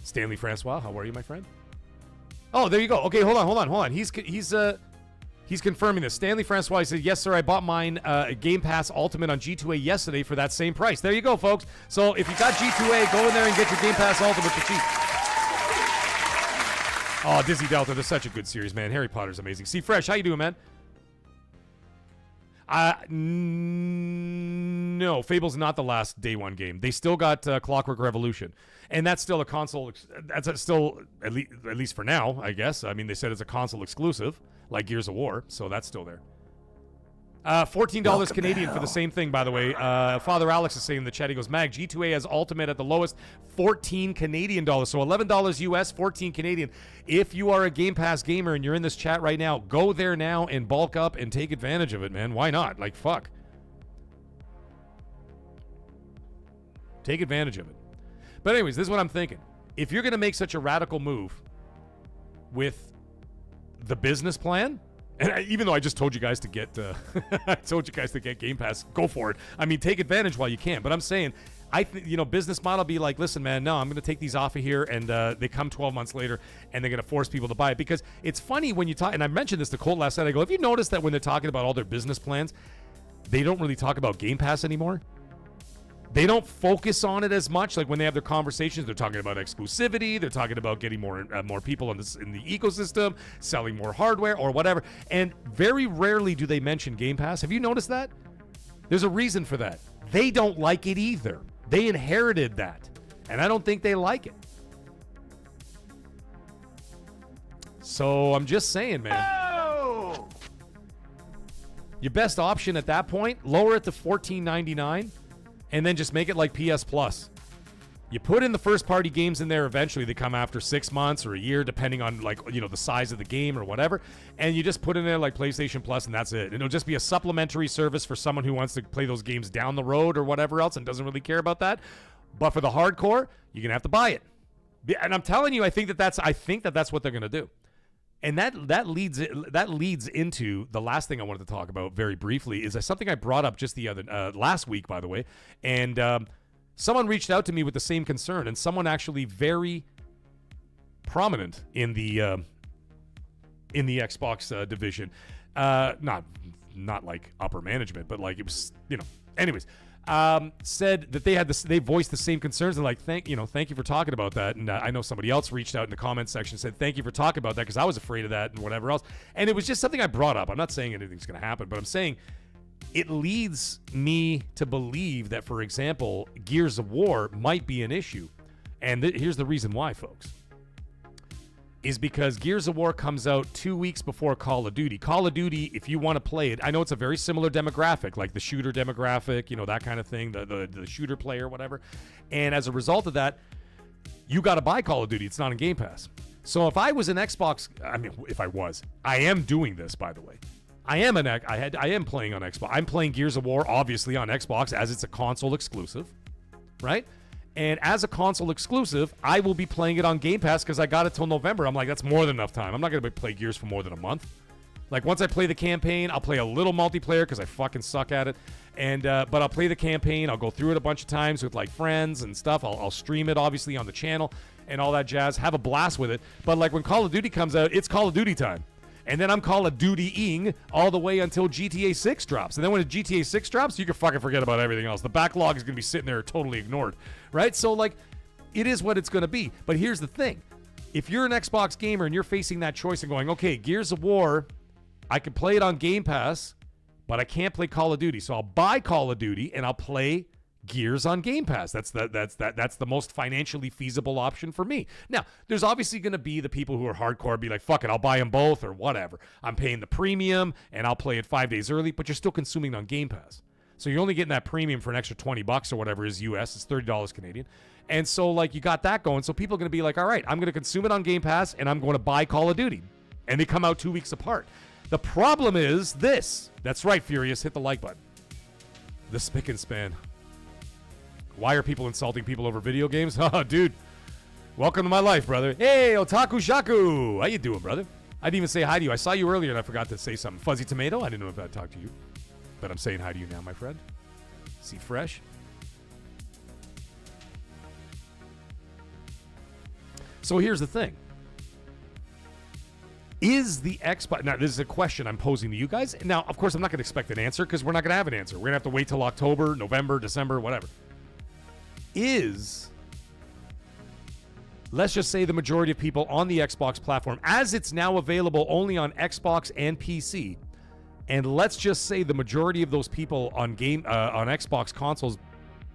Stanley Francois, how are you, my friend? Oh, there you go. Okay, hold on. He's confirming this. Stanley Francois said, yes, sir, I bought mine Game Pass Ultimate on G2A yesterday for that same price. There you go, folks. So if you got G2A, go in there and get your Game Pass Ultimate for cheap. Oh, Disney Delta, that's such a good series, man. Harry Potter's amazing. See, Fresh, how you doing, man? No, Fable's not the last day one game. They still got Clockwork Revolution, and that's still a console. That's still at least for now, I guess. I mean, they said it's a console exclusive, like Gears of War, so that's still there. $14 Canadian for the same thing, by the way. Father Alex is saying in the chat, he goes, Mag, G2A has Ultimate at the lowest, $14 Canadian. So $11 US, 14 Canadian. If you are a Game Pass gamer and you're in this chat right now, go there now and bulk up and take advantage of it, man. Why not? Like, fuck. Take advantage of it. But anyways, this is what I'm thinking. If you're going to make such a radical move with the business plan, and even though I just told you guys to get, Game Pass, go for it. I mean, take advantage while you can. But I'm saying, business model be like, listen, man, no, I'm going to take these off of here, and they come 12 months later, and they're going to force people to buy it. Because it's funny when you talk, and I mentioned this to Colt last night, I go, have you noticed that when they're talking about all their business plans, they don't really talk about Game Pass anymore? They don't focus on it as much. Like when they have their conversations, they're talking about exclusivity. They're talking about getting more people in the ecosystem, selling more hardware or whatever. And very rarely do they mention Game Pass. Have you noticed that? There's a reason for that. They don't like it either. They inherited that. And I don't think they like it. So I'm just saying, man. Oh! Your best option at that point, lower it to $14.99 and then just make it like PS Plus. You put in the first party games in there eventually. They come after 6 months or a year, depending on the size of the game or whatever. And you just put in there like PlayStation Plus and that's it. And it'll just be a supplementary service for someone who wants to play those games down the road or whatever else and doesn't really care about that. But for the hardcore, you're going to have to buy it. And I'm telling you, I think that that's what they're going to do. And that leads into the last thing I wanted to talk about very briefly is something I brought up just the other last week, by the way. And someone reached out to me with the same concern, and someone actually very prominent in the Xbox division, not like upper management, but like it was, anyways, said that they voiced the same concerns and like thank you for talking about that. And I know somebody else reached out in the comment section and said thank you for talking about that because I was afraid of that and whatever else. And it was just something I brought up. I'm not saying anything's going to happen, but I'm saying it leads me to believe that, for example, Gears of War might be an issue. And here's the reason why, folks. Is because Gears of War comes out 2 weeks before Call of Duty. Call of Duty, if you want to play it, I know it's a very similar demographic, like the shooter demographic, that kind of thing, the shooter player, whatever. And as a result of that, you got to buy Call of Duty. It's not in Game Pass. So if I was an Xbox, I am doing this, by the way. I am playing on Xbox. I'm playing Gears of War, obviously, on Xbox, as it's a console exclusive, right? And as a console exclusive, I will be playing it on Game Pass because I got it till November. I'm like, that's more than enough time. I'm not going to play Gears for more than a month. Like, once I play the campaign, I'll play a little multiplayer because I fucking suck at it. And but I'll play the campaign. I'll go through it a bunch of times with, like, friends and stuff. I'll stream it, obviously, on the channel and all that jazz. Have a blast with it. But, like, when Call of Duty comes out, it's Call of Duty time. And then I'm Call of Duty-ing all the way until GTA 6 drops. And then when GTA 6 drops, you can fucking forget about everything else. The backlog is going to be sitting there totally ignored, right? So, like, it is what it's going to be. But here's the thing. If you're an Xbox gamer and you're facing that choice and going, okay, Gears of War, I can play it on Game Pass, but I can't play Call of Duty. So I'll buy Call of Duty and I'll play Gears on Game Pass. That's the most financially feasible option for me. Now, there's obviously going to be the people who are hardcore, be like, fuck it, I'll buy them both or whatever. I'm paying the premium and I'll play it 5 days early, but you're still consuming it on Game Pass. So you're only getting that premium for an extra $20 or whatever is US. It's $30 Canadian. And so, like, you got that going. So people are going to be like, all right, I'm going to consume it on Game Pass and I'm going to buy Call of Duty. And they come out 2 weeks apart. The problem is this. That's right, Furious. Hit the like button. The spick and span. Why are people insulting people over video games? Oh, dude. Welcome to my life, brother. Hey, Otaku Shaku. How you doing, brother? I didn't even say hi to you. I saw you earlier and I forgot to say something. Fuzzy Tomato, I didn't know if I'd talk to you. But I'm saying hi to you now, my friend. See fresh. So here's the thing. Is the Xbox... Now, this is a question I'm posing to you guys. Now, of course, I'm not going to expect an answer because we're not going to have an answer. We're going to have to wait till October, November, December, whatever. Let's just say the majority of people on the Xbox platform, as it's now available only on Xbox and PC, and let's just say the majority of those people on Xbox consoles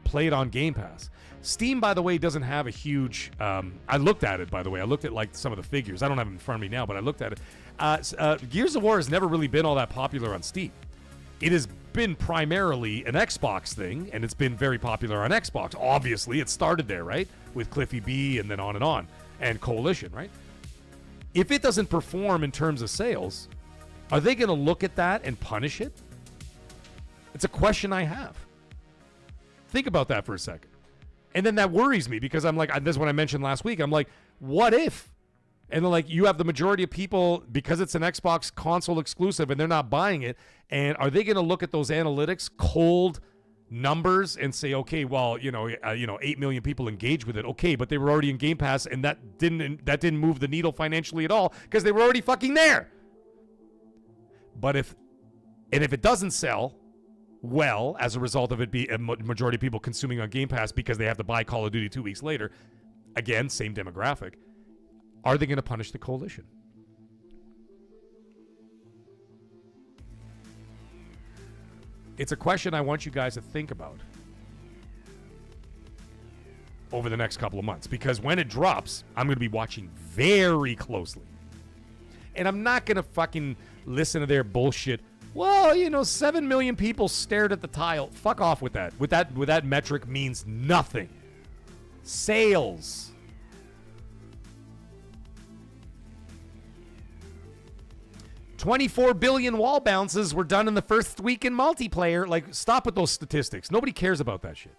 play it on Game Pass. Steam, by the way, doesn't have a huge... I looked at it, by the way. I looked at like some of the figures. I don't have them in front of me now, but I looked at it. Gears of War has never really been all that popular on Steam. It has been primarily an Xbox thing, and it's been very popular on Xbox. Obviously, it started there, right? With Cliffy B and then on, and Coalition, right? If it doesn't perform in terms of sales, are they going to look at that and punish it? It's a question I have. Think about that for a second. And then that worries me because I'm like, this is what I mentioned last week. I'm like, what if? And then, like, you have the majority of people, because it's an Xbox console exclusive and they're not buying it, and are they going to look at those analytics, cold numbers, and say, okay, well, 8 million people engaged with it. Okay, but they were already in Game Pass, and that didn't move the needle financially at all because they were already fucking there. But if it doesn't sell well as a result of it being a majority of people consuming on Game Pass because they have to buy Call of Duty 2 weeks later, again, same demographic, are they going to punish the Coalition? It's a question I want you guys to think about. over the next couple of months, because when it drops, I'm going to be watching very closely. And I'm not going to fucking listen to their bullshit. Well, 7 million people stared at the tile. Fuck off with that. With that metric means nothing. Sales. $24 billion wall bounces were done in the first week in multiplayer. Like, stop with those statistics. Nobody cares about that shit.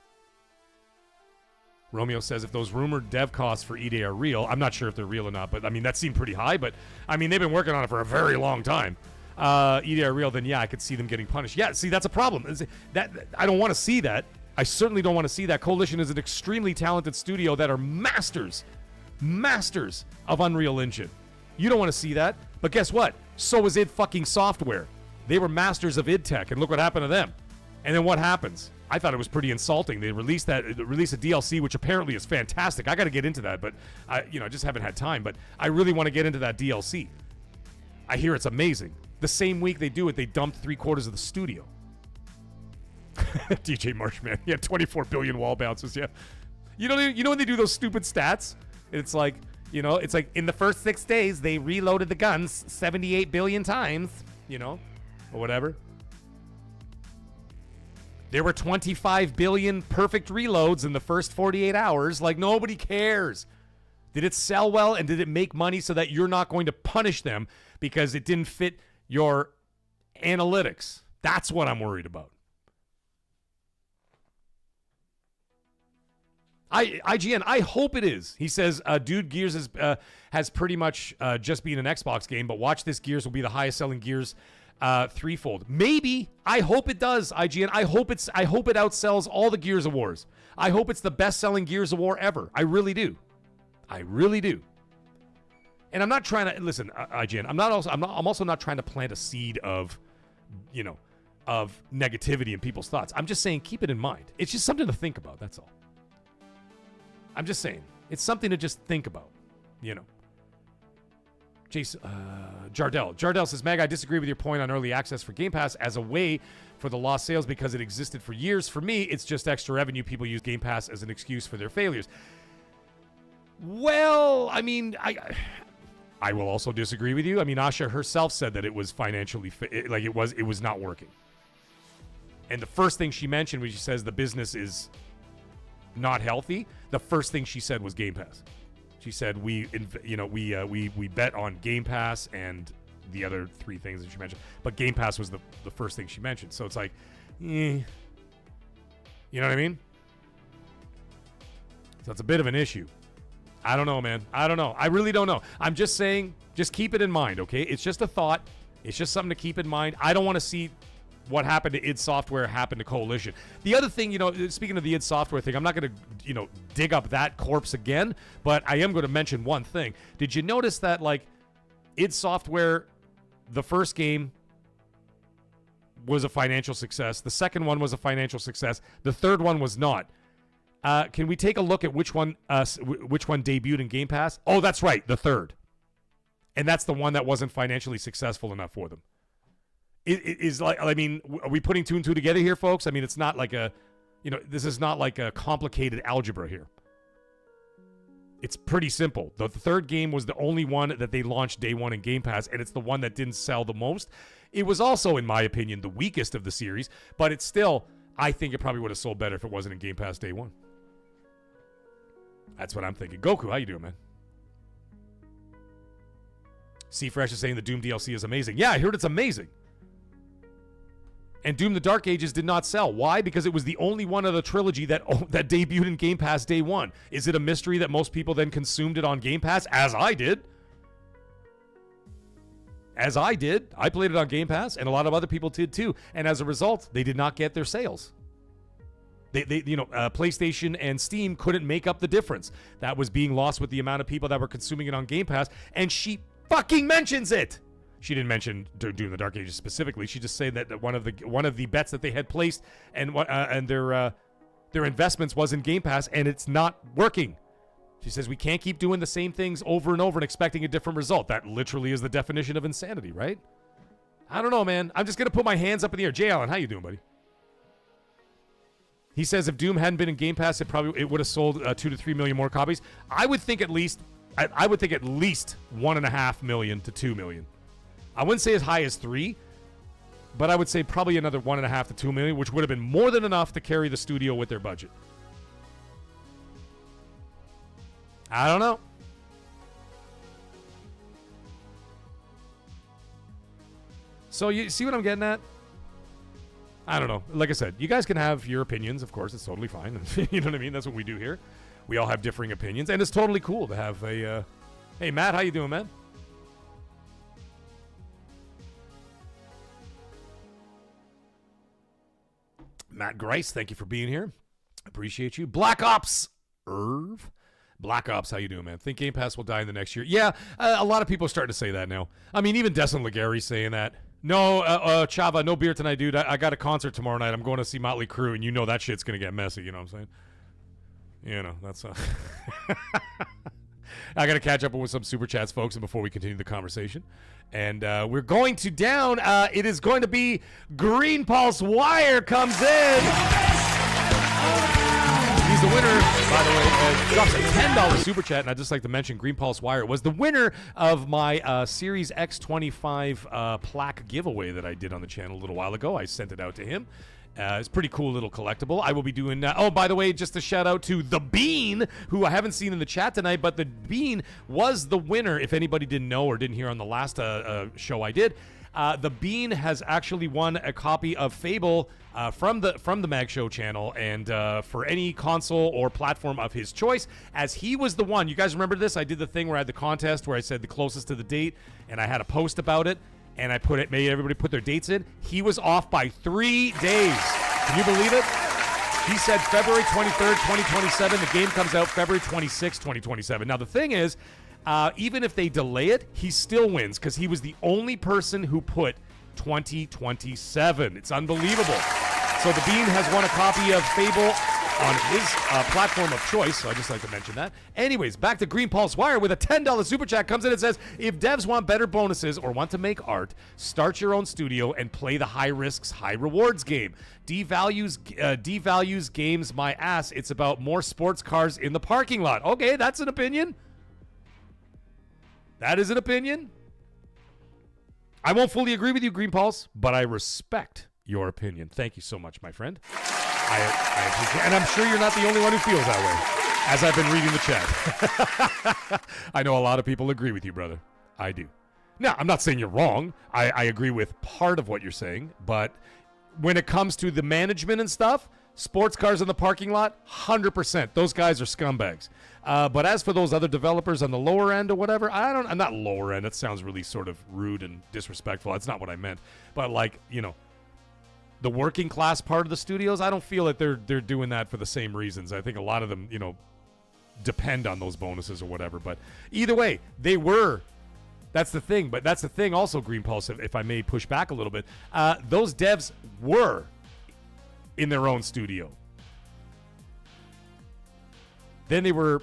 Romeo says if those rumored dev costs for E-Day are real, I'm not sure if they're real or not, but I mean, that seemed pretty high, but I mean, they've been working on it for a very long time. E-Day are real, then yeah, I could see them getting punished. Yeah, see, that's a problem. That I don't want to see that. I certainly don't want to see that. Coalition is an extremely talented studio that are masters of Unreal Engine. You don't want to see that, but guess what? So is id fucking Software. They were masters of id Tech, and look what happened to them. And then what happens? I thought it was pretty insulting. They released a DLC, which apparently is fantastic. I got to get into that, but I just haven't had time. But I really want to get into that DLC. I hear it's amazing. The same week they do it, they dumped 3/4 of the studio. DJ Marshman, yeah, 24 billion wall bounces, yeah. You know when they do those stupid stats? It's like, it's like in the first 6 days they reloaded the guns 78 billion times, or whatever. There were 25 billion perfect reloads in the first 48 hours. Like, nobody cares. Did it sell well, and did it make money so that you're not going to punish them because it didn't fit your analytics? That's what I'm worried about. IGN, I hope it is. He says, dude, Gears has pretty much just been an Xbox game, but watch this, Gears will be the highest selling Gears threefold. Maybe. I hope it does, IGN. I hope it outsells all the Gears of Wars. I hope it's the best selling Gears of War ever. I really do. I really do. And I'm not trying to listen, IGN. I'm also not trying to plant a seed of negativity in people's thoughts. I'm just saying, keep it in mind. It's just something to think about. That's all. I'm just saying, it's something to just think about. Jason, Jardel says, Mag, I disagree with your point on early access for Game Pass as a way for the lost sales because it existed for years. For me, it's just extra revenue. People use Game Pass as an excuse for their failures. Well, I mean, I will also disagree with you. I mean, Asha herself said that it was financially, it was not working. And the first thing she mentioned when she says the business is not healthy, the first thing she said was Game Pass. She said we bet on Game Pass and the other 3 things that she mentioned, but Game Pass was the first thing she mentioned. So it's like, you know what I mean? So it's a bit of an issue. I don't know, man. I don't know. I really don't know. I'm just saying, just keep it in mind, okay? It's just a thought. It's just something to keep in mind. I don't want to see what happened to id Software happen to Coalition. The other thing, speaking of the id Software thing, I'm not going to, dig up that corpse again, but I am going to mention one thing. Did you notice that, id Software, the first game was a financial success. The second one was a financial success. The third one was not. Can we take a look at which one debuted in Game Pass? Oh, that's right, the third. And that's the one that wasn't financially successful enough for them. It is like, I mean, are we putting 2 and 2 together here, folks? I mean, it's not like this is not like a complicated algebra here. It's pretty simple. The third game was the only one that they launched day one in Game Pass, and it's the one that didn't sell the most. It was also, in my opinion, the weakest of the series, but it's still, I think it probably would have sold better if it wasn't in Game Pass day one. That's what I'm thinking. Goku, how you doing, man? C-Fresh is saying the Doom DLC is amazing. Yeah, I heard it's amazing. And Doom the Dark Ages did not sell. Why? Because it was the only one of the trilogy that debuted in Game Pass day one. Is it a mystery that most people then consumed it on Game Pass? As I did. I played it on Game Pass, and a lot of other people did too. And as a result, they did not get their sales. PlayStation and Steam couldn't make up the difference. That was being lost with the amount of people that were consuming it on Game Pass, and she fucking mentions it. She didn't mention Doom the Dark Ages specifically. She just said that one of the bets that they had placed and their investments was in Game Pass, and it's not working. She says we can't keep doing the same things over and over and expecting a different result. That literally is the definition of insanity, right? I don't know, man. I'm just gonna put my hands up in the air. Jay Allen, how you doing, buddy? He says if Doom hadn't been in Game Pass, it would have sold 2 to 3 million more copies. I would think at least 1.5 million to 2 million. I wouldn't say as high as 3, but I would say probably another 1.5 to 2 million, which would have been more than enough to carry the studio with their budget. I don't know. So you see what I'm getting at? I don't know. Like I said, you guys can have your opinions. Of course, it's totally fine. You know what I mean? That's what we do here. We all have differing opinions, and it's totally cool to have a... Hey, Matt, how you doing, man? Matt Grice, thank you for being here. Appreciate you. Black Ops, Irv. Black Ops, how you doing, man? Think Game Pass will die in the next year? Yeah, a lot of people are starting to say that now. I mean, even Desmond Legary's saying that. No, Chava, no beer tonight, dude. I got a concert tomorrow night. I'm going to see Motley Crue, and you know that shit's going to get messy, you know what I'm saying? You know, that's... I got to catch up with some Super Chats, folks, and before we continue the conversation. And we're going to down. It is going to be Green Pulse Wire comes in. He's the winner, by the way. Drops a $10 Super Chat, and I'd just like to mention Green Pulse Wire was the winner of my Series X25 plaque giveaway that I did on the channel a little while ago. I sent it out to him. It's a pretty cool little collectible. I will be doing... oh, by the way, just a shout out to The Bean, who I haven't seen in the chat tonight, but The Bean was the winner, if anybody didn't know or didn't hear on the last show I did. The Bean has actually won a copy of Fable from the Mag Show channel, and for any console or platform of his choice, as he was the one. You guys remember this? I did the thing where I had the contest where I said the closest to the date, and I had a post about it. And I made everybody put their dates in. He was off by 3 days. Can you believe it? He said February 23rd, 2027. The game comes out February 26th, 2027. Now, the thing is, even if they delay it, he still wins because he was the only person who put 2027. It's unbelievable. So the Bean has won a copy of Fable on his platform of choice, so I just like to mention that. Anyways, back to Green Pulse Wire with a $10 Super Chat comes in and says, if devs want better bonuses or want to make art, start your own studio and play the high risks, high rewards game. Devalues games my ass. It's about more sports cars in the parking lot. Okay, that's an opinion. That is an opinion. I won't fully agree with you, Green Pulse, but I respect your opinion. Thank you so much, my friend. I appreciate, and I'm sure you're not the only one who feels that way, as I've been reading the chat. I know a lot of people agree with you, brother. I do. Now, I'm not saying you're wrong. I agree with part of what you're saying, but when it comes to the management and stuff, sports cars in the parking lot, 100%. Those guys are scumbags. But as for those other developers on the lower end or whatever, I'm not lower end. That sounds really sort of rude and disrespectful. That's not what I meant. But like, you know, the working class part of the studios, I don't feel that they're doing that for the same reasons. I think a lot of them, you know, depend on those bonuses or whatever. But either way, they were. That's the thing. But that's the thing also, Green Pulse, if I may push back a little bit. Those devs were in their own studio. Then they were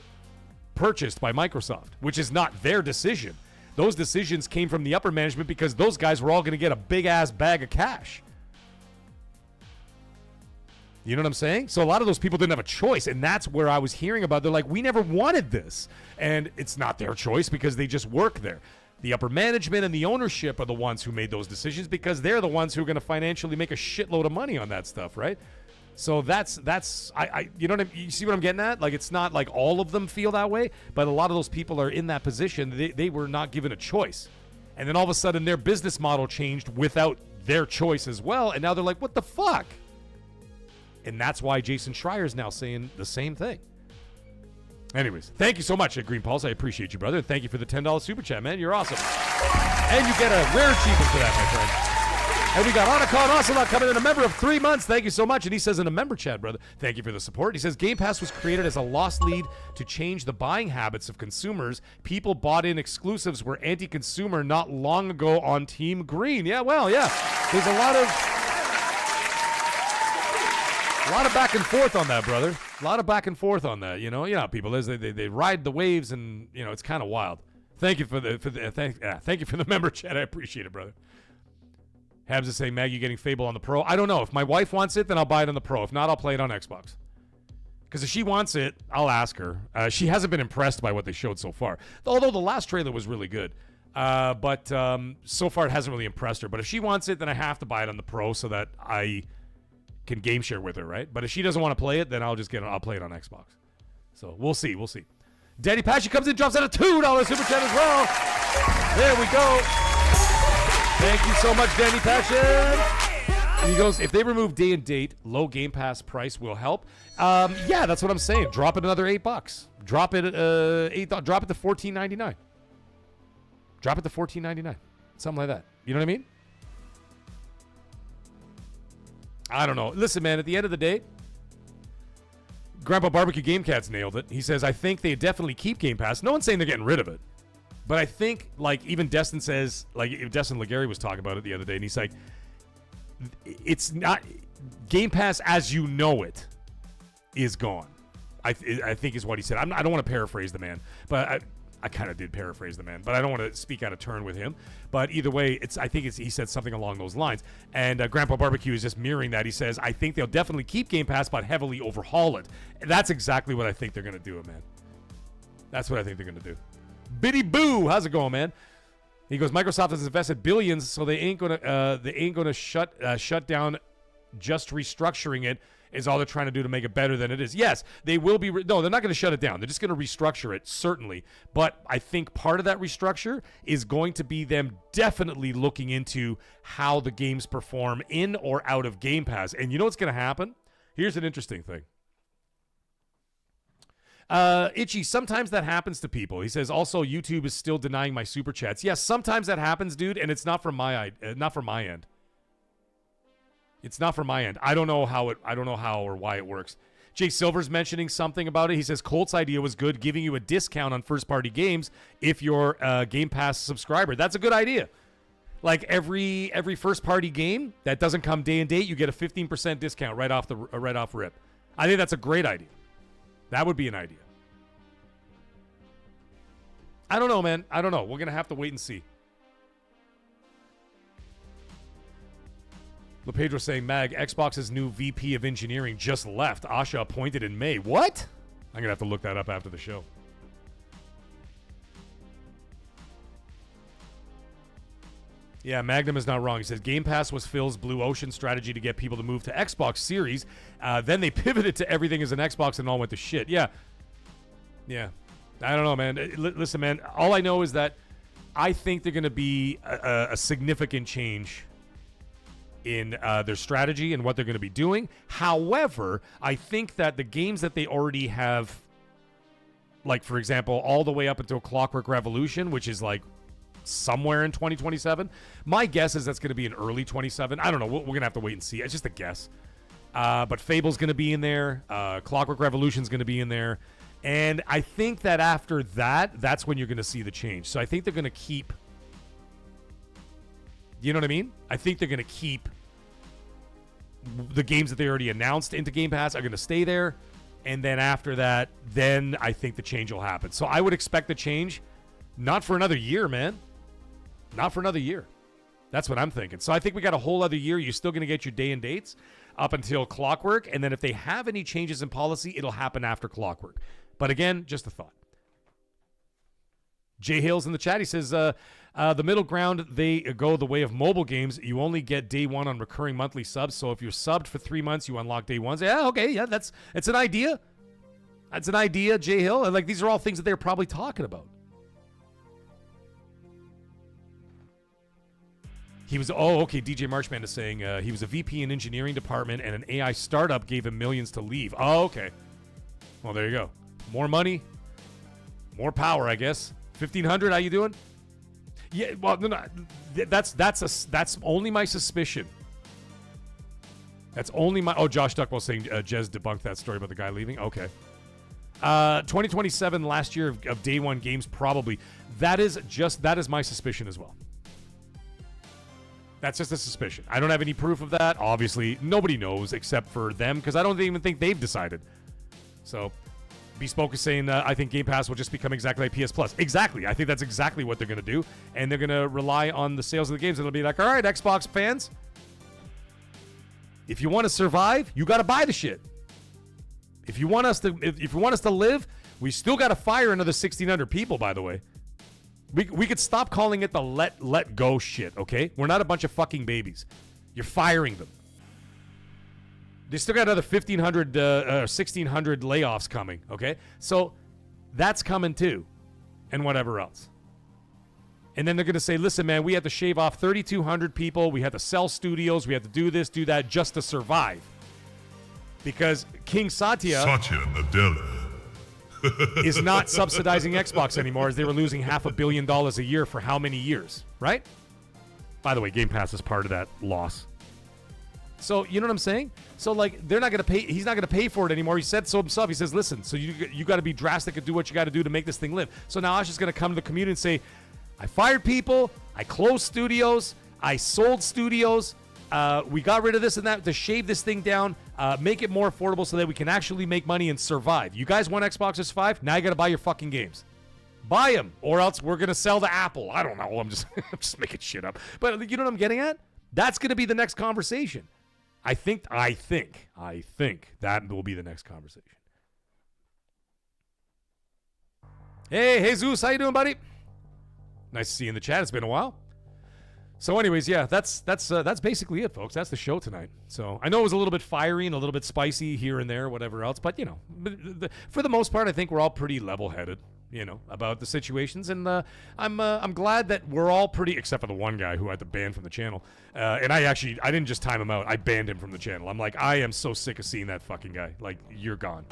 purchased by Microsoft, which is not their decision. Those decisions came from the upper management because those guys were all going to get a big-ass bag of cash. You know what I'm saying? So a lot of those people didn't have a choice, and that's where I was hearing about. They're like, we never wanted this. And it's not their choice because they just work there. The upper management and the ownership are the ones who made those decisions because they're the ones who are going to financially make a shitload of money on that stuff, right? So that's you know what you see what I'm getting at? Like, it's not like all of them feel that way, but a lot of those people are in that position. They were not given a choice. And then all of a sudden their business model changed without their choice as well, and now they're like, what the fuck? And that's why Jason Schreier's now saying the same thing. Anyways, thank you so much, Green Pulse. I appreciate you, brother. Thank you for the $10 Super Chat, man. You're awesome. And you get a rare achievement for that, my friend. And we got Anacon Ocelot coming in, a member of 3 months. Thank you so much. And he says in a member chat, brother, thank you for the support. He says, Game Pass was created as a lost lead to change the buying habits of consumers. People bought in exclusives were anti-consumer not long ago on Team Green. Yeah, well, yeah. There's a lot of back and forth on that, brother. A lot of back and forth on that. You know how people is. They ride the waves, and you know it's kind of wild. Thank you for the thank you for the member chat. I appreciate it, brother. Habs is saying, Mag, you getting Fable on the Pro? I don't know. If my wife wants it, then I'll buy it on the Pro. If not, I'll play it on Xbox. Because if she wants it, I'll ask her. She hasn't been impressed by what they showed so far. Although the last trailer was really good. But so far it hasn't really impressed her. But if she wants it, then I have to buy it on the Pro so that I can game share with her, right? But if she doesn't want to play it, then I'll play it on Xbox. So we'll see. Daddy Pashy comes in, drops out a $2 super chat as well. There we go. Thank you so much, Danny Passion. And he goes, if they remove day and date, low Game Pass price will help. Yeah, that's what I'm saying. Drop it another $8. Drop it Drop it to $14.99. Drop it to $14.99. Something like that. You know what I mean? I don't know. Listen, man, at the end of the day, Grandpa Barbecue Game Cats nailed it. He says, I think they definitely keep Game Pass. No one's saying they're getting rid of it. But I think, like, even Destin says, like, Destin Legary was talking about it the other day, and he's like, it's not, Game Pass as you know it is gone. I think is what he said. I don't want to paraphrase the man, but I kind of did paraphrase the man, but I don't want to speak out of turn with him. But either way, he said something along those lines. And Grandpa Barbecue is just mirroring that. He says, I think they'll definitely keep Game Pass, but heavily overhaul it. And that's exactly what I think they're going to do, man. That's what I think they're going to do. Biddy Boo, how's it going, man? He goes, Microsoft has invested billions, so they ain't gonna shut down. Just restructuring it is all they're trying to do to make it better than it is. Yes, they will be. No, they're not going to shut it down. They're just going to restructure it, certainly. But I think part of that restructure is going to be them definitely looking into how the games perform in or out of Game Pass. And you know what's going to happen? Here's an interesting thing. Itchy, sometimes that happens to people. He says, also, YouTube is still denying my super chats. Yes, sometimes that happens, dude, and it's not from my end. It's not from my end. I don't know how or why it works. Jay Silver's mentioning something about it. He says Colt's idea was good, giving you a discount on first-party games if you're a Game Pass subscriber. That's a good idea. Like every first-party game that doesn't come day and date, you get a 15% discount right off rip. I think that's a great idea. That would be an idea. I don't know, man. I don't know. We're going to have to wait and see. LePedro saying, Mag, Xbox's new VP of Engineering just left. Asha appointed in May. What? I'm going to have to look that up after the show. Yeah, Magnum is not wrong. He says, Game Pass was Phil's blue ocean strategy to get people to move to Xbox Series. Then they pivoted to everything as an Xbox and all went to shit. Yeah. I don't know, man. Listen, man, all I know is that I think they're going to be a significant change in their strategy and what they're going to be doing. However, I think that the games that they already have, like, for example, all the way up until Clockwork Revolution, which is like somewhere in 2027, my guess is that's going to be in early 27. I don't know. We're going to have to wait and see. It's just a guess. But Fable's going to be in there. Clockwork Revolution's going to be in there. And I think that after that, that's when you're going to see the change. So I think they're going to keep... You know what I mean? I think they're going to keep the games that they already announced into Game Pass are going to stay there. And then after that, then I think the change will happen. So I would expect the change not for another year, man. Not for another year. That's what I'm thinking. So I think we got a whole other year. You're still going to get your day and dates up until Clockwork. And then if they have any changes in policy, it'll happen after Clockwork. But again, just a thought. Jay Hales in the chat, he says, the middle ground, they go the way of mobile games. You only get day one on recurring monthly subs. So if you're subbed for 3 months, you unlock day ones. Yeah, okay, yeah, it's an idea. That's an idea, Jay Hill. And like, these are all things that they're probably talking about. He was, DJ Marchman is saying he was a VP in engineering department and an AI startup gave him millions to leave. Oh, okay. Well, there you go. More money, more power, I guess. 1,500, how you doing? Yeah, well, no, that's only my suspicion. That's only my... Oh, Josh Duckwell saying Jez debunked that story about the guy leaving. Okay. 2027, last year of day one games, probably. That is my suspicion as well. That's just a suspicion. I don't have any proof of that. Obviously, nobody knows except for them because I don't even think they've decided. So, Bespoke is saying, I think Game Pass will just become exactly like PS Plus. Exactly. I think that's exactly what they're going to do. And they're going to rely on the sales of the games. It'll be like, all right, Xbox fans, if you want to survive, you got to buy the shit. If you want us to live, we still got to fire another 1,600 people, by the way. We could stop calling it the let go shit, okay? We're not a bunch of fucking babies. You're firing them. They still got another 1,500, 1,600 layoffs coming, okay? So that's coming too, and whatever else. And then they're going to say, listen, man, we have to shave off 3,200 people. We have to sell studios. We have to do this, do that, just to survive. Because King Satya Nadella is not subsidizing Xbox anymore, as they were losing $500 million a year for how many years, right? By the way, Game Pass is part of that loss. So, you know what I'm saying? So, like, they're not going to pay. He's not going to pay for it anymore. He said so himself. He says, listen, so you got to be drastic and do what you got to do to make this thing live. So now Ash is going to come to the community and say, I fired people. I closed studios. I sold studios. We got rid of this and that to shave this thing down, make it more affordable so that we can actually make money and survive. You guys want Xboxes 5? Now you got to buy your fucking games. Buy them, or else we're going to sell to Apple. I don't know. I'm just making shit up. But you know what I'm getting at? That's going to be the next conversation. I think that will be the next conversation. Hey, Jesus, how you doing, buddy? Nice to see you in the chat. It's been a while. So anyways, yeah, that's basically it, folks. That's the show tonight. So I know it was a little bit fiery and a little bit spicy here and there, whatever else. But, you know, for the most part, I think we're all pretty level-headed, you know, about the situations. And I'm glad that we're all pretty, except for the one guy who I had to ban from the channel. And I didn't just time him out. I banned him from the channel. I'm like, I am so sick of seeing that fucking guy. Like, you're gone.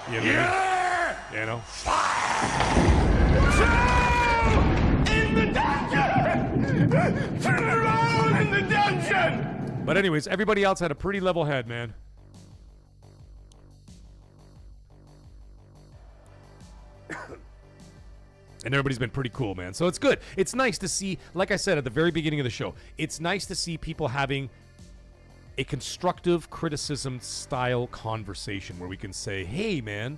You know what I mean? You know? In the dungeon! Turn around in the dungeon! But anyways, everybody else had a pretty level head, man. And everybody's been pretty cool, man. So it's good. It's nice to see, like I said at the very beginning of the show, it's nice to see people having a constructive criticism style conversation where we can say, hey, man,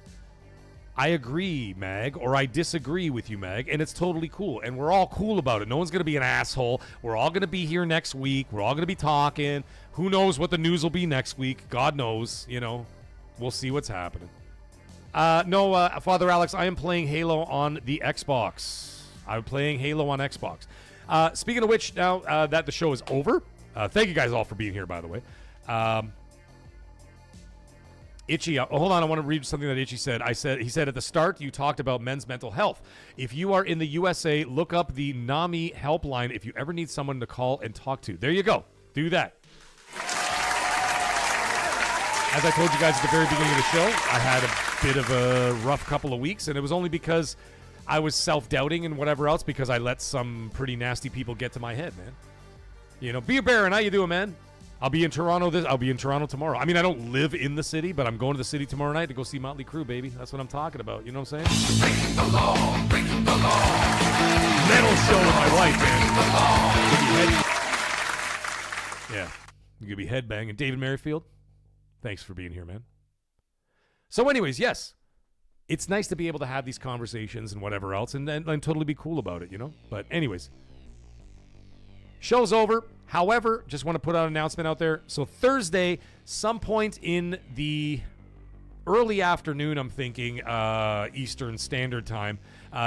I agree, Mag, or I disagree with you, Mag, and it's totally cool. And we're all cool about it. No one's going to be an asshole. We're all going to be here next week. We're all going to be talking. Who knows what the news will be next week? God knows, you know. We'll see what's happening. No, Father Alex, I am playing Halo on the Xbox. I'm playing Halo on Xbox. Speaking of which, now that the show is over, thank you guys all for being here, by the way. Itchy, hold on, I want to read something that Itchy said. He said at the start, you talked about men's mental health. If you are in the USA, look up the NAMI helpline if you ever need someone to call and talk to. There you go. Do that. As I told you guys at the very beginning of the show, I had a bit of a rough couple of weeks, and it was only because I was self-doubting and whatever else because I let some pretty nasty people get to my head, man. You know, Beer Baron, how you doing, man? I'll be in Toronto. I'll be in Toronto tomorrow. I mean, I don't live in the city, but I'm going to the city tomorrow night to go see Motley Crue, baby. That's what I'm talking about. You know what I'm saying? Breaking the law, breaking the law. Metal show with my wife, man. Yeah, you're gonna be headbanging. David Merrifield, thanks for being here, man. So, anyways, yes, it's nice to be able to have these conversations and whatever else, and totally be cool about it, you know. But, anyways, show's over. However, just want to put out an announcement out there. So Thursday, some point in the early afternoon, I'm thinking, Eastern Standard Time,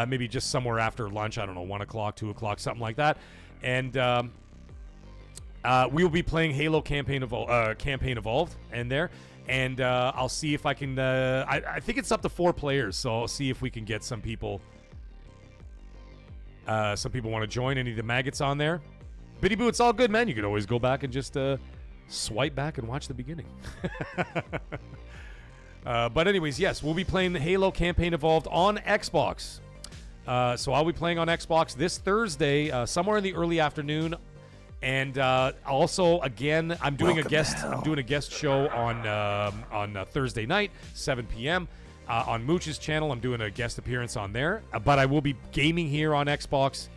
maybe just somewhere after lunch, I don't know, 1 o'clock, 2 o'clock, something like that. And we will be playing Halo Campaign Evolved in there. And I'll see if I can, I think it's up to 4 players, so I'll see if we can get some people want to join any of the maggots on there. Biddy Boo, it's all good, man. You can always go back and just swipe back and watch the beginning. But anyways, yes, we'll be playing the Halo Campaign Evolved on Xbox. So I'll be playing on Xbox this Thursday, somewhere in the early afternoon. And also, again, I'm doing a guest show on Thursday night, 7 p.m. On Mooch's channel. I'm doing a guest appearance on there. But I will be gaming here on Xbox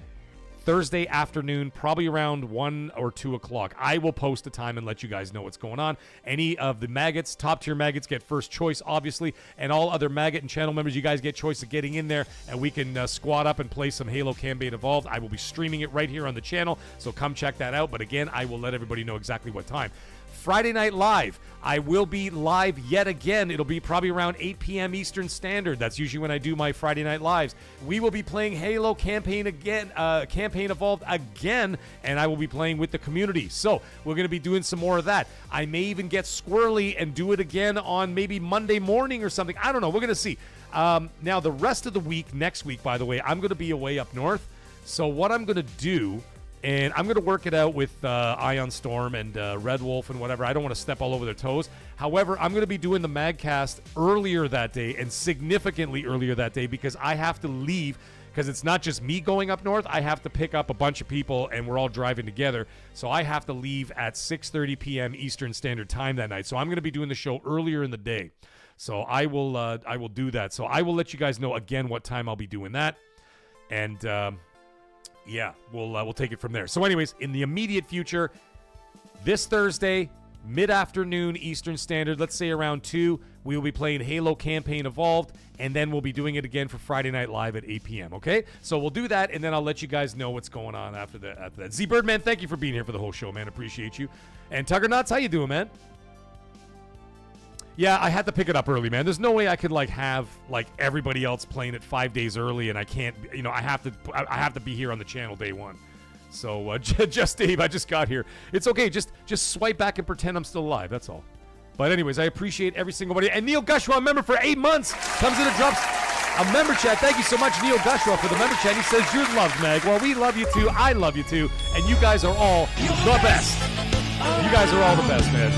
Thursday afternoon, probably around 1 or 2 o'clock. I will post a time and let you guys know what's going on. Any of the maggots, top-tier maggots, get first choice, obviously, and all other maggot and channel members, you guys get choice of getting in there, and we can squad up and play some Halo Campaign Evolved. I will be streaming it right here on the channel, so come check that out. But again, I will let everybody know exactly what time. Friday Night Live, I will be live yet again. It'll be probably around 8 p.m. Eastern Standard. That's usually when I do my Friday Night Lives. We will be playing Halo Campaign Evolved again, and I will be playing with the community. So we're going to be doing some more of that. I may even get squirrely and do it again on maybe Monday morning or something. I don't know. We're going to see. Now, the rest of the week, next week, by the way, I'm going to be away up north. So what I'm going to do, and I'm going to work it out with Ion Storm and Red Wolf and whatever. I don't want to step all over their toes. However, I'm going to be doing the MAGGCAST earlier that day and significantly earlier that day because I have to leave because it's not just me going up north. I have to pick up a bunch of people, and we're all driving together. So I have to leave at 6:30 p.m. Eastern Standard Time that night. So I'm going to be doing the show earlier in the day. So I will do that. So I will let you guys know again what time I'll be doing that. And yeah, we'll take it from there. So anyways, in the immediate future, this Thursday, mid-afternoon Eastern Standard, let's say around 2, we will be playing Halo Campaign Evolved, and then we'll be doing it again for Friday Night Live at 8 p.m., okay? So we'll do that, and then I'll let you guys know what's going on after that. Z-Birdman, thank you for being here for the whole show, man. Appreciate you. And Tugger Nuts, how you doing, man? Yeah, I had to pick it up early, man. There's no way I could have everybody else playing it 5 days early, and I can't. I have to be here on the channel day one. So just Dave, I just got here. It's okay. Just swipe back and pretend I'm still alive. That's all. But anyways, I appreciate every single body. And Neil Gushwa, member for 8 months, comes in and drops a member chat. Thank you so much, Neil Gushwa, for the member chat. He says you're loved, Meg. Well, we love you too. I love you too, and you guys are all the best. You guys are all the best, man.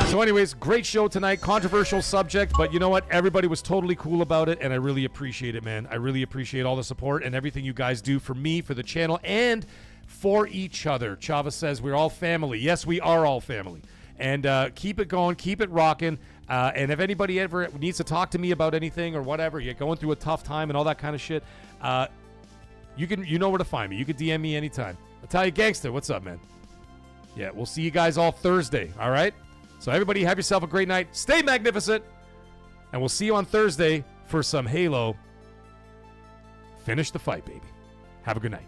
So anyways, great show tonight. Controversial subject, but you know what? Everybody was totally cool about it, and I really appreciate it, man. I really appreciate all the support and everything you guys do for me, for the channel, and for each other. Chava says we're all family. Yes, we are all family. And keep it going. Keep it rocking. And if anybody ever needs to talk to me about anything or whatever, you're going through a tough time and all that kind of shit, you know where to find me. You can DM me anytime. Italian Gangster, what's up, man? Yeah, we'll see you guys all Thursday, all right? So everybody have yourself a great night. Stay magnificent. And we'll see you on Thursday for some Halo. Finish the fight, baby. Have a good night.